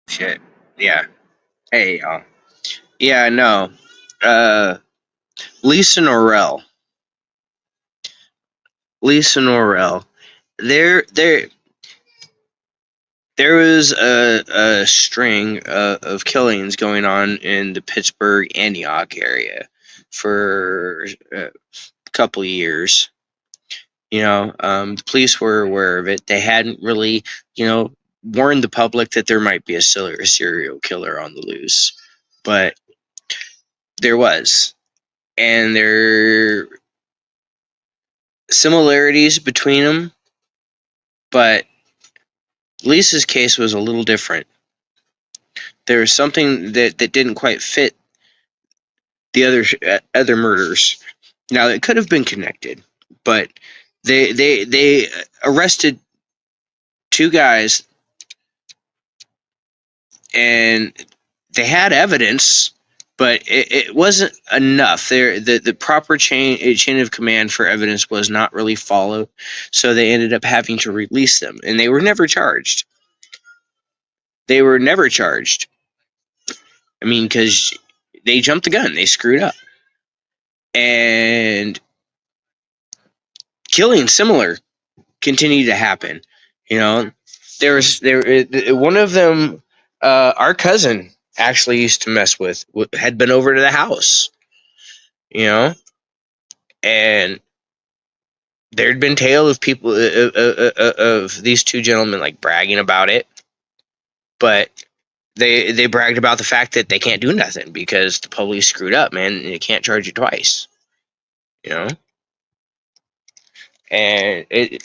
Shit. Yeah. Hey, y'all. Yeah, no. Lisa Norrell. There, there, there was a string of killings going on in the Pittsburgh, Antioch area for a couple of years. You know, the police were aware of it. They hadn't really, warned the public that there might be a serial killer on the loose, but there was, and similarities between them, but Lisa's case was a little different. There was something that didn't quite fit the other murders. Now it could have been connected, but they arrested two guys, and they had evidence, but it wasn't enough. The proper chain of command for evidence was not really followed, so they ended up having to release them, and they were never charged. They were never charged. I mean, because they jumped the gun, they screwed up, and killing similar continue to happen. You know, there one of them, our cousin actually used to mess with, had been over to the house. You know, and there'd been tale of people of these two gentlemen like bragging about it, but they bragged about the fact that they can't do nothing because the police screwed up, man, and they can't charge you twice. You know, and to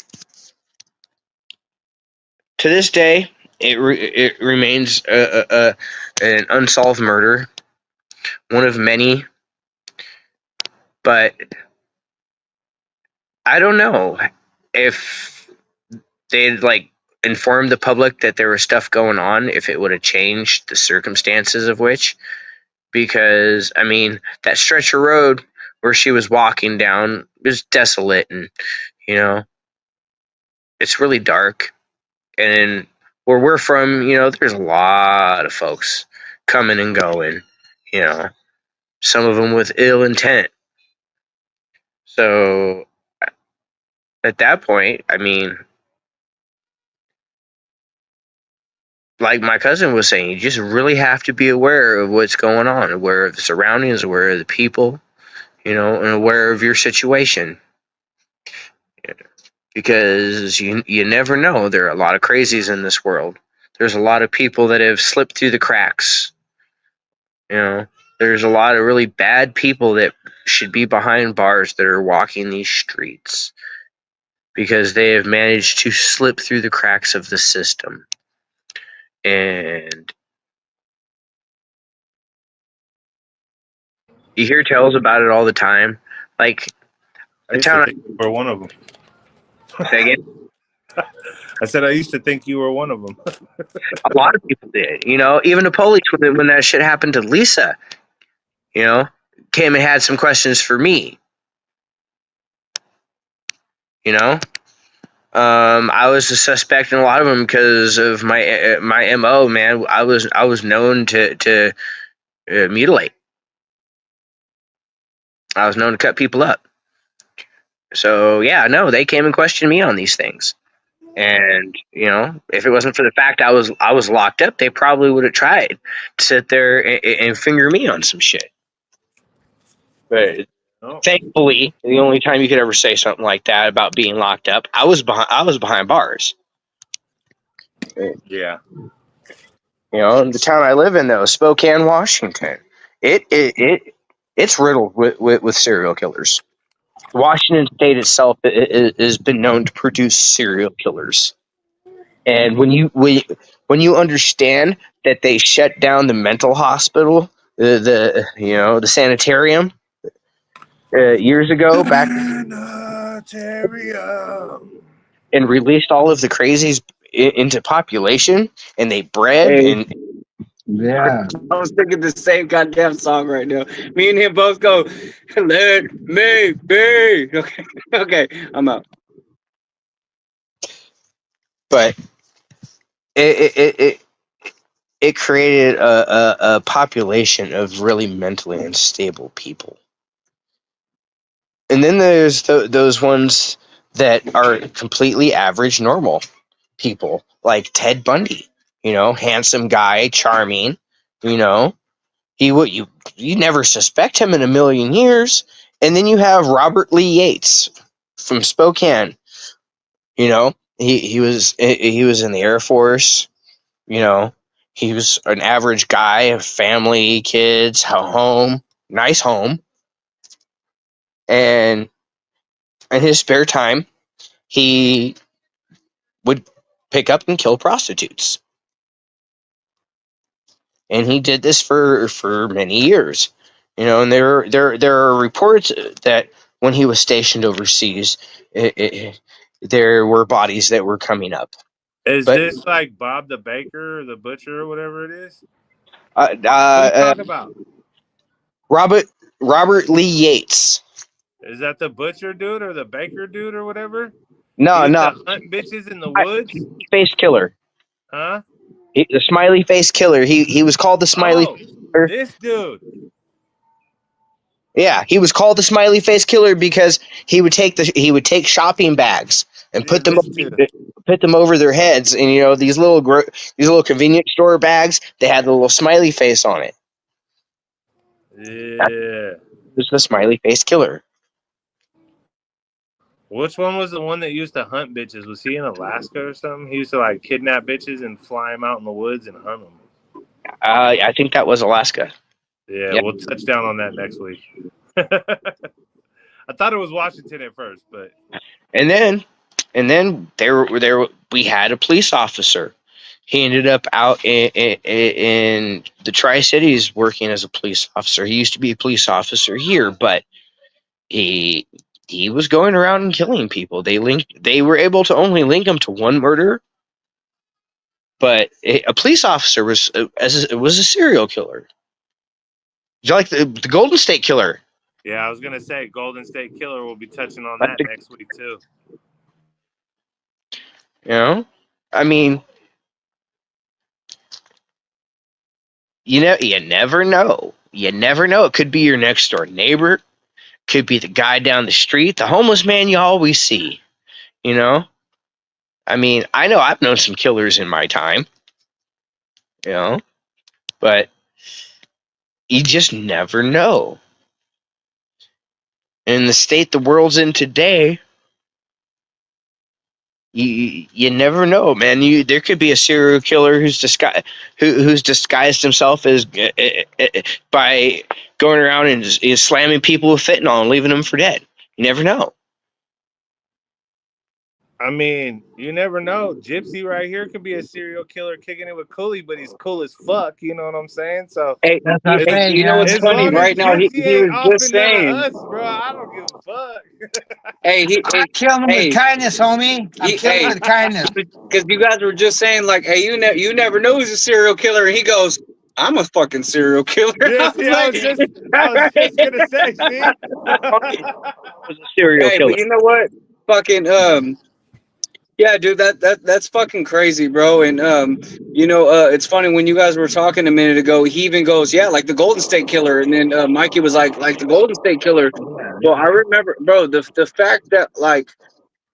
this day, it remains an unsolved murder, one of many. But I don't know if they'd like informed the public that there was stuff going on, if it would have changed the circumstances of which. Because I mean, that stretch of road where she was walking down was desolate, and you know, it's really dark. And where we're from, you know, there's a lot of folks coming and going, you know, some of them with ill intent. So at that point, I mean, like my cousin was saying, you just really have to be aware of what's going on, aware of the surroundings, aware of the people, you know, and aware of your situation. Because you never know. There are a lot of crazies in this world. There's a lot of people that have slipped through the cracks. You know, there's a lot of really bad people that should be behind bars that are walking these streets because they have managed to slip through the cracks of the system. And you hear tales about it all the time. Like I the used to town. think you were one of them. Say again? I said I used to think you were one of them. A lot of people did. You know, even the police when that shit happened to Lisa, you know, came and had some questions for me. You know, I was a suspect in a lot of them because of my mo. Man, I was known to mutilate. I was known to cut people up. So yeah, no, they came and questioned me on these things. And you know, if it wasn't for the fact I was locked up, they probably would have tried to sit there and finger me on some shit. But Oh, thankfully, the only time you could ever say something like that about being locked up, I was behind bars. yeah. You know, the town I live in, though, Spokane, Washington, it's riddled with serial killers. Washington State itself has been known to produce serial killers, and when you understand that they shut down the mental hospital, the you know the sanitarium years ago back, Sanitarium. and released all of the crazies into population, and they bred Hey, and Yeah. I was thinking the same goddamn song right now. Me and him both go, "Let me be." Okay, okay, I'm out. but it it created a population of really mentally unstable people. And then there's those ones that are completely average, normal people, like Ted Bundy. You know, handsome guy, charming. You know, he would you never suspect him in a million years. And then you have Robert Lee Yates from Spokane. You know, he was in the Air Force. You know, he was an average guy, family, kids, home, nice home, and in his spare time, he would pick up and kill prostitutes. And he did this for many years. And there are reports that when he was stationed overseas, there were bodies that were coming up. Is But this like Bob the Baker or the Butcher or whatever it is? uh, What are you talking about? Robert Lee Yates. Is that the Butcher dude or the Baker dude or whatever? He No, used no, to hunt bitches in the woods? face killer. Huh? The smiley face killer. He was called the smiley Oh, face killer. this dude. Yeah, he was called the smiley face killer because he would take shopping bags and Yeah, put them this dude. over their heads, and these little convenience store bags, they had the little smiley face on it. Yeah. It was the smiley face killer. Which one was the one that used to hunt bitches? Was he in Alaska or something? He used to like kidnap bitches and fly them out in the woods and hunt them. I think that was Alaska. Yeah, Yeah. we'll touch down on that next week. I thought it was Washington at first, but And then there we had a police officer. He ended up out in the Tri-Cities working as a police officer. He used to be a police officer here, but he was going around and killing people. They were able to only link him to one murder, but a police officer was a serial killer. Do you like the Golden State Killer? yeah, I was gonna say Golden State Killer. We'll be touching on I that think- next week too. I mean, you never know. You never know. It could be your next door neighbor. Could be the guy down the street, the homeless man you always see. I mean, I know I've known some killers in my time. But you just never know. In the state the world's in today, you never know, man. There could be a serial killer who's disguised himself as by going around and is slamming people with fentanyl and leaving them for dead. You never know. I mean, you never know. Gypsy right here could be a serial killer kicking it with Cooley, but he's cool as fuck. You know what I'm saying? So Hey, That's what I'm as, saying, you know what's as funny? long as Right now, Gypsy he ain't was off just in none of saying. us, bro, I don't give a fuck. Hey, Kill him hey, with kindness, homie. I'm killing him with kindness. because you guys were just saying like, hey, you never know who's a serial killer, and he goes, I'm a fucking serial killer. Yeah, see, I was just gonna say, see. Was a serial Hey, killer. but you know what? Fucking yeah, dude, that's fucking crazy, bro. And it's funny when you guys were talking a minute ago. He even goes, yeah, like the Golden State Killer, and then Mikey was like the Golden State Killer. Well, I remember, bro, the fact that like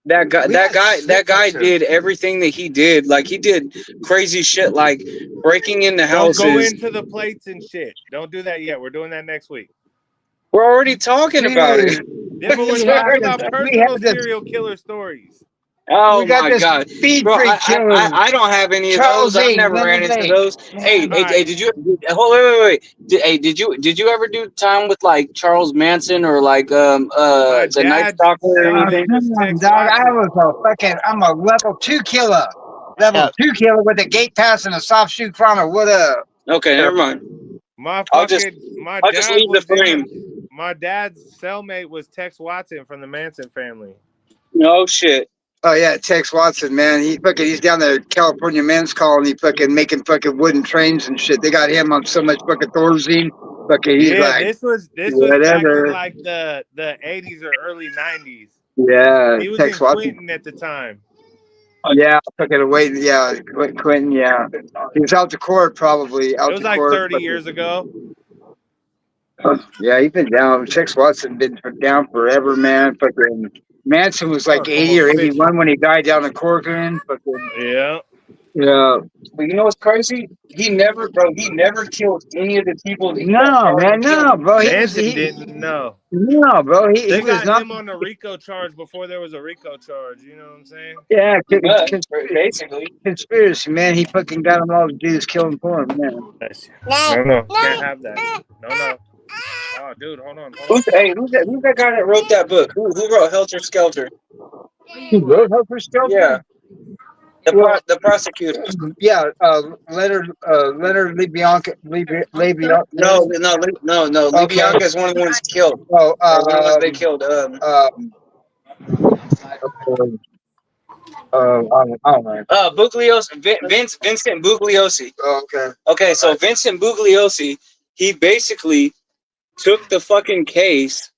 that guy did everything that he did. Like he did crazy shit, like breaking into Don't go houses. into the plates and shit. Don't do that yet. We're doing that next week. We're already talking about it. Yeah, but we're We talking have about this- we personal have this- serial killer stories. Oh We got my this god, speed bro! freak killer. I don't have any of Charles those. I've A. never ran into those. Hey, All right. did you? Wait. Did you ever do time with like Charles Manson or like My the Night dad's Stalker or cellmate anything? was Tex Dog, Watson. I'm a level 2 killer. Level 2 killer with a gate pass and a soft shoe chrono. What up? Okay, never mind. My I'll just dad leave the was frame. my dad's cellmate was Tex Watson from the Manson family. No shit. Oh yeah, Tex Watson, man. He's down there at California Men's Colony fucking making fucking wooden trains and shit. They got him on so much fucking Thorazine. Fucking he's Yeah, like, this was back whatever. in like the 80s or early 90s. Yeah, He was Tex in Watson. Quentin at the time. Yeah, fucking wait. Yeah, Quentin. Yeah, he was out to court probably. Out It was to like court. 30 years ago. Yeah, he's been down. Tex Watson been down forever, man. Fucking Manson was like 80 or 81 when he died down in Corcoran. Fucking Yeah. yeah. But you know what's crazy? He never killed any of the people. That he got No, charged man, with killing. no, bro. Manson didn't know. No, bro. He They was got not. him on the RICO charge before there was a RICO charge. You know what I'm saying? Yeah, Basically. conspiracy, man. He fucking got them all to do this killing for him, man. No, can't have that. No. Oh, dude, hold on. Who's that guy that wrote that book? Who wrote Helter Skelter? Who wrote Helter Skelter? Yeah, Well, the prosecutor. yeah, Leonard LeBianca. No. Okay. LeBianca is one of the ones killed. Oh, Or one of the ones they killed. I don't know. Vincent Bugliosi. Oh, okay. Okay, so Vincent Bugliosi, he basically took the fucking case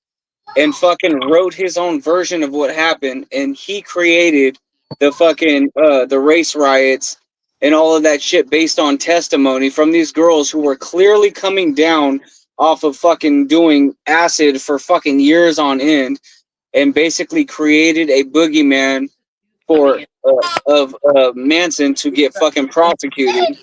and fucking wrote his own version of what happened, and he created the fucking the race riots and all of that shit based on testimony from these girls who were clearly coming down off of fucking doing acid for fucking years on end, and basically created a boogeyman for of Manson to get fucking prosecuted.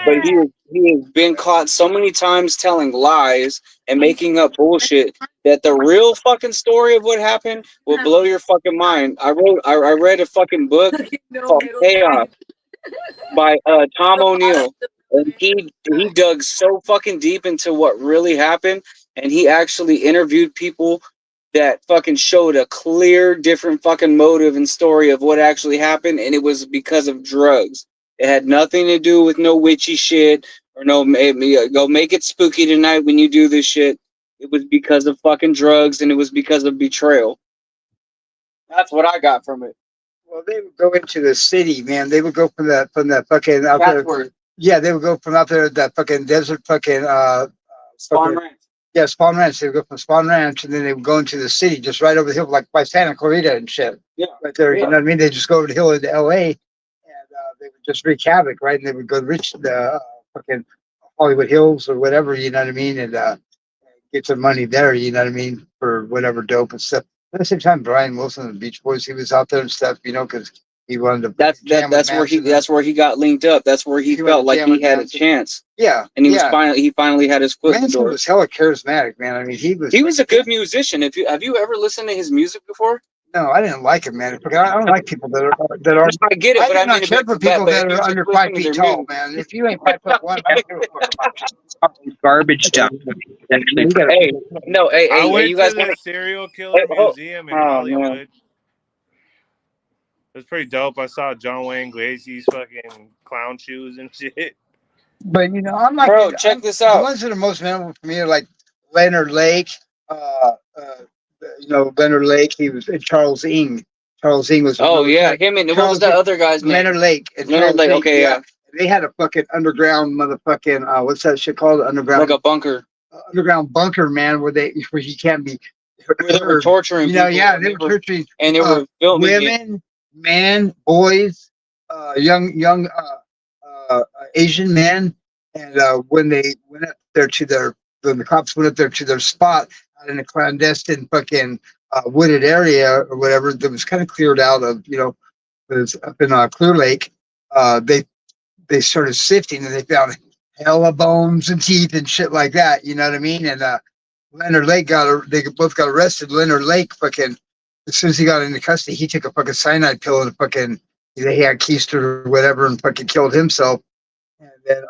But he has been caught so many times telling lies and making up bullshit that the real fucking story of what happened will blow your fucking mind. I read a fucking book called Chaos by Tom O'Neill, and he dug so fucking deep into what really happened, and he actually interviewed people that fucking showed a clear different fucking motive and story of what actually happened, and it was because of drugs. It had nothing to do with no witchy shit or no go make it spooky tonight when you do this shit. It was because of fucking drugs, and it was because of betrayal. That's what I got from it. Well, they would go into the city, man. They would go from that fucking out there. Yeah, they would go from out there that fucking desert fucking Spawn Ranch. Yeah, Spawn Ranch. They would go from Spawn Ranch, and then they would go into the city, just right over the hill, like by Santa Clarita and shit. Yeah, right there. yeah. You know what I mean? They just go over the hill into L.A. and they would just wreak havoc, right? And they would go reach the fucking Hollywood Hills or whatever. You know what I mean? And get some money there. You know what I mean? For whatever dope and stuff. At the same time, Brian Wilson and the Beach Boys, he was out there and stuff. You know, because he wanted to. That's where he got linked up. That's where he felt like he had a chance. Yeah, and he finally had his foot in the door. Manson was hella charismatic, man. I mean, he was a good musician. Have you ever listened to his music before? No, I didn't like him, man. I don't like people that are. I get it, but I don't care for people that are under 5 feet tall, man. If you ain't 5'1", I don't give a fuck. Garbage stuff. Hey, I went you guys to the serial killer museum in Hollywood. Man. It was pretty dope. I saw John Wayne Gacy's fucking clown shoes and shit. But you know, I'm like, bro, check this out. The ones that are most memorable for me are like Leonard Lake. You know, Leonard Lake. He was Charles Ng. Charles Ng was. Oh yeah, him and what was that other guy's name? Leonard Lake. Leonard Lake. Okay, yeah. They had a fucking underground motherfucking what's that shit called? Underground. Like a bunker. Underground bunker, man, where he can't be. Where they were torturing. You know, yeah, they were torturing. And they were filming women, men, boys, young Asian men, and when they went up there when the cops went up there to their spot out in a clandestine fucking wooded area or whatever that was kind of cleared out of, you know, it was up in Clear Lake. They started sifting and they found hella bones and teeth and shit like that. You know what I mean? And Leonard Lake they both got arrested. Leonard Lake fucking, as soon as he got into custody, he took a fucking cyanide pill and fucking he had keistered or whatever and fucking killed himself. And then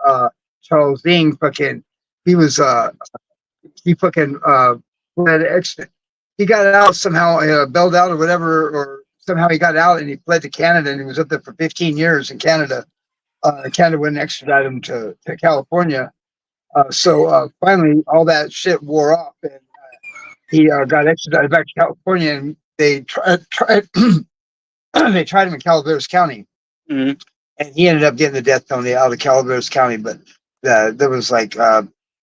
Charles Ng fucking he fucking he got out somehow, bailed out or whatever, or somehow he got out and he fled to Canada and he was up there for 15 years in Canada. Canada wouldn't extradite him to California. So finally all that shit wore off and he got extradited back to California and they tried they tried him in Calaveras County. Mm-hmm. And he ended up getting the death penalty out of Calaveras County, but there was like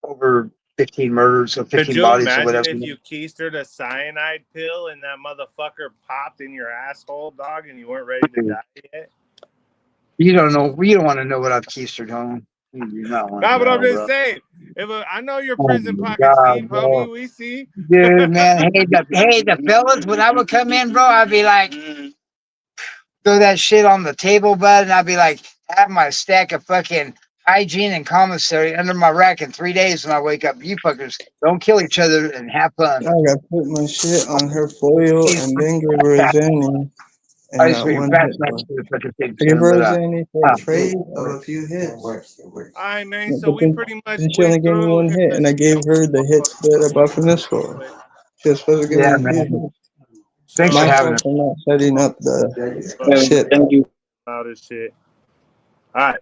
over 15 murders or 15 bodies or whatever. If you keistered a cyanide pill and that motherfucker popped in your asshole, dog, and you weren't ready to die yet? You don't know. You don't want to know what I've keistered, home. No, but I'm just saying. I know your prison pocket, Steve, homie. We see. Dude, man. Hey, the fellas, when I would come in, bro, I'd be like, throw that shit on the table, bud, and I'd be like, have my stack of fucking hygiene and commissary under my rack in 3 days when I wake up. You fuckers don't kill each other and have fun. I gotta put my shit on her foil and then give her a Zanny. and Ice got cream, one fat hit. smash is such a big I gave but Rosanny for a trade of a few hits. All right, man. But So we pretty much then she only went gave me through one here. hit, and I gave her the hits that I bought from this store. She was supposed to give yeah, me a man. few hits. Thanks for My having fault us. for not setting up the shit. Thank you. All this shit. All right.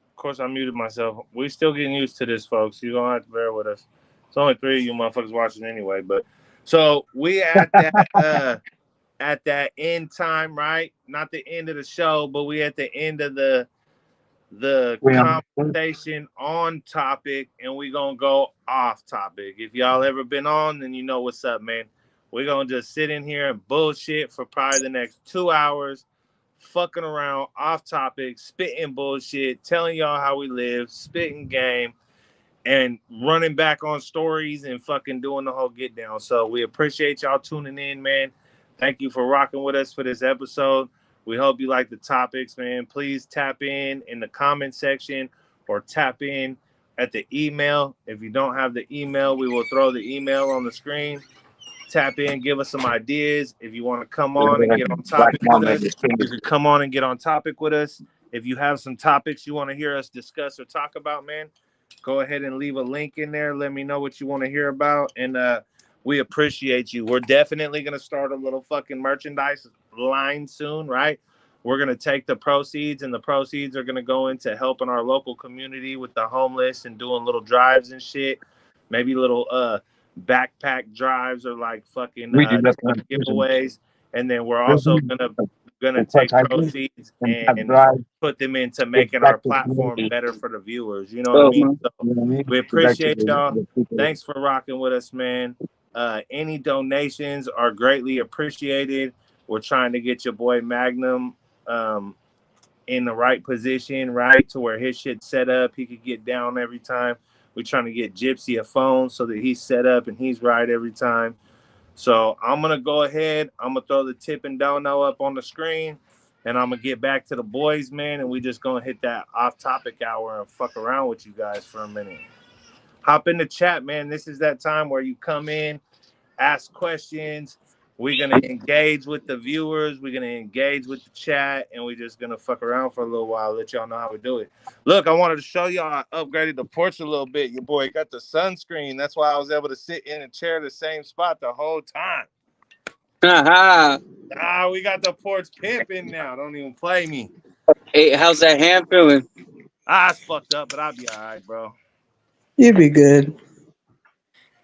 Of course, I muted myself. We still getting used to this, folks. You're gonna have to bear with us. It's only 3 of you motherfuckers watching anyway. But so we at that end time, right? Not the end of the show, but we at the end of the We conversation on topic, and we gonna go off topic. If y'all ever been on, then you know what's up, man. We're gonna just sit in here and bullshit for probably the next 2 hours, fucking around off topic, spitting bullshit, telling y'all how we live, spitting game, and running back on stories and fucking doing the whole get down. So we appreciate y'all tuning in, man. Thank you for rocking with us for this episode. We hope you like the topics, man. Please tap in the comment section or tap in at the email. If you don't have the email, we will throw the email on the screen. Tap in, give us some ideas. If you want to come on and get on topic with us, you can come on and get on topic with us. If you have some topics you want to hear us discuss or talk about, man, go ahead and leave a link in there. Let me know what you want to hear about. And we appreciate you. We're definitely going to start a little fucking merchandise line soon, right? We're going to take the proceeds, and the proceeds are going to go into helping our local community with the homeless and doing little drives and shit. Maybe little backpack drives or like fucking giveaways. And then we're also gonna take proceeds and put them into making our platform better for the viewers. You know what I mean? So we appreciate y'all. Thanks for rocking with us, man. Any donations are greatly appreciated. We're trying to get your boy Magnum in the right position, right, to where his shit's set up. He could get down every time. We're trying to get Gypsy a phone so that he's set up and he's right every time. So I'm going to go ahead. I'm going to throw the tip and dono up on the screen, and I'm going to get back to the boys, man, and we just going to hit that off-topic hour and fuck around with you guys for a minute. Hop in the chat, man. This is that time where you come in, ask questions. We're going to engage with the viewers. We're going to engage with the chat, and we're just going to fuck around for a little while, let y'all know how we do it. Look, I wanted to show y'all I upgraded the porch a little bit. Your boy got the sunscreen. That's why I was able to sit in a chair the same spot the whole time. We got the porch pimping now. Don't even play me. Hey, how's that hand feeling? It's fucked up, but I'll be all right, bro. You'd be good.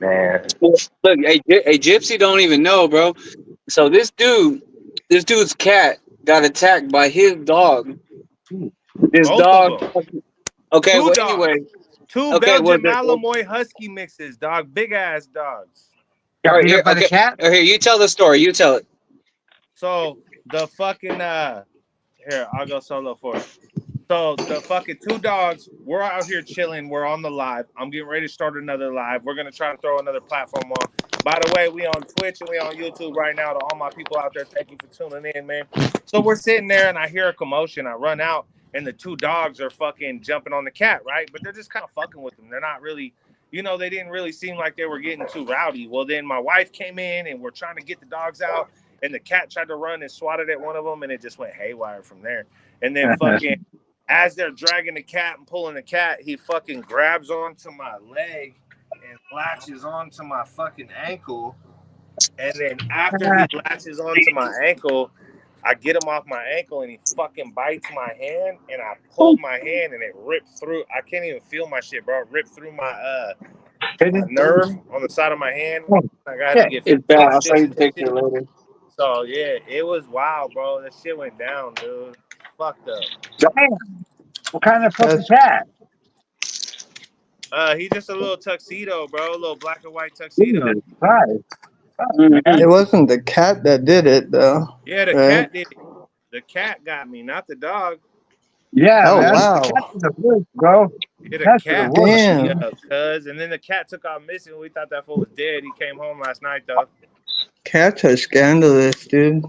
Man. Look, hey, Gypsy don't even know, bro. So this dude's cat got attacked by his dog. This Both dog. of them. Okay, Two well, dogs. anyway. Two Okay, Belgian Malinois Husky mixes, dog. Big ass dogs. All right, Beat here, up by the okay. cat? Here, you tell the story. You tell it. So the fucking here, I'll go solo for it. So the fucking two dogs, we're out here chilling. We're on the live. I'm getting ready to start another live. We're gonna try to throw another platform on. By the way, we on Twitch and we on YouTube right now. To all my people out there, thank you for tuning in, man. So we're sitting there and I hear a commotion. I run out and the two dogs are fucking jumping on the cat, right? But they're just kind of fucking with them. They're not really, they didn't really seem like they were getting too rowdy. Well, then my wife came in and we're trying to get the dogs out, and the cat tried to run and swatted at one of them, and it just went haywire from there. And then fucking as they're dragging the cat and pulling the cat, he fucking grabs onto my leg and latches onto my fucking ankle. And then after he latches onto my ankle, I get him off my ankle and he fucking bites my hand, and I pulled my hand and it ripped through. I can't even feel my shit, bro. It ripped through my nerve on the side of my hand. I got to get It's bad. I'll show you stitches the and picture shit. later. So yeah, it was wild, bro. That shit went down, dude. Fucked up. Damn. What kind of fucking cat? He's just a little tuxedo, bro. A little black and white tuxedo. Jesus Christ. It wasn't the cat that did it, though. Yeah, the right? cat did it. The cat got me, not the dog. Yeah, Oh, man. wow. That's the worst, bro. Yeah, the That's cat the worst. fucked me Damn. up, cuz. And then the cat took off missing. We thought that fool was dead. He came home last night, though. Cats are scandalous, dude.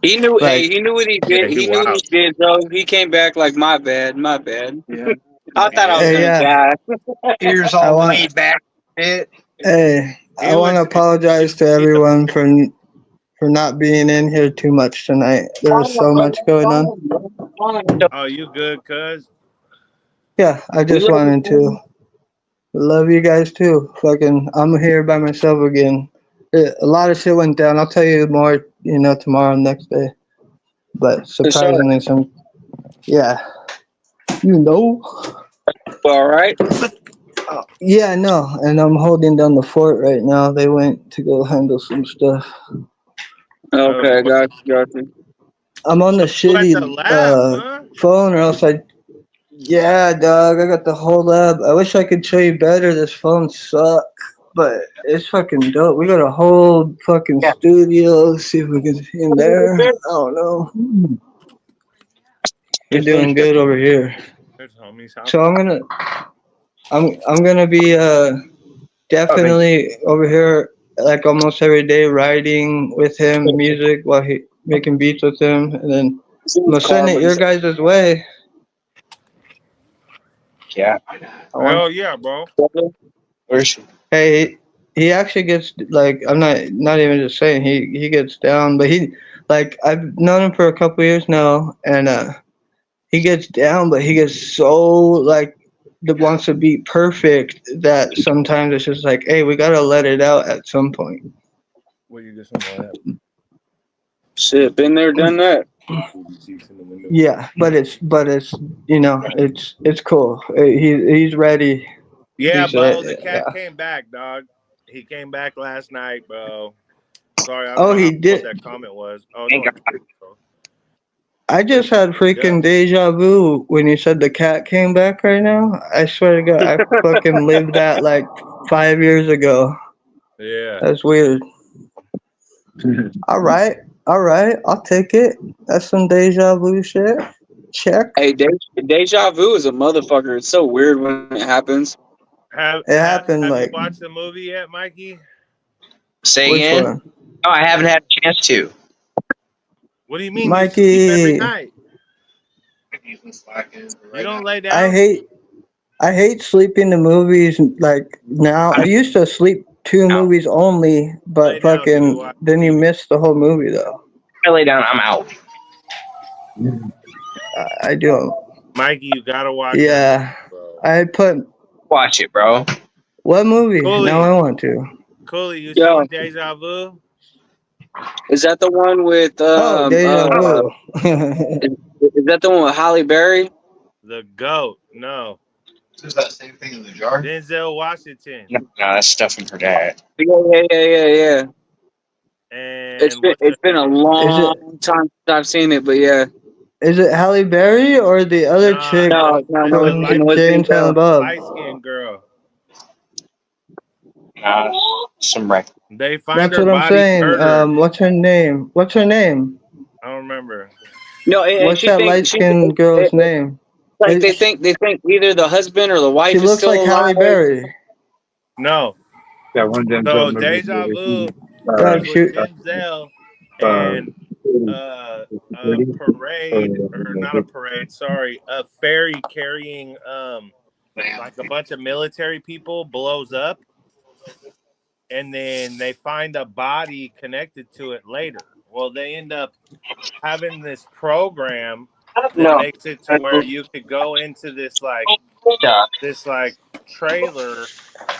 He knew. Hey, Like, he knew what he Yeah, did. he He knew what he wild. did, though. He came back like, my bad. Yeah. I thought I was hey, gonna yeah. die. Ears I all want, laid back. hey, I want to He apologize to was everyone for for not being in here too much tonight. There's so much going on. Oh, you good, cuz? Yeah, I just wanted to love you guys too. Fucking, I'm here by myself again. A lot of shit went down. I'll tell you more, tomorrow, next day. But surprisingly, yeah, you know. All right. Yeah, I know. And I'm holding down the fort right now. They went to go handle some stuff. Okay, got you. I'm on the You at the shitty lab, huh? phone, or else Yeah, dog. I got the whole lab. I wish I could show you better. This phone sucks, but it's fucking dope. We got a whole fucking studio. Let's see if we can in there. I don't know. We're doing good over here. There's homies house. So I'm gonna be definitely over here like almost every day writing with him music while he making beats with him, and then I'm gonna send it your guys' way. Yeah. Hell yeah, bro. Where's she? Hey, he actually gets like I'm not even just saying he gets down, but he like I've known him for a couple years now, and he gets down, but he gets so like that wants to be perfect that sometimes it's just like, hey, we gotta let it out at some point. What you just on Shit, been there, done that. Yeah, but it's it's cool. He's ready. Yeah, He's Bo, the cat yeah. came back, dog. He came back last night, bro. Sorry, I don't Oh, know he what did. that comment was. Oh no, I just had freaking deja vu when you said the cat came back right now. I swear to God, I fucking lived that like 5 years ago. yeah. That's weird. All right, I'll take it. That's some deja vu shit. Check. Hey, deja vu is a motherfucker. It's so weird when it happens. Have It happened you like watched the movie yet, Mikey? Say which again? one? No, I haven't had a chance to. What do you mean? You sleep every Mikey, night. You don't lay I down? hate sleeping to movies like now. I used to sleep to movies only, Lay but down, nigga. fucking Watch then you TV. miss the whole movie though. I lay down, I'm out. I do. Mikey, you gotta watch that movie, Yeah, bro. I put Watch it, bro. what movie? Now Cooley, I want to. Cooley, you Yo, seen Deja Vu? is that the one with Oh, Deja Vu. is that the one with Halle Berry? The GOAT. No. Is that same thing in the jar? Denzel Washington. No, that's stuff from her dad. Yeah. And It's been a Is it long time since I've seen it, but yeah. is it Halle Berry or the other nah, chick No, it's the from light with Jay and Silent Bob? light skinned girl. Some wreck. They find That's her what I'm body saying. murdered. What's her name? What's her name? I don't remember. No, and What's that light skinned girl's name? like they think either the husband or the She wife is looks like still Halle alive. Berry. No. That one So Denzel Deja Vu Dog, is with she, Denzel uh, and a parade, or not a parade, sorry, a ferry carrying like a bunch of military people blows up, and then they find a body connected to it later. Well, they end up having this program that No. makes it to where you could go into this like trailer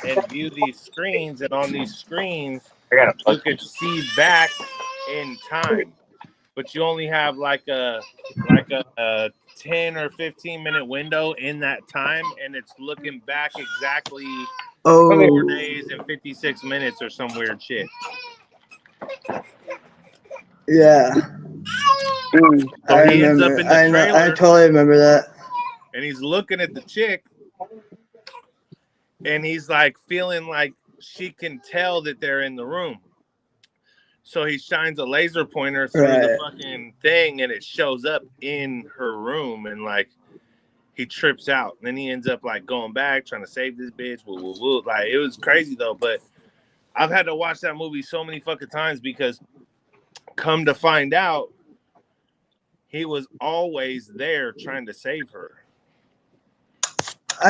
and view these screens, and on these screens you could see back in time, but you only have like a 10 or 15-minute window in that time, and it's looking back exactly 4 oh, days and 56 minutes or some weird shit. yeah. So I he ends up remember. in the I know. I trailer totally remember that. and he's looking at the chick, and he's like feeling like she can tell that they're in the room. So he shines a laser pointer through the Right. fucking thing, and it shows up in her room, and like he trips out. And then he ends up like going back trying to save this bitch. Woo, woo, woo. Like it was crazy though. But I've had to watch that movie so many fucking times because come to find out, he was always there trying to save her.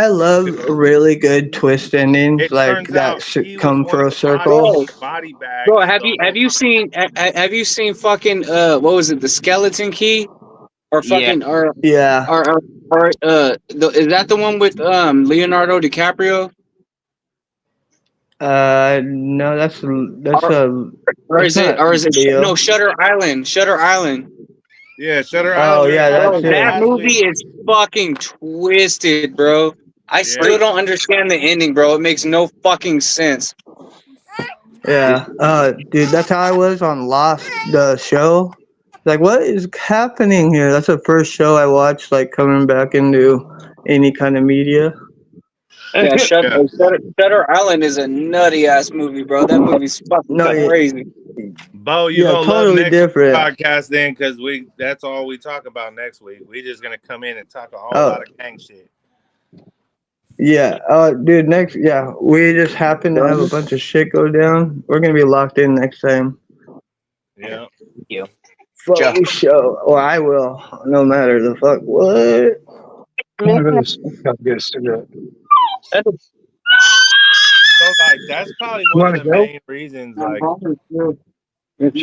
I love really good twist endings It like turns that out should he was come one full of the body, circle. body Bro, bags have the you whole time. have you seen fucking what was it, the skeleton key or Yeah. fucking or Yeah. is that the one with Leonardo DiCaprio No, that's or, a or it's is it not no Leo. Shutter Island. Yeah, Shutter Oh Island. yeah, that Bro, too. that movie Actually, is fucking twisted, bro. I yeah. still don't understand the ending, bro. It makes no fucking sense. Yeah. Dude, that's how I was on Lost, the show. Like, what is happening here? That's the first show I watched, like, coming back into any kind of media. Yeah, Yeah. Shutter Island is a nutty ass movie, bro. That movie's fucking No, yeah, crazy. Bo, you yeah, gonna love totally next week's different. podcast then, because that's all we talk about next week. We just gonna come in and talk a whole Oh, lot of gang shit. yeah. Dude, yeah, we just happen to have a bunch of shit go down. We're gonna be locked in next time. Yeah. You. But we show, or I will, no matter the fuck what. I'm gonna go to sleep. I'll get a cigarette. So like that's probably You one of want to the go? main reasons. I'm Like, hungry, too.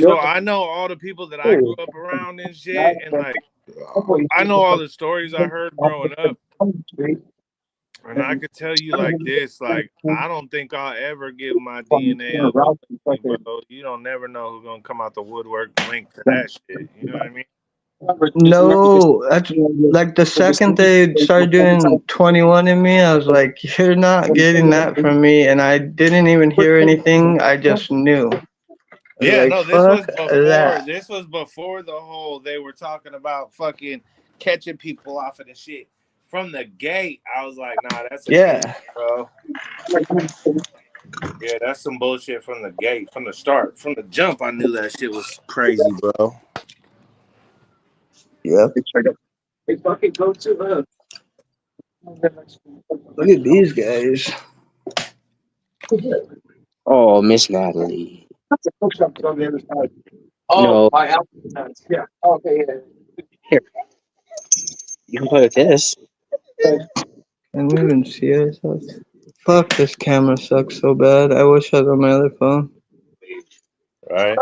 so I know all the people that I grew up around and shit, and like I know all the stories I heard growing up. And I could tell you like this, like I don't think I'll ever give my DNA up openly, bro. You don't never know who's gonna come out the woodwork linked to that shit. You know what I mean? No, that's like the second they started doing 21 in me, I was like, you're not getting that from me. And I didn't even hear anything. I just knew. I was Yeah, like, no, this fuck was before. that. This was before the whole. They were talking about fucking catching people off of the shit from the gate. I was like, nah, that's a Yeah. bro. Yeah, that's some bullshit from the gate, from the start, from the jump. I knew that shit was crazy, bro. Yep. Hey, fucking go to Look at these guys. Oh, Miss Natalie. on the other side. Oh, No, by Alphabet. Yeah. Okay, yeah. here. You can play with this. Can we even see ourselves? Fuck, this camera sucks so bad. I wish I was on my other phone. Right?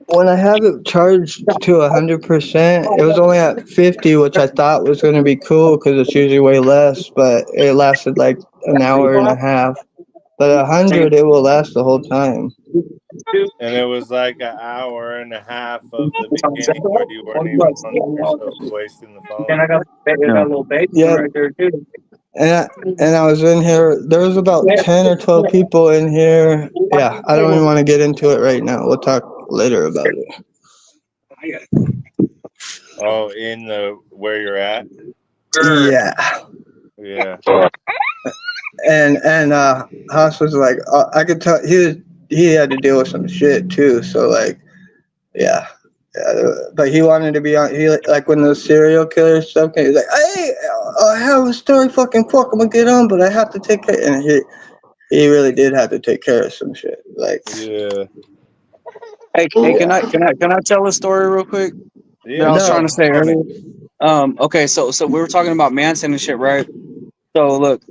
When I have it charged to 100%, it was only at 50, which I thought was going to be cool because it's usually way less, but it lasted like an hour and a half. But 100, it will last the whole time. And it was like an hour and a half of the beginning where you weren't even on there, so it was wasting the phone. And I got a little baby Yeah. right there too. And I was in here. There was about 10 or 12 people in here. Yeah, I don't even want to get into it right now. We'll talk later about it. Oh, in the where you're at? Yeah. Yeah. And Haas was like, I could tell he had to deal with some shit too. So like, yeah. But he wanted to be on. He like when the serial killer stuff came. He's like, "Hey, I have a story. Fucking fuck, I'm gonna get on, but I have to take care." And he really did have to take care of some shit. Like, Yeah. Hey, can I tell a story real quick? Yeah. That I was No. trying to say earlier. Okay, so we were talking about Manson and shit, right? So look,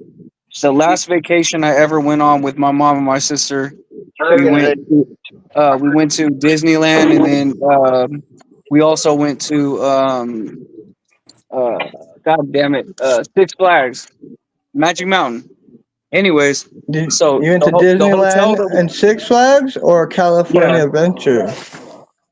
the last vacation I ever went on with my mom and my sister, we went to Disneyland, and then we also went to God damn it, Six Flags, Magic Mountain. Anyways, so You went to the hotel Disneyland that and Six Flags or yeah, California Adventure?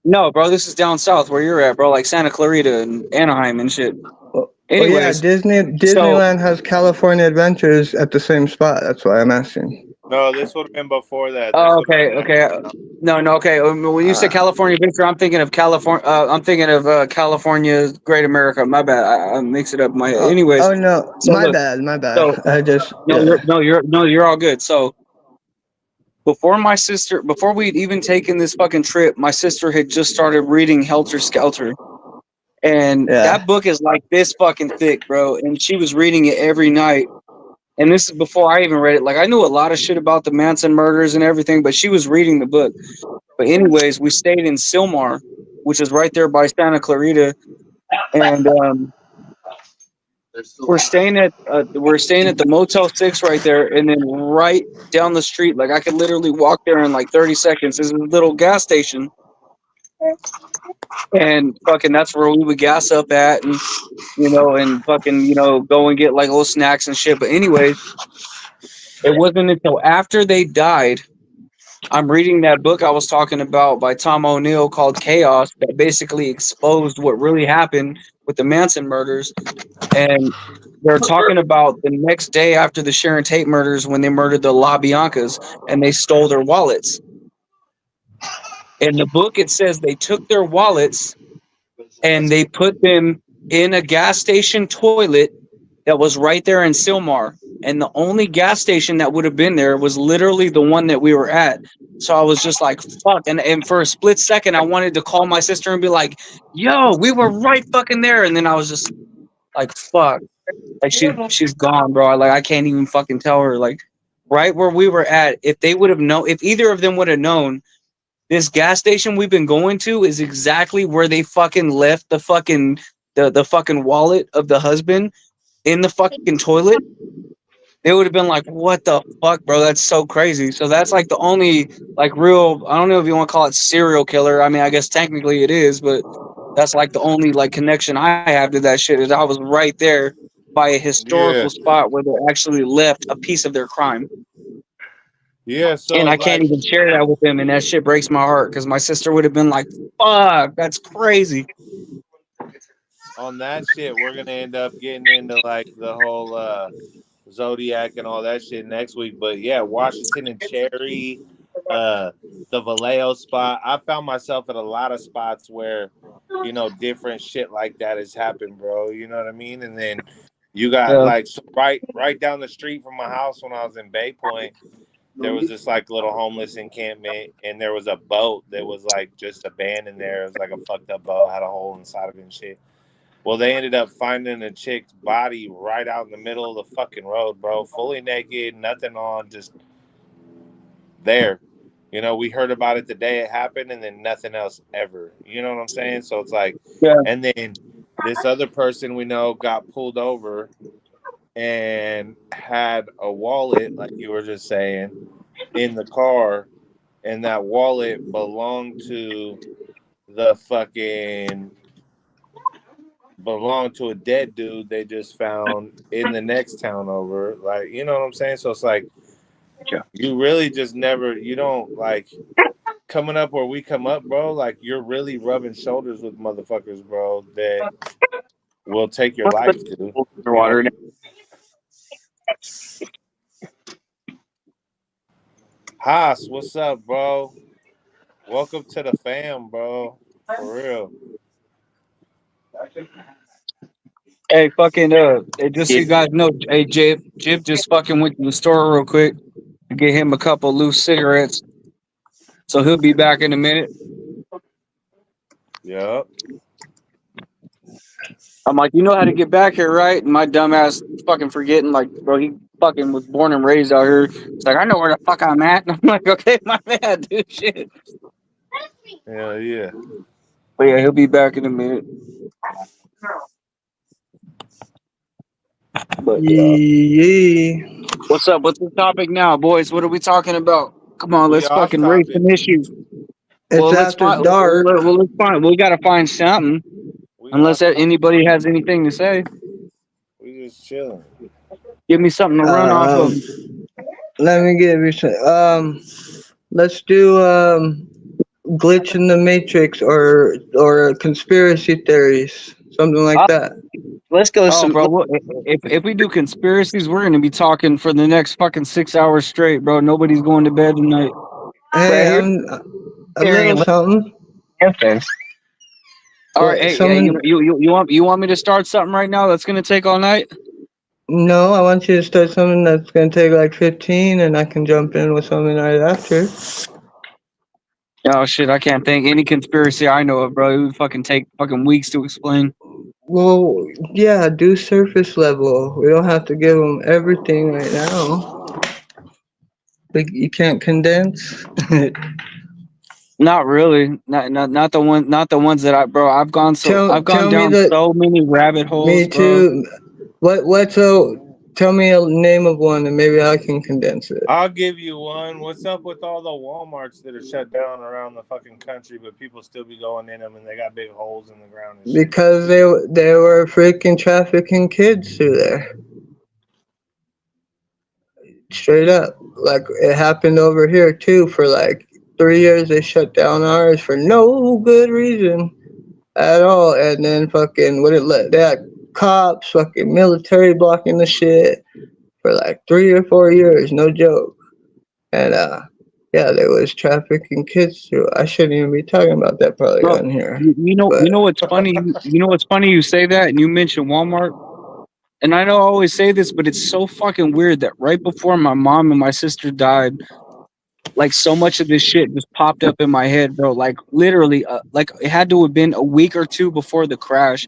no, bro, this is down south where you're at, bro, like Santa Clarita and Anaheim and shit. Oh yeah, Anyways, so Disneyland has California Adventures at the same spot. That's why I'm asking. No, this would have been before that. This oh, would have okay. No, okay. When you say California Adventure, I'm thinking of California. I'm thinking of California's Great America. My bad. I mix it up. Anyways, Oh no, so my look, bad, my bad. so I just no, yeah. you're all good. So before we'd even taken this fucking trip, my sister had just started reading Helter Skelter, and Yeah. that book is like this fucking thick, bro. And she was reading it every night. And this is before I even read it. Like I knew a lot of shit about the Manson murders and everything, but she was reading the book. But anyways, we stayed in Silmar, which is right there by Santa Clarita, and we're staying at the Motel 6 right there, and then right down the street, like I could literally walk there in like 30 seconds. There's a little gas station, and fucking that's where we would gas up at, and and fucking go and get like little snacks and shit. But anyway, it wasn't until after they died. I'm reading that book I was talking about by Tom O'Neill called Chaos that basically exposed what really happened with the Manson murders. And they're talking about the next day after the Sharon Tate murders when they murdered the La Biancas and they stole their wallets. In the book, it says they took their wallets and they put them in a gas station toilet that was right there in Sylmar. And the only gas station that would have been there was literally the one that we were at. So I was just like, fuck. And for a split second, I wanted to call my sister and be like, yo, we were right fucking there. And then I was just like, fuck. Like she's gone, bro. Like I can't even fucking tell her. Like right where we were at, if they would have known, if either of them would have known, this gas station we've been going to is exactly where they fucking left the fucking the fucking wallet of the husband in the fucking toilet. They would have been like, what the fuck, bro? That's so crazy. So that's like the only like real, I don't know if you want to call it serial killer. I mean, I guess technically it is, but that's like the only like connection I have to that shit is I was right there by a historical spot where they actually left a piece of their crime. Yeah, so And I can't even share that with them, and that shit breaks my heart because my sister would have been like, fuck, that's crazy. On that shit, we're gonna end up getting into like the whole Zodiac and all that shit next week. But yeah, Washington and Cherry, the Vallejo spot. I found myself at a lot of spots where, different shit like that has happened, bro. You know what I mean? And then you got like right down the street from my house when I was in Bay Point, there was this like little homeless encampment, and there was a boat that was like just abandoned there. It was like a fucked up boat, had a hole inside of it and shit. Well, they ended up finding a chick's body right out in the middle of the fucking road, bro. Fully naked, nothing on, just there. We heard about it the day it happened and then nothing else ever. You know what I'm saying? So it's like, and then this other person we know got pulled over and had a wallet, like you were just saying, in the car. And that wallet belonged to a dead dude they just found in the next town over. Like, you know what I'm saying? So it's like, you really just never, you don't like coming up where we come up, bro. Like, you're really rubbing shoulders with motherfuckers, bro, that will take your life, dude. Water. Haas, what's up, bro? Welcome to the fam, bro. For real. Hey, fucking, hey, just so you guys know, hey, Jib just fucking went to the store real quick to get him a couple loose cigarettes. So he'll be back in a minute. Yep. I'm like, you know how to get back here, right? And my dumbass fucking forgetting, like, bro, he fucking was born and raised out here. It's like, I know where the fuck I'm at. And I'm like, okay, my bad, dude, shit. Hell yeah. But yeah, he'll be back in a minute. But what's up? What's the topic now, boys? What are we talking about? Come on, let's fucking raise some issues. It's after dark. Let's find. We gotta find something. Unless anybody has anything to say, We just chilling. give me something to run off of. Let me give you some. Let's do glitch in the matrix or conspiracy theories, something like that. Let's go. Bro, if we do conspiracies, we're gonna be talking for the next fucking 6 hours straight, bro. Nobody's going to bed tonight. Hey, I'm a little something. All right, hey, you want me to start something right now that's gonna take all night? No, I want you to start something that's gonna take like 15, and I can jump in with something right after. Oh shit, I can't think any conspiracy I know of, bro. It would fucking take fucking weeks to explain. Well, yeah, do surface level. We don't have to give them everything right now. Like, you can't condense. Not really. Not the ones that I've gone down so many rabbit holes. Me too. What's a? Tell me a name of one, and maybe I can condense it. I'll give you one. What's up with all the Walmarts that are shut down around the fucking country, but people still be going in them and they got big holes in the ground and shit? Because they were freaking trafficking kids through there. Straight up. Like it happened over here too for like 3 years they shut down ours for no good reason at all. And then fucking what it let they had cops, fucking military blocking the shit for like 3 or 4 years, no joke. And yeah, there was trafficking kids through. I shouldn't even be talking about that probably Bro, on here. you But know what's funny? You know what's funny? You say that, and you mention Walmart. And I know I always say this, but it's so fucking weird that right before my mom and my sister died, like so much of this shit just popped up in my head, bro. Like literally, like it had to have been a week or two before the crash.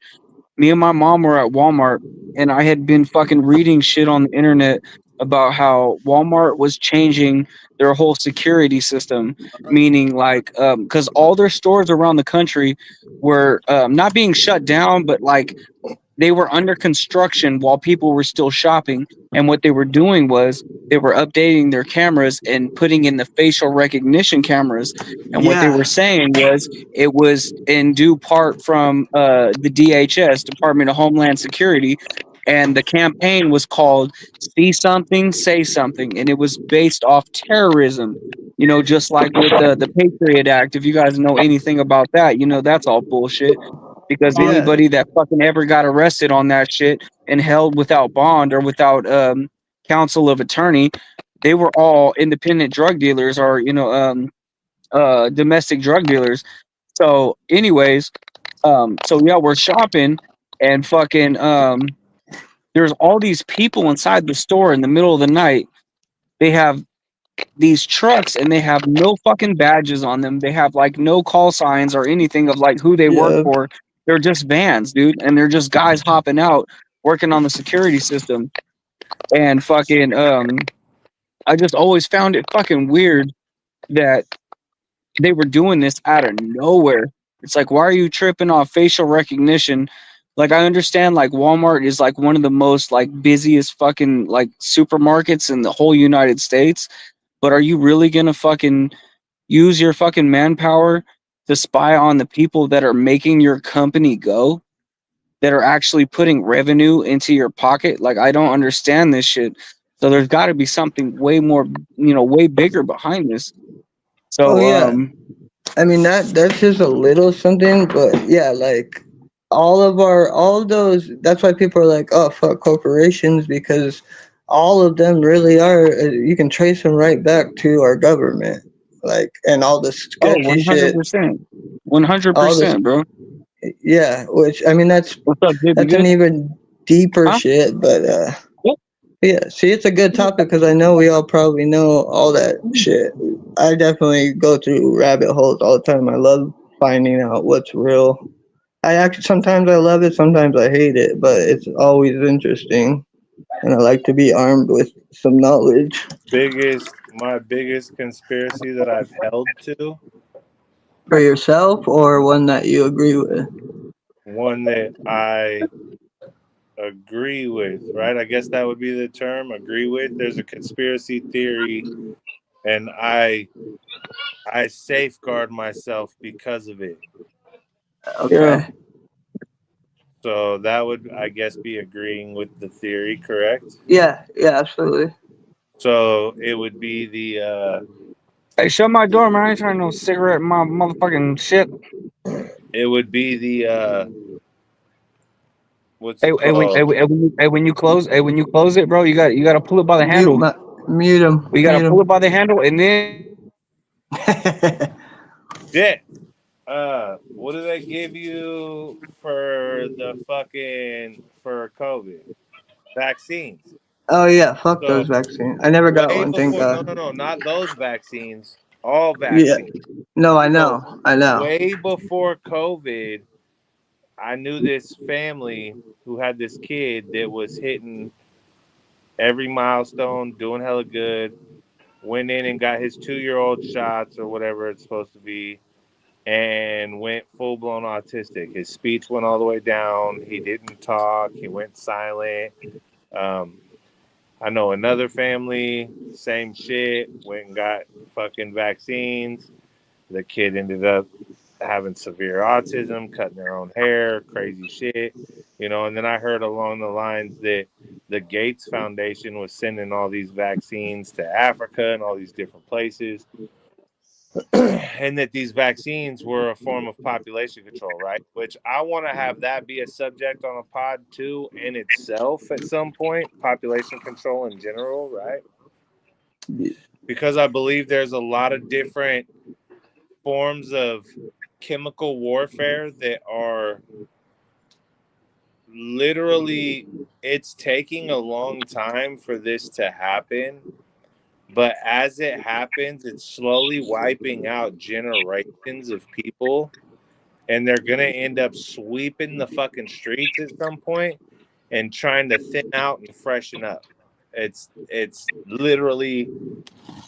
Me and my mom were at Walmart, and I had been fucking reading shit on the internet about how Walmart was changing their whole security system, meaning like because all their stores around the country were not being shut down, but like they were under construction while people were still shopping. And what they were doing was they were updating their cameras and putting in the facial recognition cameras. And what they yeah, were saying was it was in due part from the DHS, Department of Homeland Security. And the campaign was called See Something, Say Something. And it was based off terrorism, you know, just like with the Patriot Act. If you guys know anything about that, you know, that's all bullshit because yeah. anybody that fucking ever got arrested on that shit and held without bond or without counsel of attorney, they were all independent drug dealers or domestic drug dealers. So, anyways, so yeah, we're shopping and fucking there's all these people inside the store in the middle of the night. They have these trucks and they have no fucking badges on them. They have like no call signs or anything of like who they work Yeah. for. They're just vans, dude, and they're just guys hopping out working on the security system. And fucking I just always found it fucking weird that they were doing this out of nowhere. It's like, why are you tripping off facial recognition? Like I understand like Walmart is like one of the most like busiest fucking like supermarkets in the whole United States. But are you really gonna fucking use your fucking manpower to spy on the people that are making your company go, that are actually putting revenue into your pocket? Like I don't understand this shit. So there's got to be something way more, way bigger behind this. Oh So yeah. I mean that's just a little something, but yeah, like all of those. That's why people are like, oh fuck corporations, because all of them really are. You can trace them right back to our government, like and all the oh, sketchy shit, 100%. one hundred all this. percent, bro. Yeah, which I mean What's up, dude? You that's an good? even deeper Huh? shit, but Yep. yeah, see, it's a good topic because I know we all probably know all that shit. I definitely go through rabbit holes all the time. I love finding out what's real. I actually sometimes I love it, sometimes I hate it, but it's always interesting, and I like to be armed with some knowledge. My biggest conspiracy that I've held to, For yourself, or one that you agree with. one that I agree with, right? I guess that would be the term, agree with. There's a conspiracy theory, and I safeguard myself because of it. Yeah. Okay. So that would, I guess, be agreeing with the theory, correct? Yeah. Yeah. Absolutely. So it would be Hey, shut my door, man. I ain't trying no cigarette in my motherfucking shit. it would be what's Hey, it hey, when, hey, called? when you close it, bro, you gotta pull it by the Mute handle. my mute him. We gotta Mute pull it him. by the handle, and then Shit. What do they give you for the fucking for COVID vaccines? Oh yeah. Fuck So those vaccines. I never got way one. Thank before, God. no, not those vaccines, all Yeah. vaccines. No, I So know. I know. way before COVID, I knew this family who had this kid that was hitting every milestone, doing hella good. Went in and got his 2-year-old shots or whatever it's supposed to be. and went full blown autistic. His speech went all the way down. He didn't talk. He went silent. Um, I know another family, same shit, went and got fucking vaccines. The kid ended up having severe autism, cutting their own hair, crazy shit, And then I heard along the lines that the Gates Foundation was sending all these vaccines to Africa and all these different places, and that these vaccines were a form of population control, right? Which I want to have that be a subject on a pod too in itself at some point, population control in general, right? Because I believe there's a lot of different forms of chemical warfare that are literally, it's taking a long time for this to happen, but as it happens, it's slowly wiping out generations of people, and they're gonna end up sweeping the fucking streets at some point and trying to thin out and freshen up. It's literally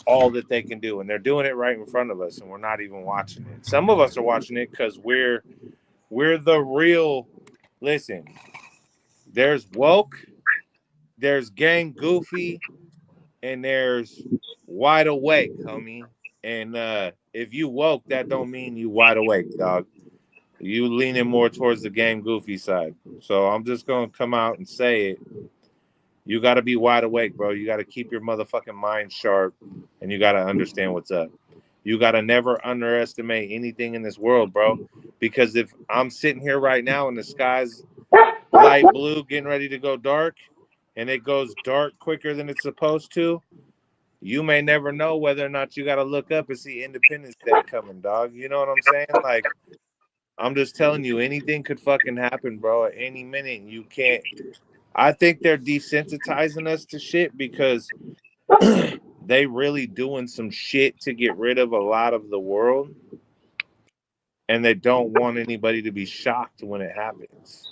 all that they can do, and they're doing it right in front of us, and we're not even watching it. Some of us are watching it because we're the real. Listen, there's woke, there's gang goofy, and there's wide awake, homie. And if you woke, that don't mean you wide awake, dog. You leaning more towards the game goofy side. So I'm just gonna come out and say it. You gotta be wide awake, bro. You gotta keep your motherfucking mind sharp, and you gotta understand what's up. You gotta never underestimate anything in this world, bro. Because if I'm sitting here right now and the sky's light blue, getting ready to go dark, and it goes dark quicker than it's supposed to, you may never know whether or not you gotta look up and see Independence Day coming, dog. You know what I'm saying? Like, I'm just telling you, anything could fucking happen, bro, at any minute. You can't. I think they're desensitizing us to shit because they really doing some shit to get rid of a lot of the world, and they don't want anybody to be shocked when it happens.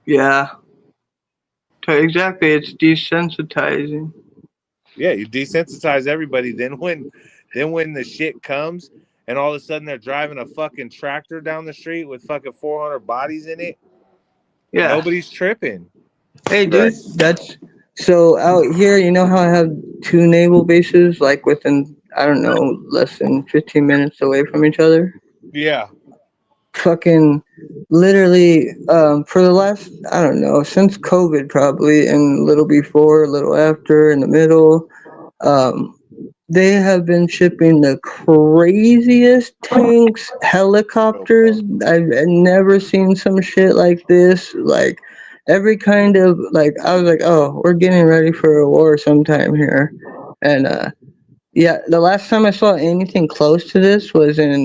Yeah, exactly. It's desensitizing. Yeah, you desensitize everybody. Then when the shit comes, and all of a sudden they're driving a fucking tractor down the street with fucking 400 bodies in it, Yeah. nobody's tripping. Hey, dude, that's so out here. You know how I have two naval bases, like within, I don't know, less than 15 minutes away from each other? Yeah. Fucking literally, for the last, I don't know, since COVID probably, and a little before, a little after, in the middle, um, they have been shipping the craziest tanks, helicopters. I've never seen some shit like this. Like every kind of, like, I was like, oh, we're getting ready for a war sometime here. And yeah, the last time I saw anything close to this was in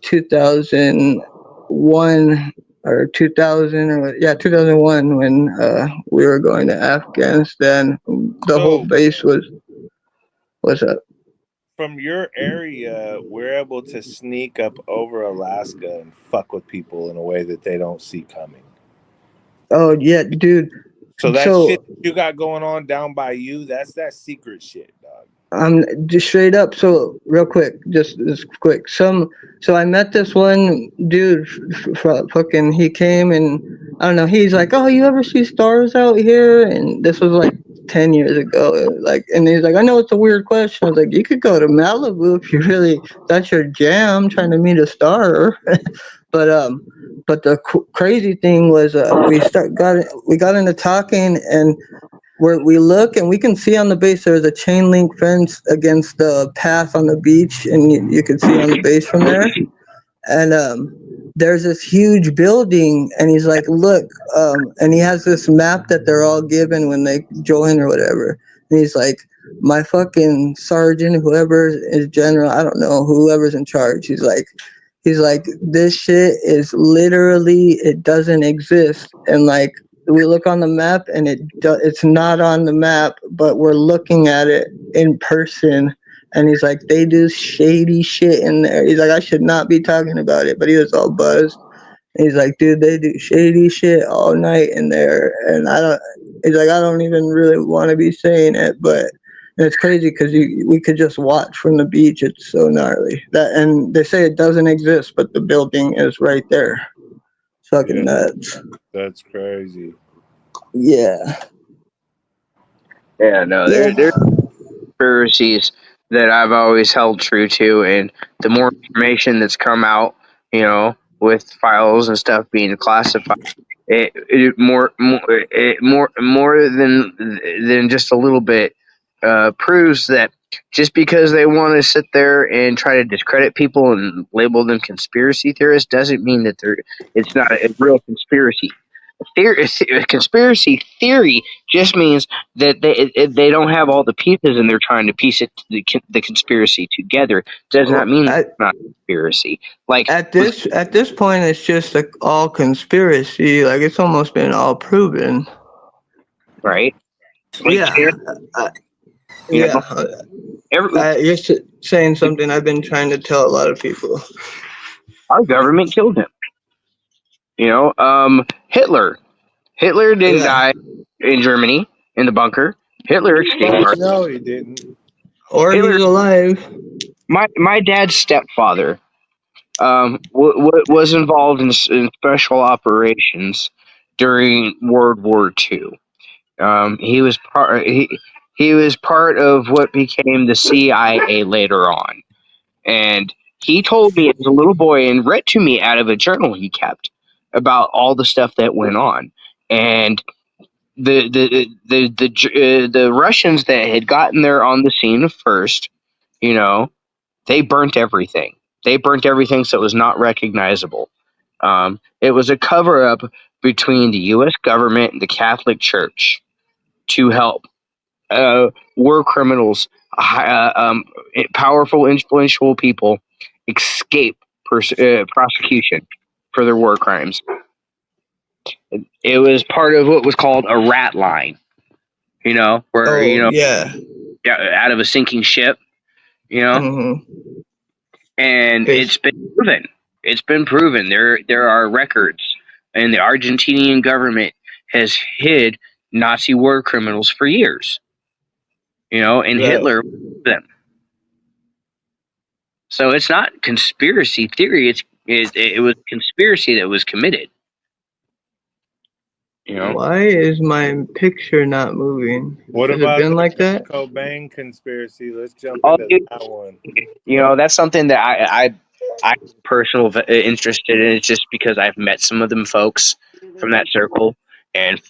2001 or 2000, or yeah, 2001, when we were going to Afghanistan. The whole So base was up. from your area, we're able to sneak up over Alaska and fuck with people in a way that they don't see coming. Oh yeah, dude. So that shit So you got going on down by you, that's that secret shit, dog. just straight up. So real quick, just quick. So I met this one dude. Fucking, he came and I don't know. He's like, oh, you ever see stars out here? And this was like 10 years ago. Like, and he's like, I know it's a weird question. I was like, you could go to Malibu if you really, that's your jam, trying to meet a star. But the crazy thing was, we got into talking, and we look and we can see on the base there's a chain link fence against the path on the beach, and you can see on the base from there. And there's this huge building, and he's like, look, and he has this map that they're all given when they join or whatever. And he's like, my fucking sergeant, whoever is general, I don't know, whoever's in charge, he's like, this shit is literally, it doesn't exist. And like, we look on the map and it's not on the map, but we're looking at it in person. And he's like, they do shady shit in there. He's like, I should not be talking about it, but he was all buzzed. And he's like, dude, they do shady shit all night in there. And he's like, I don't even really want to be saying it, but And it's crazy because we could just watch from the beach. It's so gnarly. And they say it doesn't exist, but the building is right there. Fucking nuts. That's crazy. Yeah. Yeah, no, Yeah. there's conspiracies that I've always held true to, and the more information that's come out, with files and stuff being classified, it more than just a little bit proves that just because they want to sit there and try to discredit people and label them conspiracy theorists doesn't mean that it's not a real conspiracy. Conspiracy theory just means that they don't have all the pieces and they're trying to piece the conspiracy together. Does not mean it's not a conspiracy. Like At this point, it's just like all conspiracy. Like it's almost been all proven. right? Like Yeah. you know, Yeah. every, You're saying something I've been trying to tell a lot of people. our government killed him. Hitler didn't Yeah. die in Germany in the bunker. Hitler escaped. No, he didn't. Or Hitler, he's alive. my dad's stepfather, was involved in special operations during World War II. He was part of what became the CIA later on, and he told me as a little boy and read to me out of a journal he kept about all the stuff that went on, and the Russians that had gotten there on the scene first, you know, they burnt everything. They burnt everything so it was not recognizable. It was a cover up between the U.S. government and the Catholic Church to help war criminals, powerful, influential people escape prosecution for their war crimes. It was part of what was called a rat line, where, Yeah. out of a sinking ship, Mm-hmm. and it's been proven. It's been proven. There are records, and the Argentinian government has hid Nazi war criminals for years. And Right. Hitler them. So it's not conspiracy theory. It was conspiracy that was committed. Why is my picture not moving? What Has about it been the like that? Cobain conspiracy? Let's jump Oh, into dude, that one. that's something that I personal interested in. It's just because I've met some of them folks from that circle, and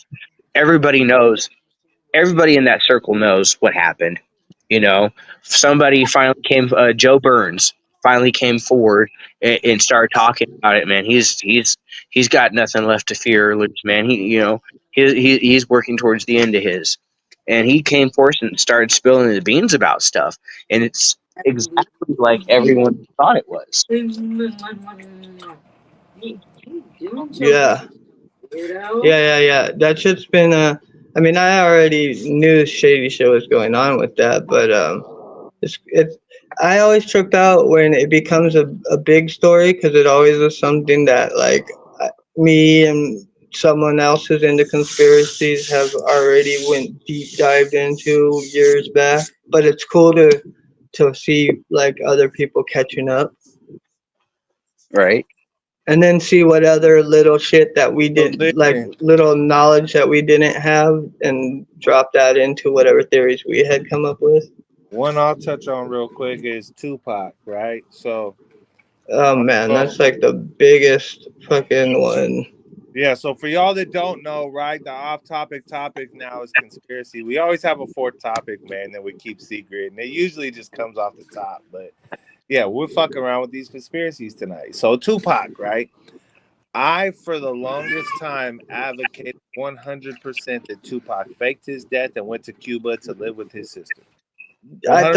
everybody knows. Everybody in that circle knows what happened. Somebody finally came. Joe Burns finally came forward and started talking about it. Man, he's got nothing left to fear or lose. Man, he's working towards the end of his, and he came forth and started spilling the beans about stuff, and it's exactly like everyone thought it was. Yeah. Yeah. That shit's been I mean, I already knew shady shit was going on with that, but it's I always trip out when it becomes a big story because it always is something that like me and someone else who's into conspiracies have already went deep dived into years back. But it's cool to see like other people catching up. Right. And then see what other little shit that we So didn't like, listen, little knowledge that we didn't have, and drop that into whatever theories we had come up with. one I'll touch on real quick is Tupac, right? So, Oh man, that's like the biggest fucking one. yeah, so for y'all that don't know, right, the off-topic topic now is conspiracy. We always have a fourth topic, man, that we keep secret, and it usually just comes off the top. But yeah, we're fucking around with these conspiracies tonight. So Tupac, right? I, for the longest time, advocated 100% that Tupac faked his death and went to Cuba to live with his sister. 100%. I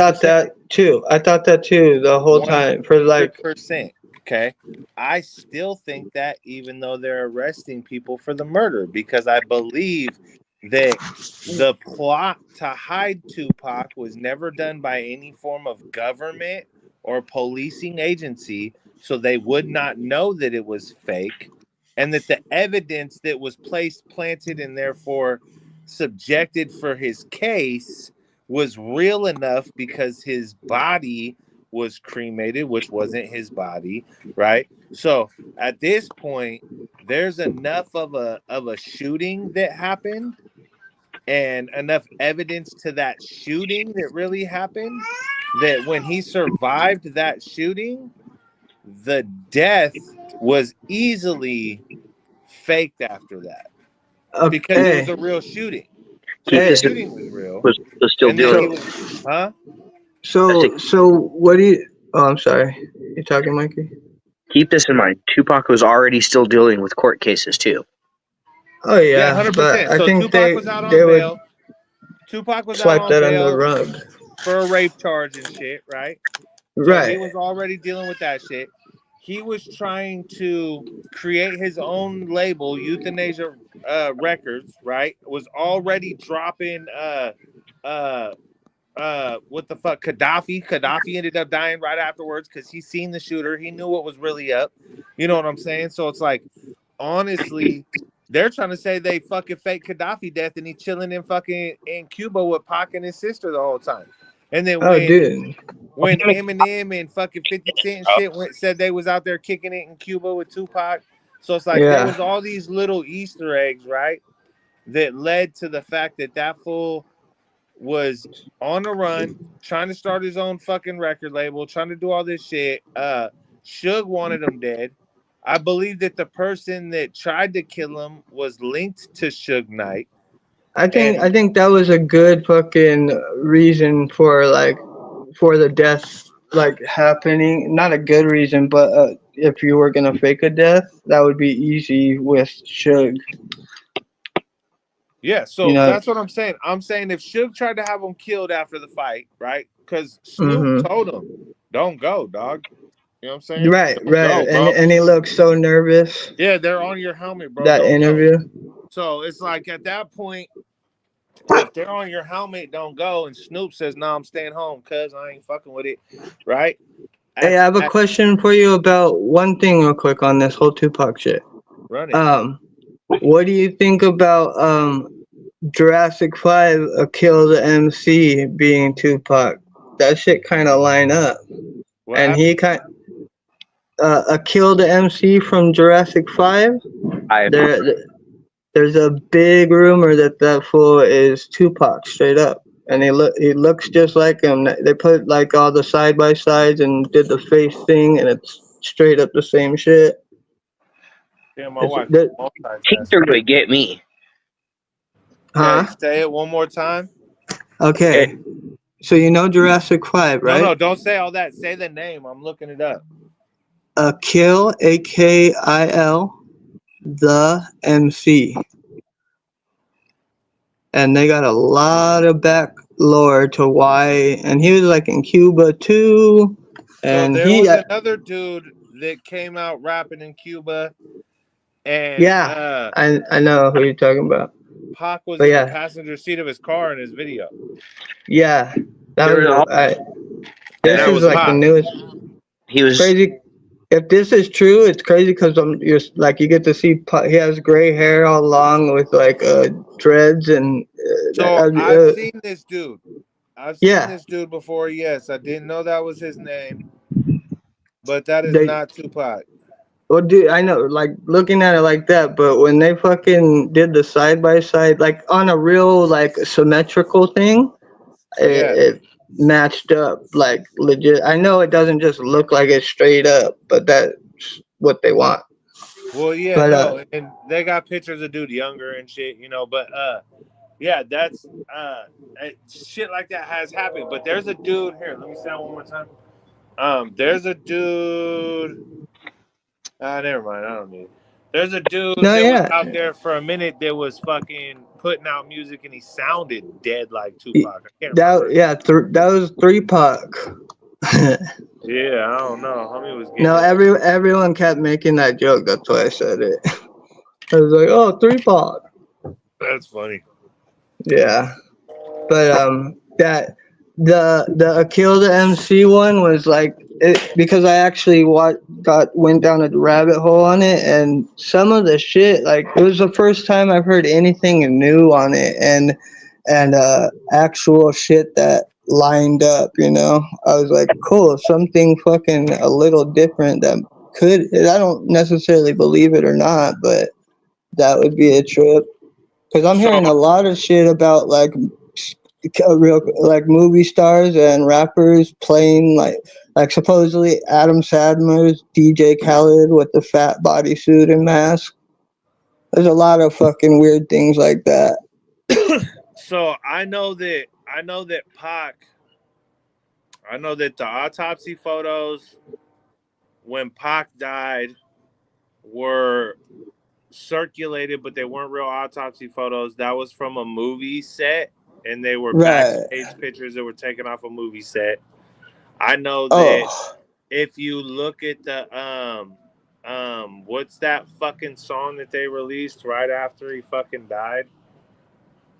thought that too the whole time for like 100%. Okay. I still think that even though they're arresting people for the murder, because I believe that the plot to hide Tupac was never done by any form of government or policing agency, so they would not know that it was fake, and that the evidence that was planted, and therefore subjected for his case was real enough because his body was cremated, which wasn't his body, right? So at this point, there's enough of a shooting that happened and enough evidence to that shooting that really happened that when he survived that shooting, the death was easily faked after that because it was Okay. a real shooting. So Keep the this shooting was real, was still and then doing. he was, huh? So what do you? Oh, I'm sorry. You talking, Mikey? Keep this in mind. Tupac was already still dealing with court cases too. Oh Yeah, yeah, but 100%. I So think Tupac was out they on would bail. Tupac was out swipe on that under the bail rug. for a rape charge and shit, right? So he Right. was already dealing with that shit. He was trying to create his own label, Euthanasia Records, right? Was already dropping uh what the fuck, Gaddafi ended up dying right afterwards because he seen the shooter. He knew what was really up. You know what I'm saying? So it's like, honestly, they're trying to say they fucking fake Gaddafi death and he chilling in Cuba with Pac and his sister the whole time. And then Oh, dude. when Eminem and fucking 50 Cent and shit said they was out there kicking it in Cuba with Tupac. So it's like there Yeah. was all these little Easter eggs, right? That led to the fact that that fool was on the run, trying to start his own fucking record label, trying to do all this shit. Suge wanted him dead. I believe that the person that tried to kill him was linked to Suge Knight. I And think that was a good fucking reason for the death like happening. Not a good reason, but if you were gonna fake a death, that would be easy with Suge. yeah, You so know. that's what I'm saying. I'm saying if Suge tried to have him killed after the fight, right? Because Snoop Mhm. told him, "Don't go, dog." You know what I'm saying? Right. Don't Right. go, bro. And he looked so nervous. Yeah, they're on your helmet, bro. That Don't go. interview. So it's like at that point, if they're on your helmet, don't go. And Snoop says, "No, I'm staying home, cuz I ain't fucking with it." Right? Hey, I have a question for you about one thing real quick on this whole Tupac shit. Run it. What do you think about Jurassic 5 a Kill the MC being Tupac? That shit kind of line up. What And happened? he kind a Kill the MC from Jurassic 5. I There there's a big rumor that that fool is Tupac straight up. And he looks just like him. They put like all the side by sides and did the face thing, and it's straight up the same shit. Yeah, my It's wife the Teeth multitasking. are gonna get me. Okay, huh? say it one more time. Okay. Okay, so you know Jurassic 5, No, right? no, don't say all that. Say the name. I'm looking it up. Akil, Akil, the MC, and they got a lot of back lore to why. And he was like in Cuba too, So and there he, was another dude that came out rapping in Cuba, and yeah, I know who you're talking about. Pac was But in the yeah, passenger seat of his car in his video. yeah, that There was was all And this that that is was like the Pac. newest. he It's was. crazy. If this is true, it's crazy because you're like you get to see he has gray hair all long with like dreads and So I've seen this dude. I've seen yeah. this dude before. Yes, I didn't know that was his name, but that is They not Tupac. well, dude, I know, like looking at it like that, but when they fucking did the side by side, like on a real like symmetrical thing, Yeah. it matched up like legit. I know it doesn't just look like it's straight up, but that's what they want. Well, yeah, But no, and they got pictures of dude younger and shit, but yeah, that's shit like that has happened. But there's a dude here. Let me say that one more time. There's a dude. Never mind. I don't need it. There's a dude no, that was yeah, out there for a minute that was fucking putting out music and he sounded dead like Tupac. I can't remember. that was 3 Pac. Yeah, I don't know. Homie was No, getting it. everyone kept making that joke. That's why I said it. I was like, oh, 3 Pac. That's funny. Yeah. But that the Akil the MC one was like it because I actually went down a rabbit hole on it, and some of the shit, like it was the first time I've heard anything new on it, and and actual shit that lined up, you know. I was like, cool, something fucking a little different that could, I don't necessarily believe it or not, but that would be a trip. Because I'm So hearing a lot of shit about like real like movie stars and rappers playing like supposedly Adam Sandler's DJ Khaled with the fat bodysuit and mask. There's a lot of fucking weird things like that. so I know that the autopsy photos when Pac died were circulated, but they weren't real autopsy photos. That was from a movie set, and they were Right. backstage pictures that were taken off a movie set. I know that Oh, if you look at the what's that fucking song that they released right after he fucking died?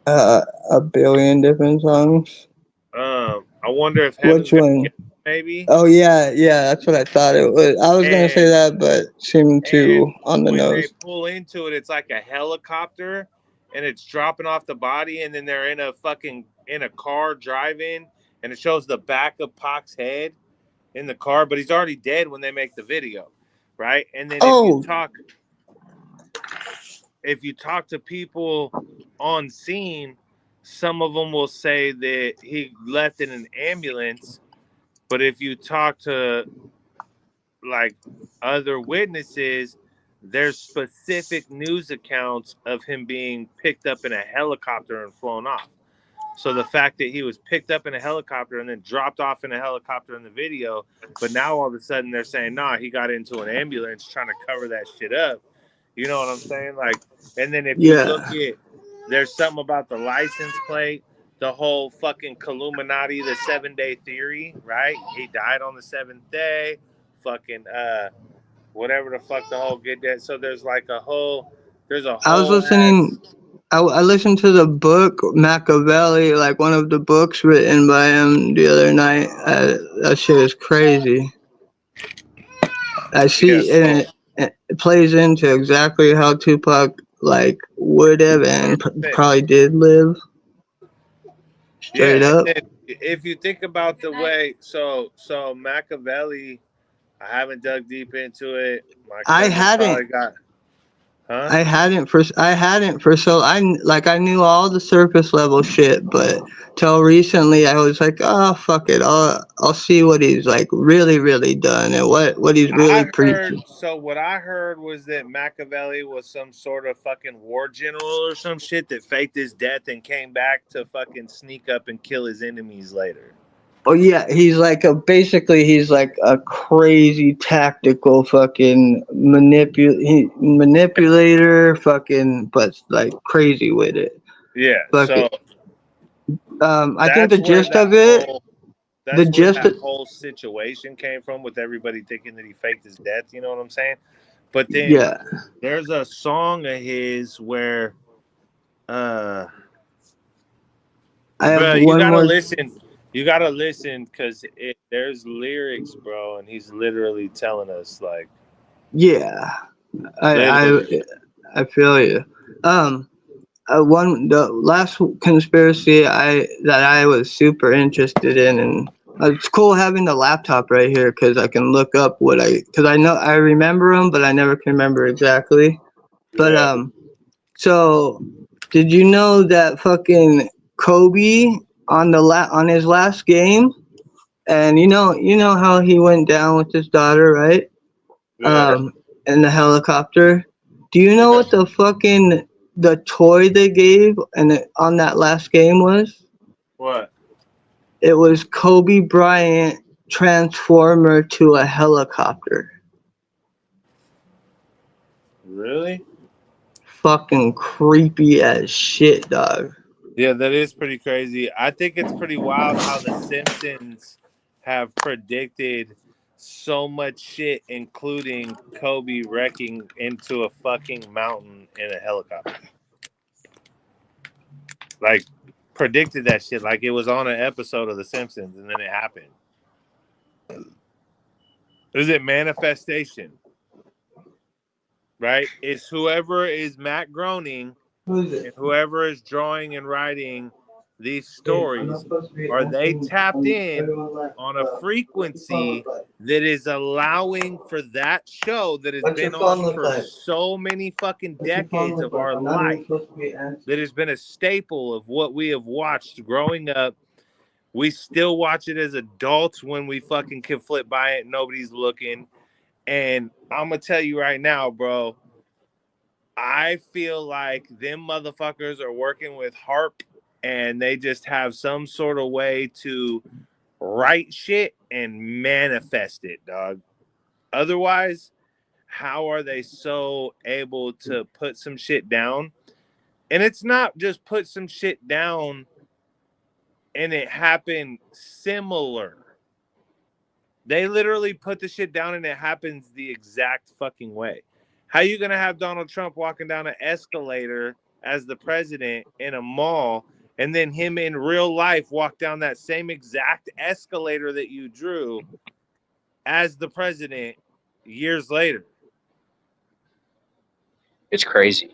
a billion different songs. I wonder if Heaven's Which Gonna one? Get Me, maybe. Oh yeah, yeah, that's what I thought it was. I was gonna say And that, but seemed too and on the when they nose. pull into it, it's like a helicopter, and it's dropping off the body, and then they're in a car driving, and it shows the back of Pac's head in the car, but he's already dead when they make the video, right? And then Oh, if you talk to people on scene, some of them will say that he left in an ambulance, but if you talk to like other witnesses, there's specific news accounts of him being picked up in a helicopter and flown off. So the fact that he was picked up in a helicopter and then dropped off in a helicopter in the video, but now all of a sudden they're saying, nah, he got into an ambulance trying to cover that shit up. You know what I'm saying? Like, and then if you look yeah. at, there's something about the license plate, the whole fucking Illuminati, the 7-day theory, right? He died on the 7th day, fucking, whatever the fuck the whole get that. So there's a I was whole ass. listening. I listened to the book Machiavelli, like one of the books written by him the other night. That shit is crazy. I Yeah, see, so and it plays into exactly how Tupac like would have and 100%. probably did live Yeah, straight and up. then if you think about the way, so Machiavelli, I haven't dug deep into it. My I cousin hadn't probably got, huh? I hadn't for so I knew all the surface level shit, but till recently I was like, oh fuck it, I'll see what he's like really done and what he's really I heard, preaching. so what I heard was that Machiavelli was some sort of fucking war general or some shit that faked his death and came back to fucking sneak up and kill his enemies later. Oh yeah, he's like he's like a crazy tactical fucking manipulator, fucking, but like crazy with it. Yeah, Fuck so it. I think that's where that whole the that's where gist that of, whole situation came from with everybody thinking that he faked his death, you know what I'm saying? But then yeah, there's a song of his where uh I have bro, one more. you gotta listen because there's lyrics, bro, and he's literally telling us like Yeah, I literally. I I feel you. Um, the last conspiracy I was super interested in, and it's cool having the laptop right here because I can look up because I know I remember them, but I never can remember exactly. But Yeah. so did you know that fucking Kobe on his last game, and you know how he went down with his daughter, right? Yeah. In the helicopter. Do you know Yeah. what the toy they gave on that last game was? What? It was Kobe Bryant transformer to a helicopter. Really? Fucking creepy as shit, dog. Yeah, that is pretty crazy. I think it's pretty wild how the Simpsons have predicted so much shit, including Kobe wrecking into a fucking mountain in a helicopter. Like, predicted that shit like it was on an episode of The Simpsons, and then it happened. Is it manifestation? Right? It's whoever is Matt Groening Who's and it? whoever is drawing and writing these stories, are they tapped in on a frequency that is allowing for that show that has been on for so many fucking decades of our life, that has been a staple of what we have watched growing up. We still watch it as adults when we fucking can flip by it, nobody's looking. And I'm gonna tell you right now, bro, I feel like them motherfuckers are working with HARP, and they just have some sort of way to write shit and manifest it, dog. Otherwise, how are they so able to put some shit down? And it's not just put some shit down and it happened similar. They literally put the shit down and it happens the exact fucking way. How you gonna have Donald Trump walking down an escalator as the president in a mall, and then him in real life walk down that same exact escalator that you drew as the president years later? It's crazy.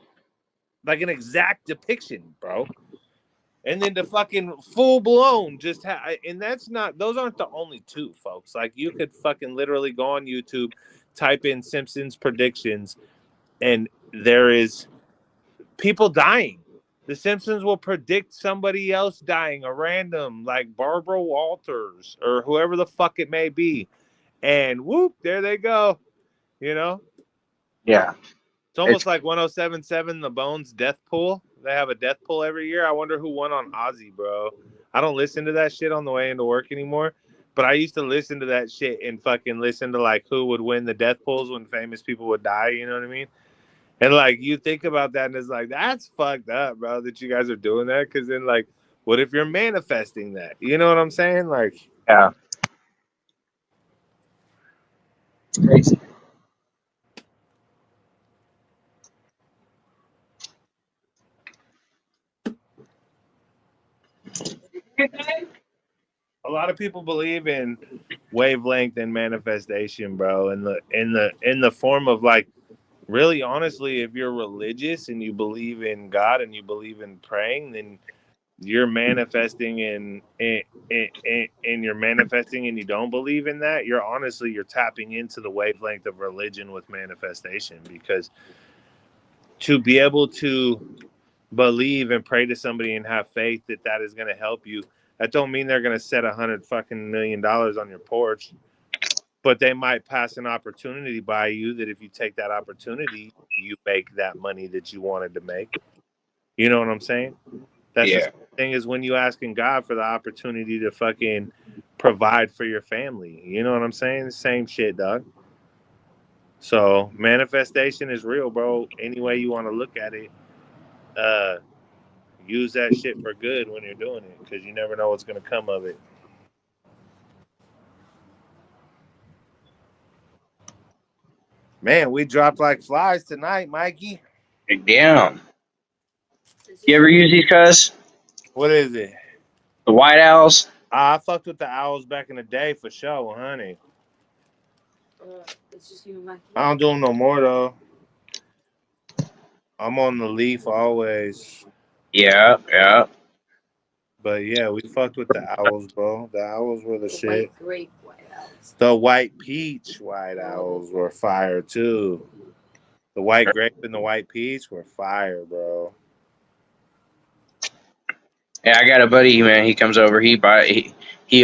Like an exact depiction, bro. And then the fucking full blown and that's not, those aren't the only two, folks. Like, you could fucking literally go on YouTube, type in Simpsons predictions, and there is people dying. The Simpsons will predict somebody else dying, a random, like Barbara Walters or whoever the fuck it may be. And whoop, there they go. You know? Yeah. It's almost like 1077 The Bones death pool. They have a death pool every year. I wonder who won on Ozzy, bro. I don't listen to that shit on the way into work anymore. But I used to listen to that shit and fucking listen to like who would win the death pools when famous people would die. You know what I mean? And like, you think about that and it's like, that's fucked up, bro, that you guys are doing that. Because then, like, what if you're manifesting that? You know what I'm saying? Like, Yeah. It's crazy. a lot of people believe in wavelength and manifestation, bro, in the form of like, really, honestly, if you're religious and you believe in God and you believe in praying, then you're manifesting and you're manifesting and you don't believe in that, you're tapping into the wavelength of religion with manifestation. Because to be able to believe and pray to somebody and have faith that that is going to help you, that don't mean they're going to set $100 million on your porch, but they might pass an opportunity by you that if you take that opportunity, you make that money that you wanted to make. You know what I'm saying? That's the thing, is when you asking God for the opportunity to fucking provide for your family. You know what I'm saying? Same shit, dog. So manifestation is real, bro. Any way you want to look at it, use that shit for good when you're doing it, because you never know what's going to come of it. Man, we dropped like flies tonight, Mikey. Damn. You ever use these, cuz? What is it? The white owls? I fucked with the owls back in the day for sure, honey. It's just you and Mikey. I don't do them no more, though. I'm on the leaf always. Yeah, yeah. But yeah, we fucked with the owls, bro. The owls were the shit. White grape white owls. The white peach white owls were fire too. The white grape and the white peach were fire, bro. Yeah, I got a buddy, man. He comes over. He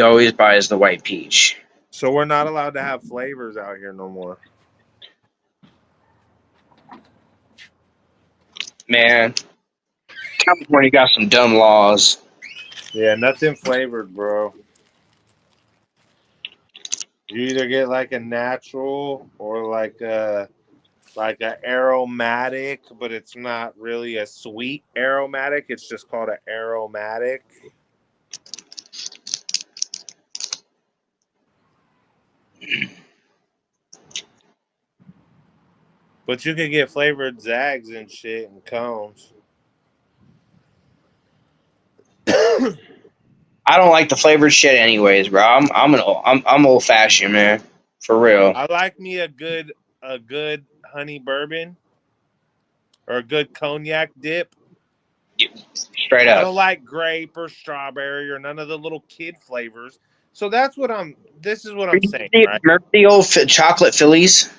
always buys the white peach. So we're not allowed to have flavors out here no more. Man, California got some dumb laws. Yeah, nothing flavored, bro. You either get like a natural or like a aromatic, but it's not really a sweet aromatic. It's just called an aromatic. But you could get flavored Zags and shit and cones. I don't like the flavored shit, anyways, bro. I'm old fashioned, man. For real. I like me a good honey bourbon or a good cognac dip. Straight I up. don't like grape or strawberry or none of the little kid flavors. So that's what this is what I'm saying, right? Remember the old chocolate Phillies?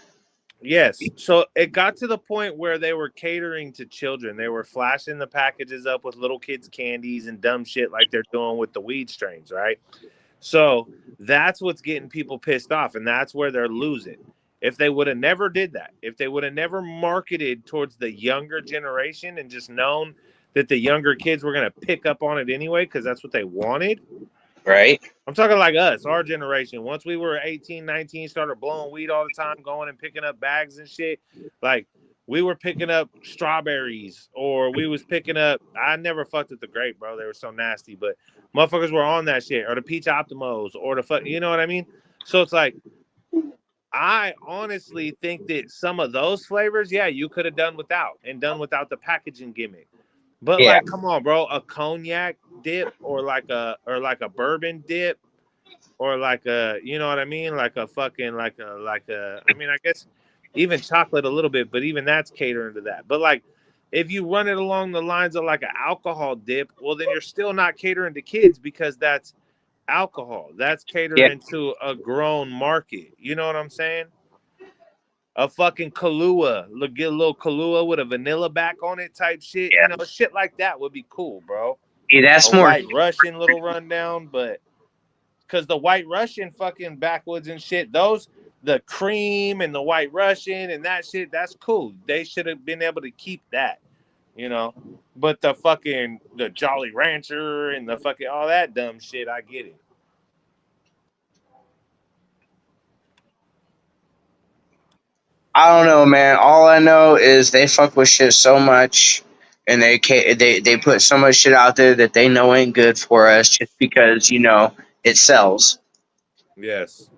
Yes. So it got to the point where they were catering to children. They were flashing the packages up with little kids' candies and dumb shit like they're doing with the weed strains, right? So that's what's getting people pissed off, and that's where they're losing. If they would have never did that, if they would have never marketed towards the younger generation and just known that the younger kids were going to pick up on it anyway because that's what they wanted. Right. I'm talking like us, our generation. Once we were 18, 19, started blowing weed all the time, going and picking up bags and shit. Like, we were picking up strawberries or we was picking up, I never fucked with the grape, bro. They were so nasty, but motherfuckers were on that shit, or the peach optimos, or the fuck, you know what I mean? So it's like, I honestly think that some of those flavors, yeah, you could have done without and done without the packaging gimmick. But Yeah. like, come on, bro, a cognac dip or like a bourbon dip or like a, you know what I mean? Like a fucking I mean, I guess even chocolate a little bit, but even that's catering to that. But like, if you run it along the lines of like an alcohol dip, well, then you're still not catering to kids because that's alcohol. That's Yeah. catering to a grown market. You know what I'm saying? A fucking Kahlua, get a little Kahlua with a vanilla back on it type shit. You Yeah. know, shit like that would be cool, bro. See, that's A more. White Russian little rundown, but because the White Russian fucking backwoods and shit, the cream and the White Russian and that shit, that's cool. They should have been able to keep that, you know. But the Jolly Rancher and the fucking all that dumb shit, I get it. I don't know, man. All I know is they fuck with shit so much, and they put so much shit out there that they know ain't good for us just because it sells. Yes.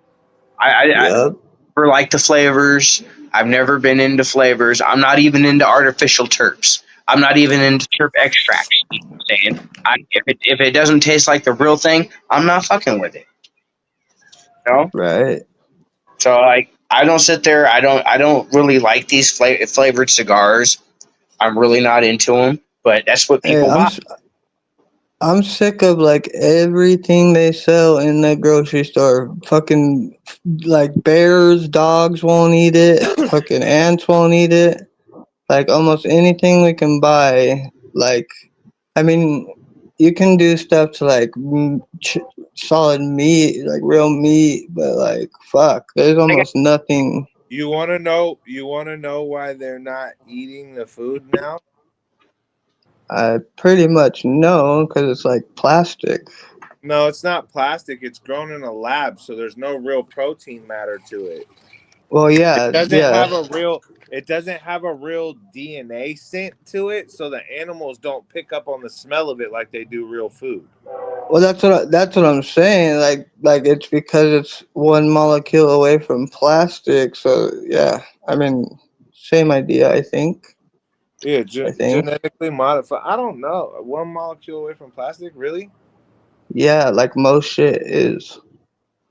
I Yep. for like the flavors. I've never been into flavors. I'm not even into artificial terps. I'm not even into terp extracts. You know what I'm saying? If it doesn't taste like the real thing, I'm not fucking with it. You know? Right. So like, I don't sit there. I don't really like these flavored cigars. I'm really not into them. But that's what Hey, people buy. I'm sick of like everything they sell in the grocery store. Fucking like bears, dogs won't eat it. Fucking ants won't eat it. Like almost anything we can buy. Like, I mean, you can do stuff to like solid meat, like real meat, but like fuck, there's almost nothing. You want to know? You want to know why they're not eating the food now? I pretty much know because it's like plastic. No, it's not plastic. It's grown in a lab, so there's no real protein matter to it. Well, yeah, Doesn't yeah. have a real. It doesn't have a real DNA scent to it, so the animals don't pick up on the smell of it like they do real food. Well, that's what I'm saying. Like it's because it's one molecule away from plastic. So yeah, I mean, same idea. I think. Yeah, I think. genetically modified. I don't know. One molecule away from plastic, really? Yeah, like most shit is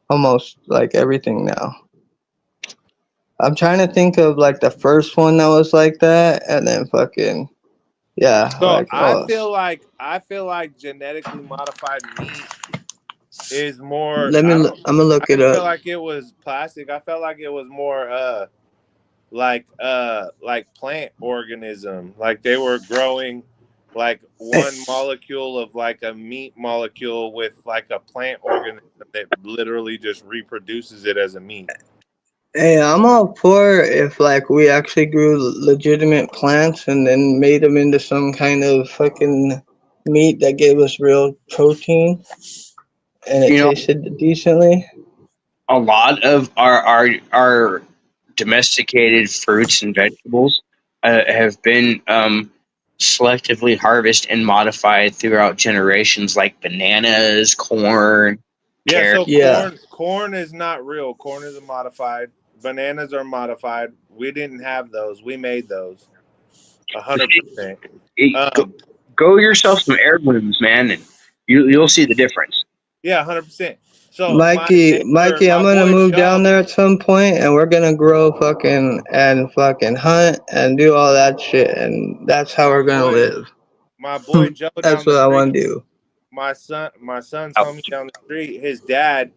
almost like everything now. I'm trying to think of like the first one that was like that, and then fucking yeah, So like oh I feel like genetically modified meat is more. let me. I'm gonna I look it didn't feel up. like it was plastic. I felt like it was more like plant organism. Like they were growing like Hey, one molecule of like a meat molecule with like a plant organism that literally just reproduces it as a meat. hey, I'm all for if like we actually grew legitimate plants and then made them into some kind of fucking meat that gave us real protein and it You know, tasted decently. a lot of our domesticated fruits and vegetables have been selectively harvested and modified throughout generations, like bananas, corn, Yeah, carrots. so Yeah. corn is not real. Corn is a modified. Bananas are modified. We didn't have those. We made those. 100%. Go, Um, go yourself some heirlooms, man, and you'll see the difference. yeah, 100%. So Mikey, I'm my gonna boy move down Sean, there at some point and we're gonna grow fucking and fucking hunt and do all that shit and that's how we're gonna live. my boy Joe That's down the what I want street, to do. my son's homie down the street, his dad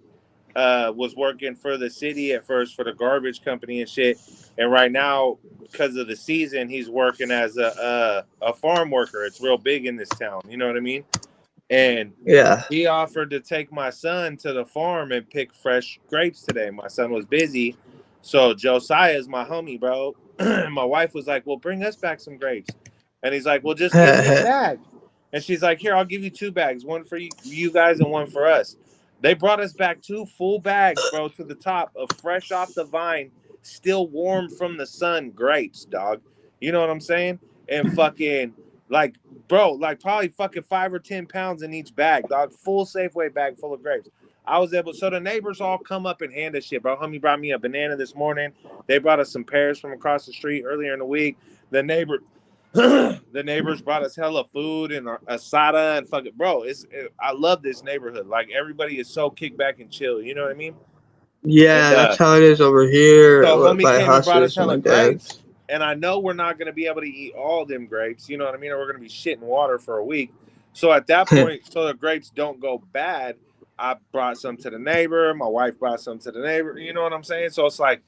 was working for the city at first for the garbage company and shit. And right now, because of the season, he's working as a farm worker. It's real big in this town. You know what I mean? And Yeah. he offered to take my son to the farm and pick fresh grapes today. My son was busy. So Josiah's my homie, bro. My wife was like, well, bring us back some grapes. And he's like, well, just give me a bag. And she's like, here, I'll give you 2 bags, one for you guys and one for us. They brought us back 2 full bags, bro, to the top of fresh off the vine, still warm from the sun grapes, dog. You know what I'm saying? And fucking like, bro, like probably fucking 5 or 10 pounds in each bag, dog. Full Safeway bag full of grapes. I was able, so the neighbors all come up and hand us shit, bro. Homie brought me a banana this morning. They brought us some pears from across the street earlier in the week. The neighbors brought us hella food and asada and fucking, bro. I love this neighborhood. Like everybody is so kick back and chill. You know what I mean? And Yeah, that's how it is over here so homie by came and brought us houses and hella my grapes. dad's. And I know we're not going to be able to eat all them grapes. You know what I mean? Or we're going to be shitting water for a week. So at that point, so the grapes don't go bad, I brought some to the neighbor. My wife brought some to the neighbor. You know what I'm saying? So it's like,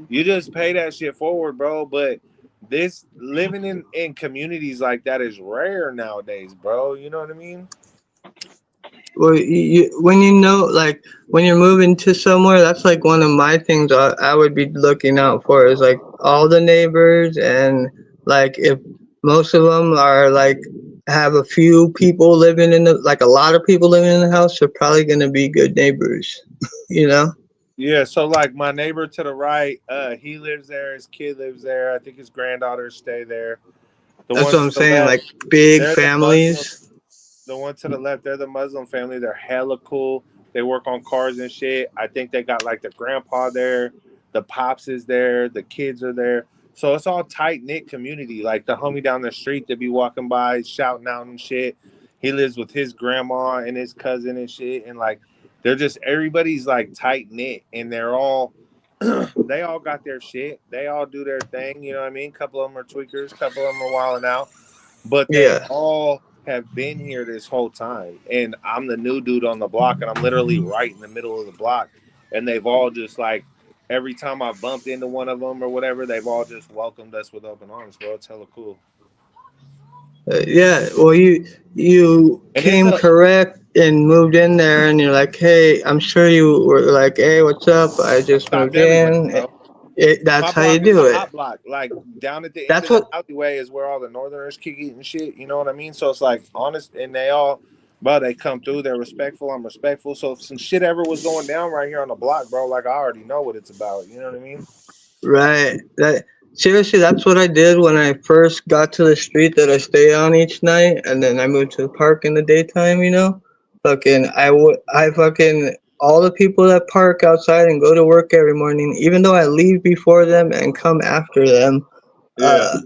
you just pay that shit forward, bro. But this living in communities like that is rare nowadays, bro. You know what I mean? Well, when you know, like when you're moving to somewhere, that's like one of my things I would be looking out for is like all the neighbors and like if most of them are like have a few people living in the like a lot of people living in the house, they're probably gonna be good neighbors, you know? Yeah, so like my neighbor to the right, he lives there, his kid lives there. I think his granddaughters stay there. The That's ones what to I'm the saying, left, like big they're the Muslim. families. The one to the left, they're the Muslim family. They're hella cool. They work on cars and shit. I think they got like the grandpa there, the pops is there, the kids are there. So it's all tight knit community. Like the homie down the street that be walking by shouting out and shit. He lives with his grandma and his cousin and shit. And like they're just everybody's like tight knit and they're all they all got their shit. They all do their thing. You know what I mean? A couple of them are tweakers, a couple of them are wilding out, but they Yeah. all have been here this whole time. And I'm the new dude on the block, and I'm literally right in the middle of the block. And they've all just like, every time I bumped into one of them or whatever, they've all just welcomed us with open arms, bro. It's hella cool. Yeah, well, you And it's came a, correct and moved in there, and you're like, hey, I'm sure you were like, hey, what's up? I just stopped moved everybody, in. bro. That's My how you block is do a it. hot block. Like down at the end That's of the what. alleyway is where all the Northerners kick eating shit. You know what I mean? So it's like honest, and they all, bro, they come through. They're respectful. I'm respectful. So if some shit ever was going down right here on the block, bro, like I already know what it's about. You know what I mean? Right. That seriously, that's what I did when I first got to the street that I stay on each night, and then I moved to the park in the daytime. You know, fucking, I fucking all the people that park outside and go to work every morning, even though I leave before them and come after them. Yeah. Uh,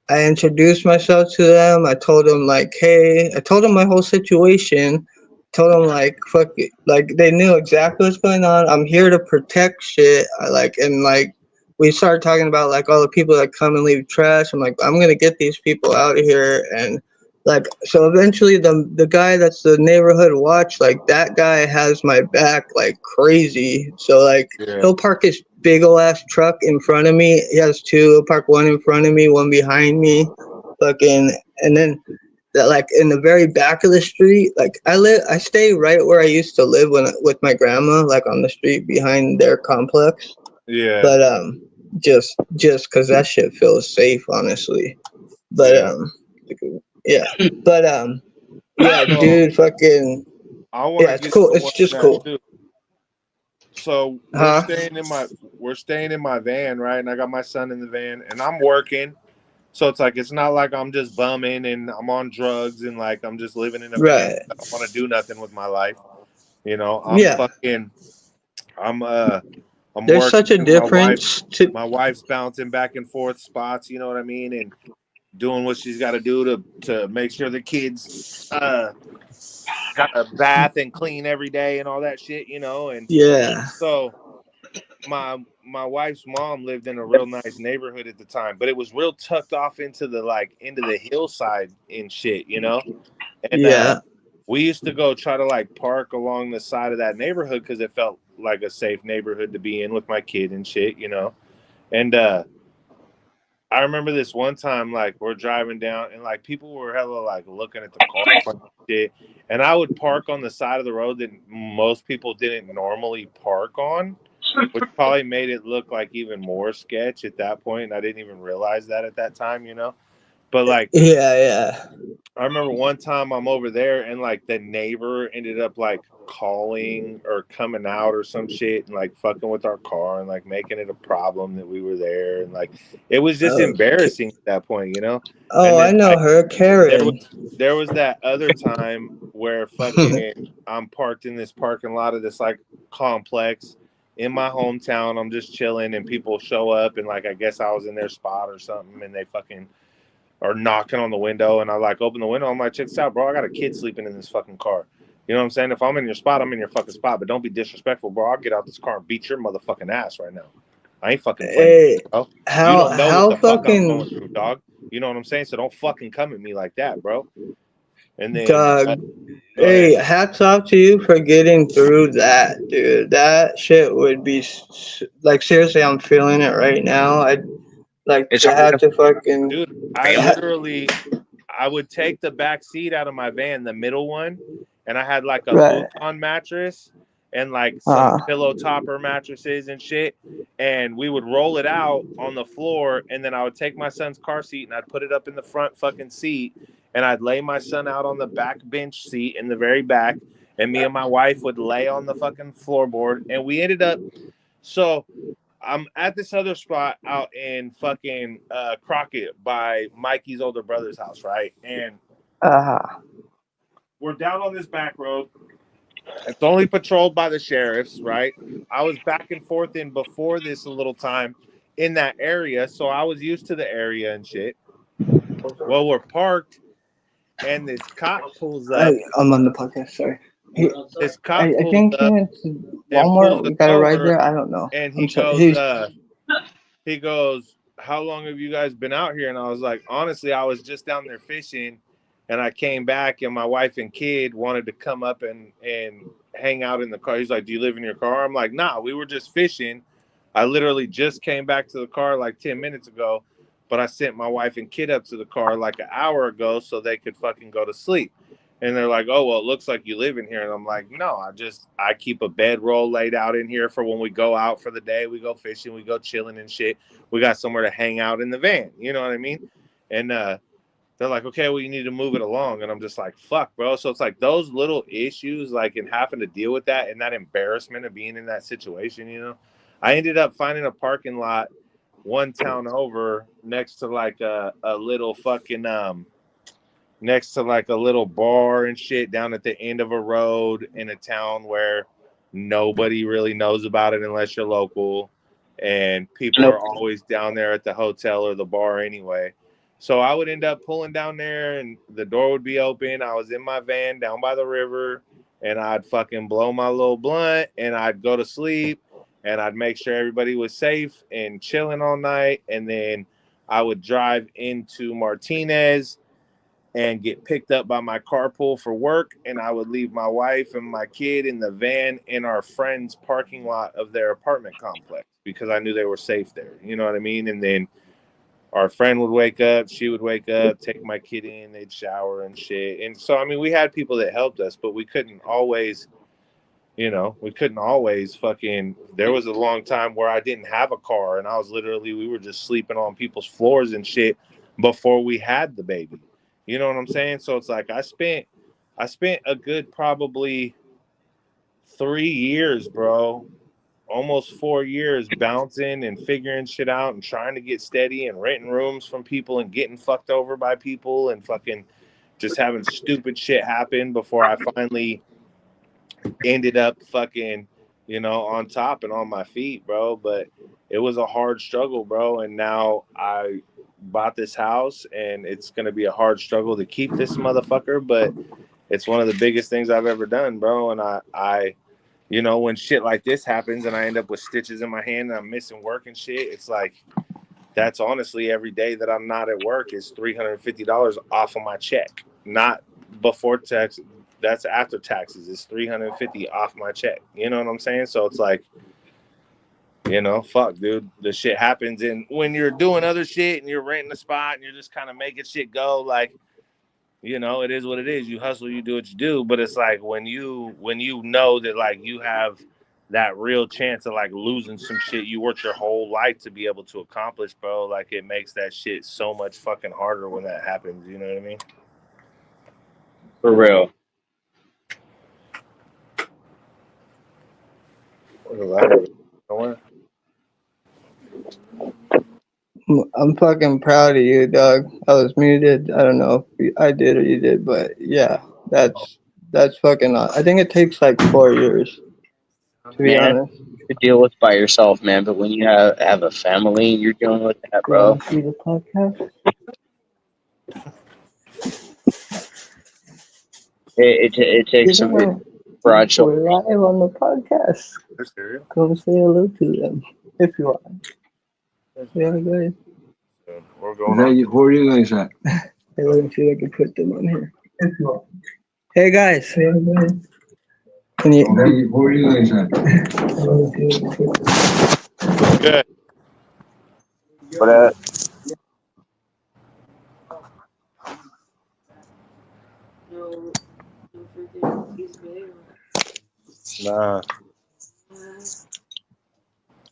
I introduced myself to them. I told them like, hey, I told them my whole situation. Told them like, fuck it, like they knew exactly what's going on. I'm here to protect shit. I like and like we started talking about like all the people that come and leave trash. I'm like, I'm gonna get these people out of here and like so eventually the guy that's the neighborhood watch like that guy has my back like crazy. So like Yeah. he'll park his big ol' ass truck in front of me. He has two. He'll park one in front of me, one behind me. Fucking, and then that like in the very back of the street, like I stay right where I used to live when with my grandma, like on the street behind their complex. Yeah. But just because that shit feels safe, honestly. But Yeah. yeah. But yeah, So dude, fucking I want yeah, to it's get cool. to It's one of just that cool, too. So huh? we're staying in my van, right? And I got my son in the van, and I'm working. So it's like it's not like I'm just bumming and I'm on drugs and like I'm just living in a van. Right. I don't want to do nothing with my life. You know, Yeah. I'm I'm There's such a working. difference to My wife's bouncing back and forth spots. You know what I mean, and doing what she's got to do to make sure the kids got a bath and clean every day and all that shit. You know, and yeah. so my my wife's mom lived in a real nice neighborhood at the time, but it was real tucked off into the hillside and shit, you know. And Yeah. we used to go try to like park along the side of that neighborhood because it felt like a safe neighborhood to be in with my kid and shit, you know. And I remember this one time, like we're driving down and like people were hella like looking at the car funny shit. And I would park on the side of the road that most people didn't normally park on, which probably made it look like even more sketch at that point. And I didn't even realize that at that time, you know. But like Yeah. I remember one time I'm over there and like the neighbor ended up like calling or coming out or some shit and like fucking with our car and like making it a problem that we were there and like it was just Oh, embarrassing at that point, you know. And oh, I then know like her, there Karen. was that other time where fucking I'm parked in this parking lot of this like complex in my hometown. I'm just chilling and people show up and like I guess I was in their spot or something and they fucking are knocking on the window and I like open the window. I'm like, check this out, bro. I got a kid sleeping in this fucking car. You know what I'm saying? If I'm in your spot, I'm in your fucking spot. But don't be disrespectful, bro. I'll get out this car and beat your motherfucking ass right now. I ain't fucking playing, Hey, bro. You how don't know what the fuck I'm fucking going through, dog. You know what I'm saying? So don't fucking come at me like that, bro. And then dog? go ahead. Hey, hats off to you for getting through that, dude. That shit would be like seriously. I'm feeling it right now. I'd like It's to hard have to to fucking. Dude, I would take the back seat out of my van, the middle one, and I had like a Right. futon mattress and like some pillow topper mattresses and shit. And we would roll it out on the floor, and then I would take my son's car seat and I'd put it up in the front fucking seat, and I'd lay my son out on the back bench seat in the very back, and me and my wife would lay on the fucking floorboard, and we ended up so I'm at this other spot out in fucking Crockett by Mikey's older brother's house, right? And we're down on this back road. It's only patrolled by the sheriffs, right? I was back and forth in before this a little time in that area, so I was used to the area and shit. Well, we're parked, and this cop pulls up. I'm on the podcast. Sorry. This cop I pulls think up it's and pulls Walmart. us We got a ride over, there. I don't know. and I'm sorry. he goes, how long have you guys been out here? And I was like, honestly, I was just down there fishing and I came back and my wife and kid wanted to come up and hang out in the car. He's like, do you live in your car? I'm like, nah, we were just fishing. I literally just came back to the car like 10 minutes ago, but I sent my wife and kid up to the car like an hour ago so they could fucking go to sleep. And they're like, oh, well, it looks like you live in here. And I'm like, no, I keep a bedroll laid out in here for when we go out for the day. We go fishing, we go chilling and shit. We got somewhere to hang out in the van. You know what I mean? And they're like, okay, well, you need to move it along. And I'm just like, fuck, bro. So it's like those little issues, like in having to deal with that and that embarrassment of being in that situation, you know? I ended up finding a parking lot one town over next to like a little fucking next to like a little bar and shit down at the end of a road in a town where nobody really knows about it unless you're local, and people are always down there at the hotel or the bar anyway. So I would end up pulling down there and the door would be open. I was in my van down by the river and I'd fucking blow my little blunt and I'd go to sleep and I'd make sure everybody was safe and chilling all night. And then I would drive into Martinez and get picked up by my carpool for work, and I would leave my wife and my kid in the van in our friend's parking lot of their apartment complex because I knew they were safe there. You know what I mean? And then our friend would wake up, she would wake up, take my kid in, they'd shower and shit. And so, I mean, we had people that helped us, but we couldn't always, fucking, there was a long time where I didn't have a car and we were just sleeping on people's floors and shit before we had the baby. You know what I'm saying? So it's like I spent a good probably 3 years, bro, almost 4 years bouncing and figuring shit out and trying to get steady and renting rooms from people and getting fucked over by people and fucking just having stupid shit happen before I finally ended up fucking, on top and on my feet, bro. But it was a hard struggle, bro. And now I bought this house and it's going to be a hard struggle to keep this motherfucker, but it's one of the biggest things I've ever done, bro. And I you know, when shit like this happens and I end up with stitches in my hand and I'm missing work and shit, it's like, that's honestly every day that I'm not at work is $350 off of my check. Not before tax. That's after taxes. It's $350 off my check. You know what I'm saying? So it's like, you know, fuck, dude. The shit happens, and when you're doing other shit and you're renting a spot and you're just kind of making shit go, like, you know, it is what it is. You hustle, you do what you do. But it's like when you know that like you have that real chance of like losing some shit you worked your whole life to be able to accomplish, bro. Like it makes that shit so much fucking harder when that happens. You know what I mean? For real. I'm fucking proud of you, dog. I was muted. I don't know if I did or you did, but yeah, that's fucking. I think it takes like 4 years, to be Man, honest. you could deal with by yourself, man. But when you have a family and you're dealing with that, You want bro, to see the podcast? it takes some Yeah, broad shoulders. we're live on the podcast. Come say hello to them if you want. Yeah, guys. We're going on. Where are you guys at? Hey, let me see if I can put them on here. If you want. Hey guys. Hey, guys. Can you? Where are you guys at? What's good? But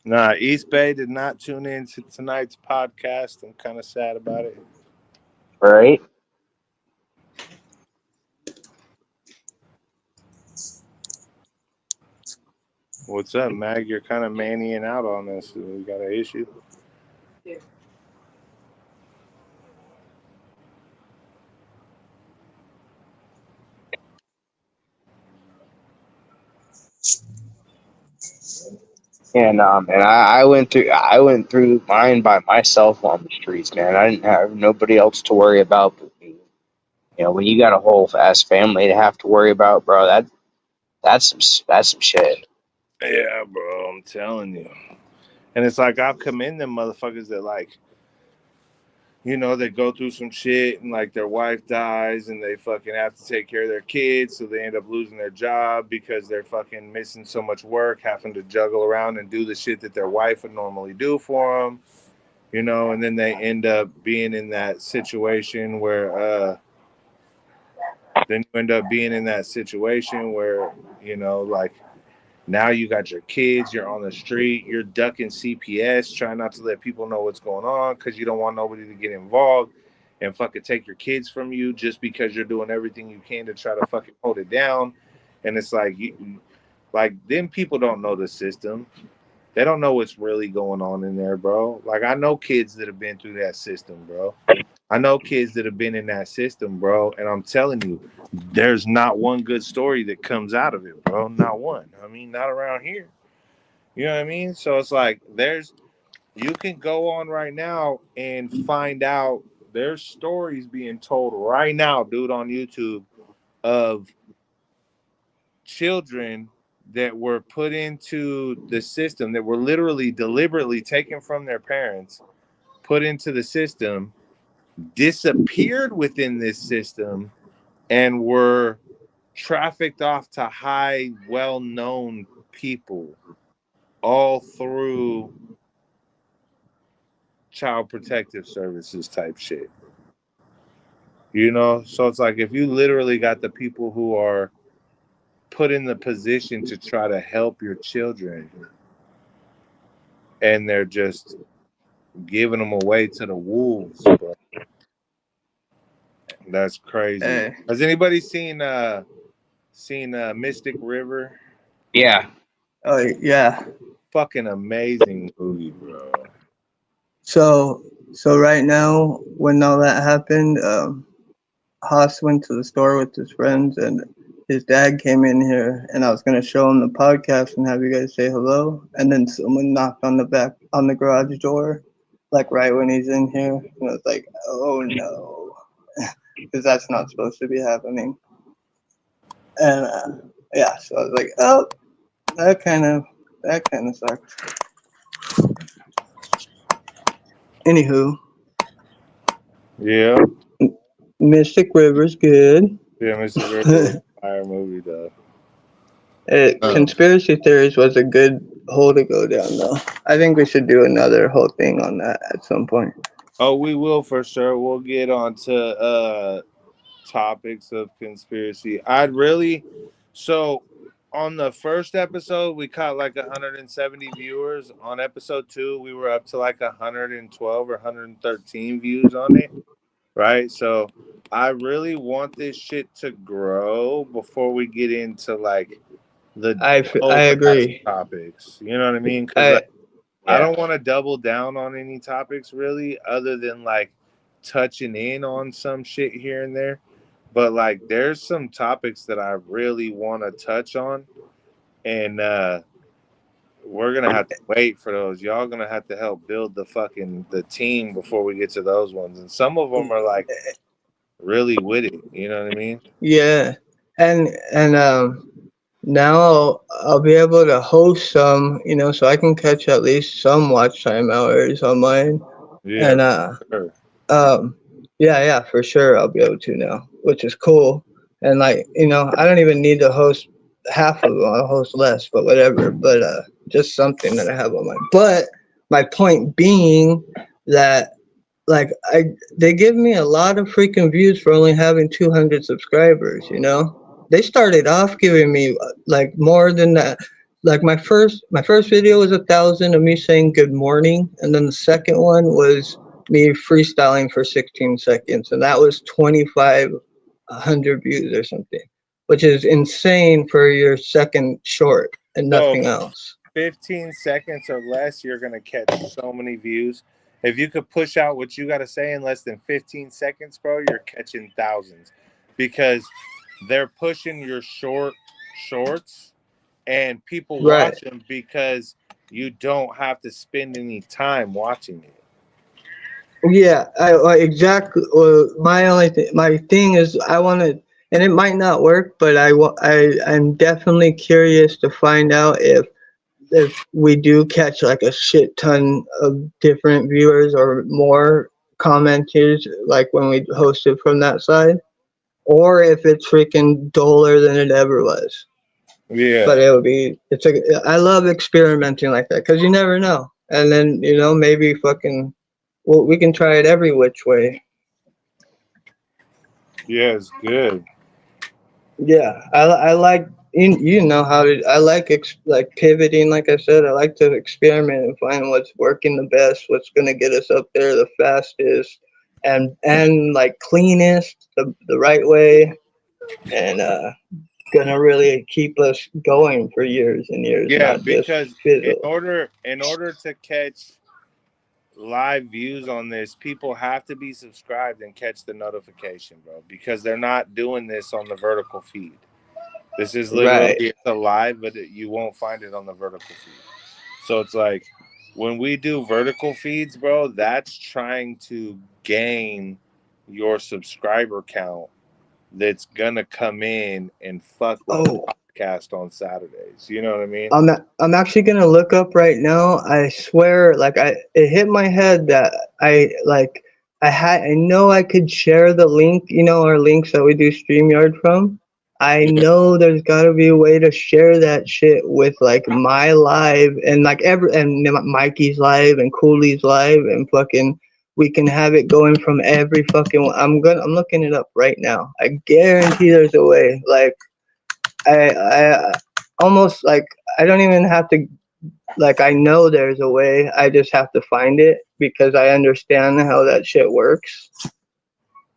Nah, East Bay did not tune in to tonight's podcast. I'm kind of sad about it. right? What's up, Mag? You're kind of mannying out on this. We got an issue. And I went through mine by myself on the streets, man. I didn't have nobody else to worry about but me. You know, when you got a whole ass family to have to worry about, bro, that's some shit. Yeah, bro, I'm telling you. And it's like I commend them motherfuckers that like, you know, they go through some shit and like their wife dies and they fucking have to take care of their kids, so they end up losing their job because they're fucking missing so much work, having to juggle around and do the shit that their wife would normally do for them, you know, and then they end up being in that situation where you know, like now you got your kids, you're on the street, you're ducking CPS, trying not to let people know what's going on because you don't want nobody to get involved and fucking take your kids from you just because you're doing everything you can to try to fucking hold it down. And it's like, like them people don't know the system. They don't know what's really going on in there, bro. Like I know kids that have been through that system, bro. I know kids that have been in that system, bro, and I'm telling you, there's not one good story that comes out of it, bro. Not one. I mean, not around here. You know what I mean? So it's like you can go on right now and find out there's stories being told right now, dude, on YouTube of children that were put into the system that were literally deliberately taken from their parents, put into the system, disappeared within this system, and were trafficked off to high, well-known people all through child protective services type shit. You know, so it's like if you literally got the people who are put in the position to try to help your children and they're just giving them away to the wolves, bro. That's crazy. Hey. Has anybody seen Mystic River? Yeah. Oh yeah. Fucking amazing movie, bro. So right now, when all that happened, Haas went to the store with his friends, and his dad came in here, and I was gonna show him the podcast and have you guys say hello, and then someone knocked on the garage door, like right when he's in here, and I was like, oh no, because that's not supposed to be happening, and yeah, so I was like, oh, that kind of sucks. Anywho, Yeah. Mystic River's good. Yeah, Mr. River was a fire movie though. Conspiracy theories was a good hole to go down, though. I think we should do another whole thing on that at some point. Oh, we will for sure. We'll get on to topics of conspiracy. I'd really so on the first episode we caught like 170 viewers. On episode 2 we were up to like 112 or 113 views on it, right? So I really want this shit to grow before we get into like the I dope ass agree. topics. You know what I mean? Because I I yeah. don't want to double down on any topics really, other than like touching in on some shit here and there. But like, there's some topics that I really want to touch on, and we're gonna have to wait for those. Y'all gonna have to help build the team before we get to those ones. And some of them are like really with it. You know what I mean? Yeah, and now I'll be able to host some, so I can catch at least some watch time hours on mine. Yeah, And for sure. um, yeah, for sure I'll be able to now, which is cool. And like, I don't even need to host half of them. I'll host less, but whatever. But just something that I have on my. But my point being that like they give me a lot of freaking views for only having 200 subscribers. They started off giving me like more than that. Like my first video was 1,000 of me saying good morning, and then the second one was me freestyling for 16 seconds, and that was 2,500 views or something, which is insane for your second short and So nothing else. 15 seconds or less, you're going to catch so many views. If you could push out what you got to say in less than 15 seconds, bro, you're catching thousands because they're pushing your shorts and people Right. watch them because you don't have to spend any time watching it. Yeah, exactly. My thing is I want to, and it might not work, but I'm definitely curious to find out if we do catch like a shit ton of different viewers or more commenters, like when we hosted from that side, or if it's freaking duller than it ever was. But Yeah. I love experimenting like that because you never know. And then, maybe fucking, well, we can try it every which way. Yeah, it's good. Yeah, I like, you know how to, I like like pivoting. Like I said, I like to experiment and find what's working the best, what's gonna get us up there the fastest, and like cleanest, the right way, and gonna really keep us going for years and years, Yeah, not just because in fizzle. order to catch live views on this, people have to be subscribed and catch the notification, bro, because they're not doing this on the vertical feed. This is literally Right. it's a live, but you won't find it on the vertical feed. So it's like when we do vertical feeds, bro, that's trying to gain your subscriber count that's gonna come in and fuck with the Oh, podcast on Saturdays. You know what I mean? I'm actually gonna look up right now. I swear, like it hit my head that I know I could share the link, our links that we do StreamYard from. I Yeah. know there's gotta be a way to share that shit with like my live and like Mikey's live and Cooley's live and fucking we can have it going from every fucking one. I'm looking it up right now. I guarantee there's a way. Like I almost like I don't even have to like I know there's a way. I just have to find it because I understand how that shit works,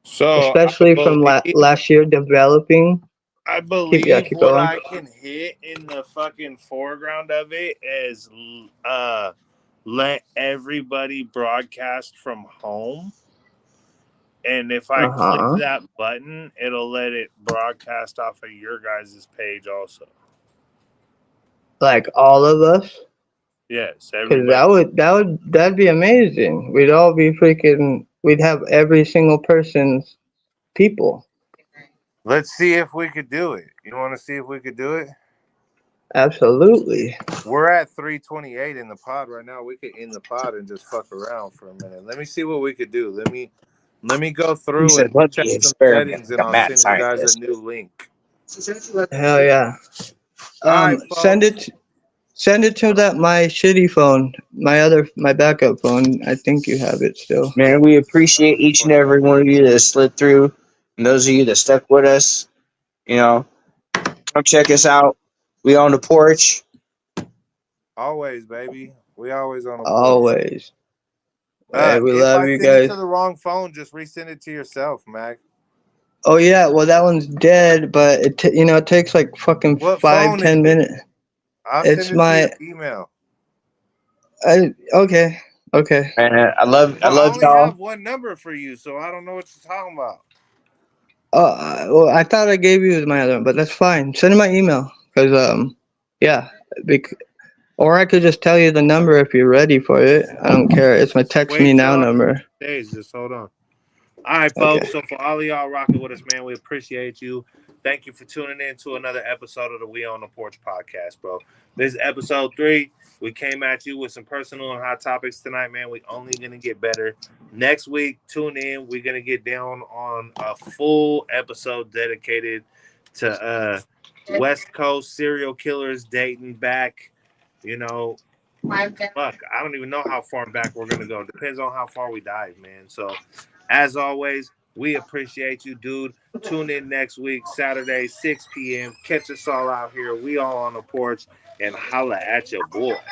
So especially from last year developing. I Keep believe what going. I can hit in the fucking foreground of it is let everybody broadcast from home. And if I Uh click huh. that button, it'll let it broadcast off of your guys' page also. Like all of us, Yes, because everybody. that'd be amazing. We'd all be freaking. We'd have every single person's people. Let's see if we could do it. You want to see if we could do it? Absolutely. We're at 328 in the pod right now. We could end the pod and just fuck around for a minute. Let me see what we could do. Let me go He through said, and "Let check me some experiment settings, like and a I'll mad send you guys a scientist." new link. Hell yeah. All right, Send folks. it to that my shitty phone, my backup phone. I think you have it still. Man, we appreciate each and every one of you that slid through, and those of you that stuck with us. You know, come check us out. We on the porch. Always, baby. We always on the porch. Always. Hey, we If love I you send it guys. to the wrong phone, just resend it to yourself, Mac. Oh yeah, well that one's dead, but it takes like fucking What five, phone is 10 minutes. it? I'll It's send it to your my. email. Okay. And I Well, I love only y'all. have one number for you, so I don't know what you're talking about. Well, I thought I gave you my other one, but that's fine. Send me my email, cause yeah, or I could just tell you the number if you're ready for it. I don't care. It's my text me Wait now till I number. stage. Just hold on. All right, Okay. folks. So for all of y'all rocking with us, man, we appreciate you. Thank you for tuning in to another episode of the We on the Porch podcast, bro. This is episode 3. We came at you with some personal and hot topics tonight, man. We only gonna get better. Next week, tune in. We're gonna get down on a full episode dedicated to West Coast serial killers dating back. You know, fuck, I don't even know how far back we're gonna go. Depends on how far we dive, man. So, as always, we appreciate you, dude. Tune in next week, Saturday, 6 p.m. Catch us all out here. We all on the porch and holla at your boy.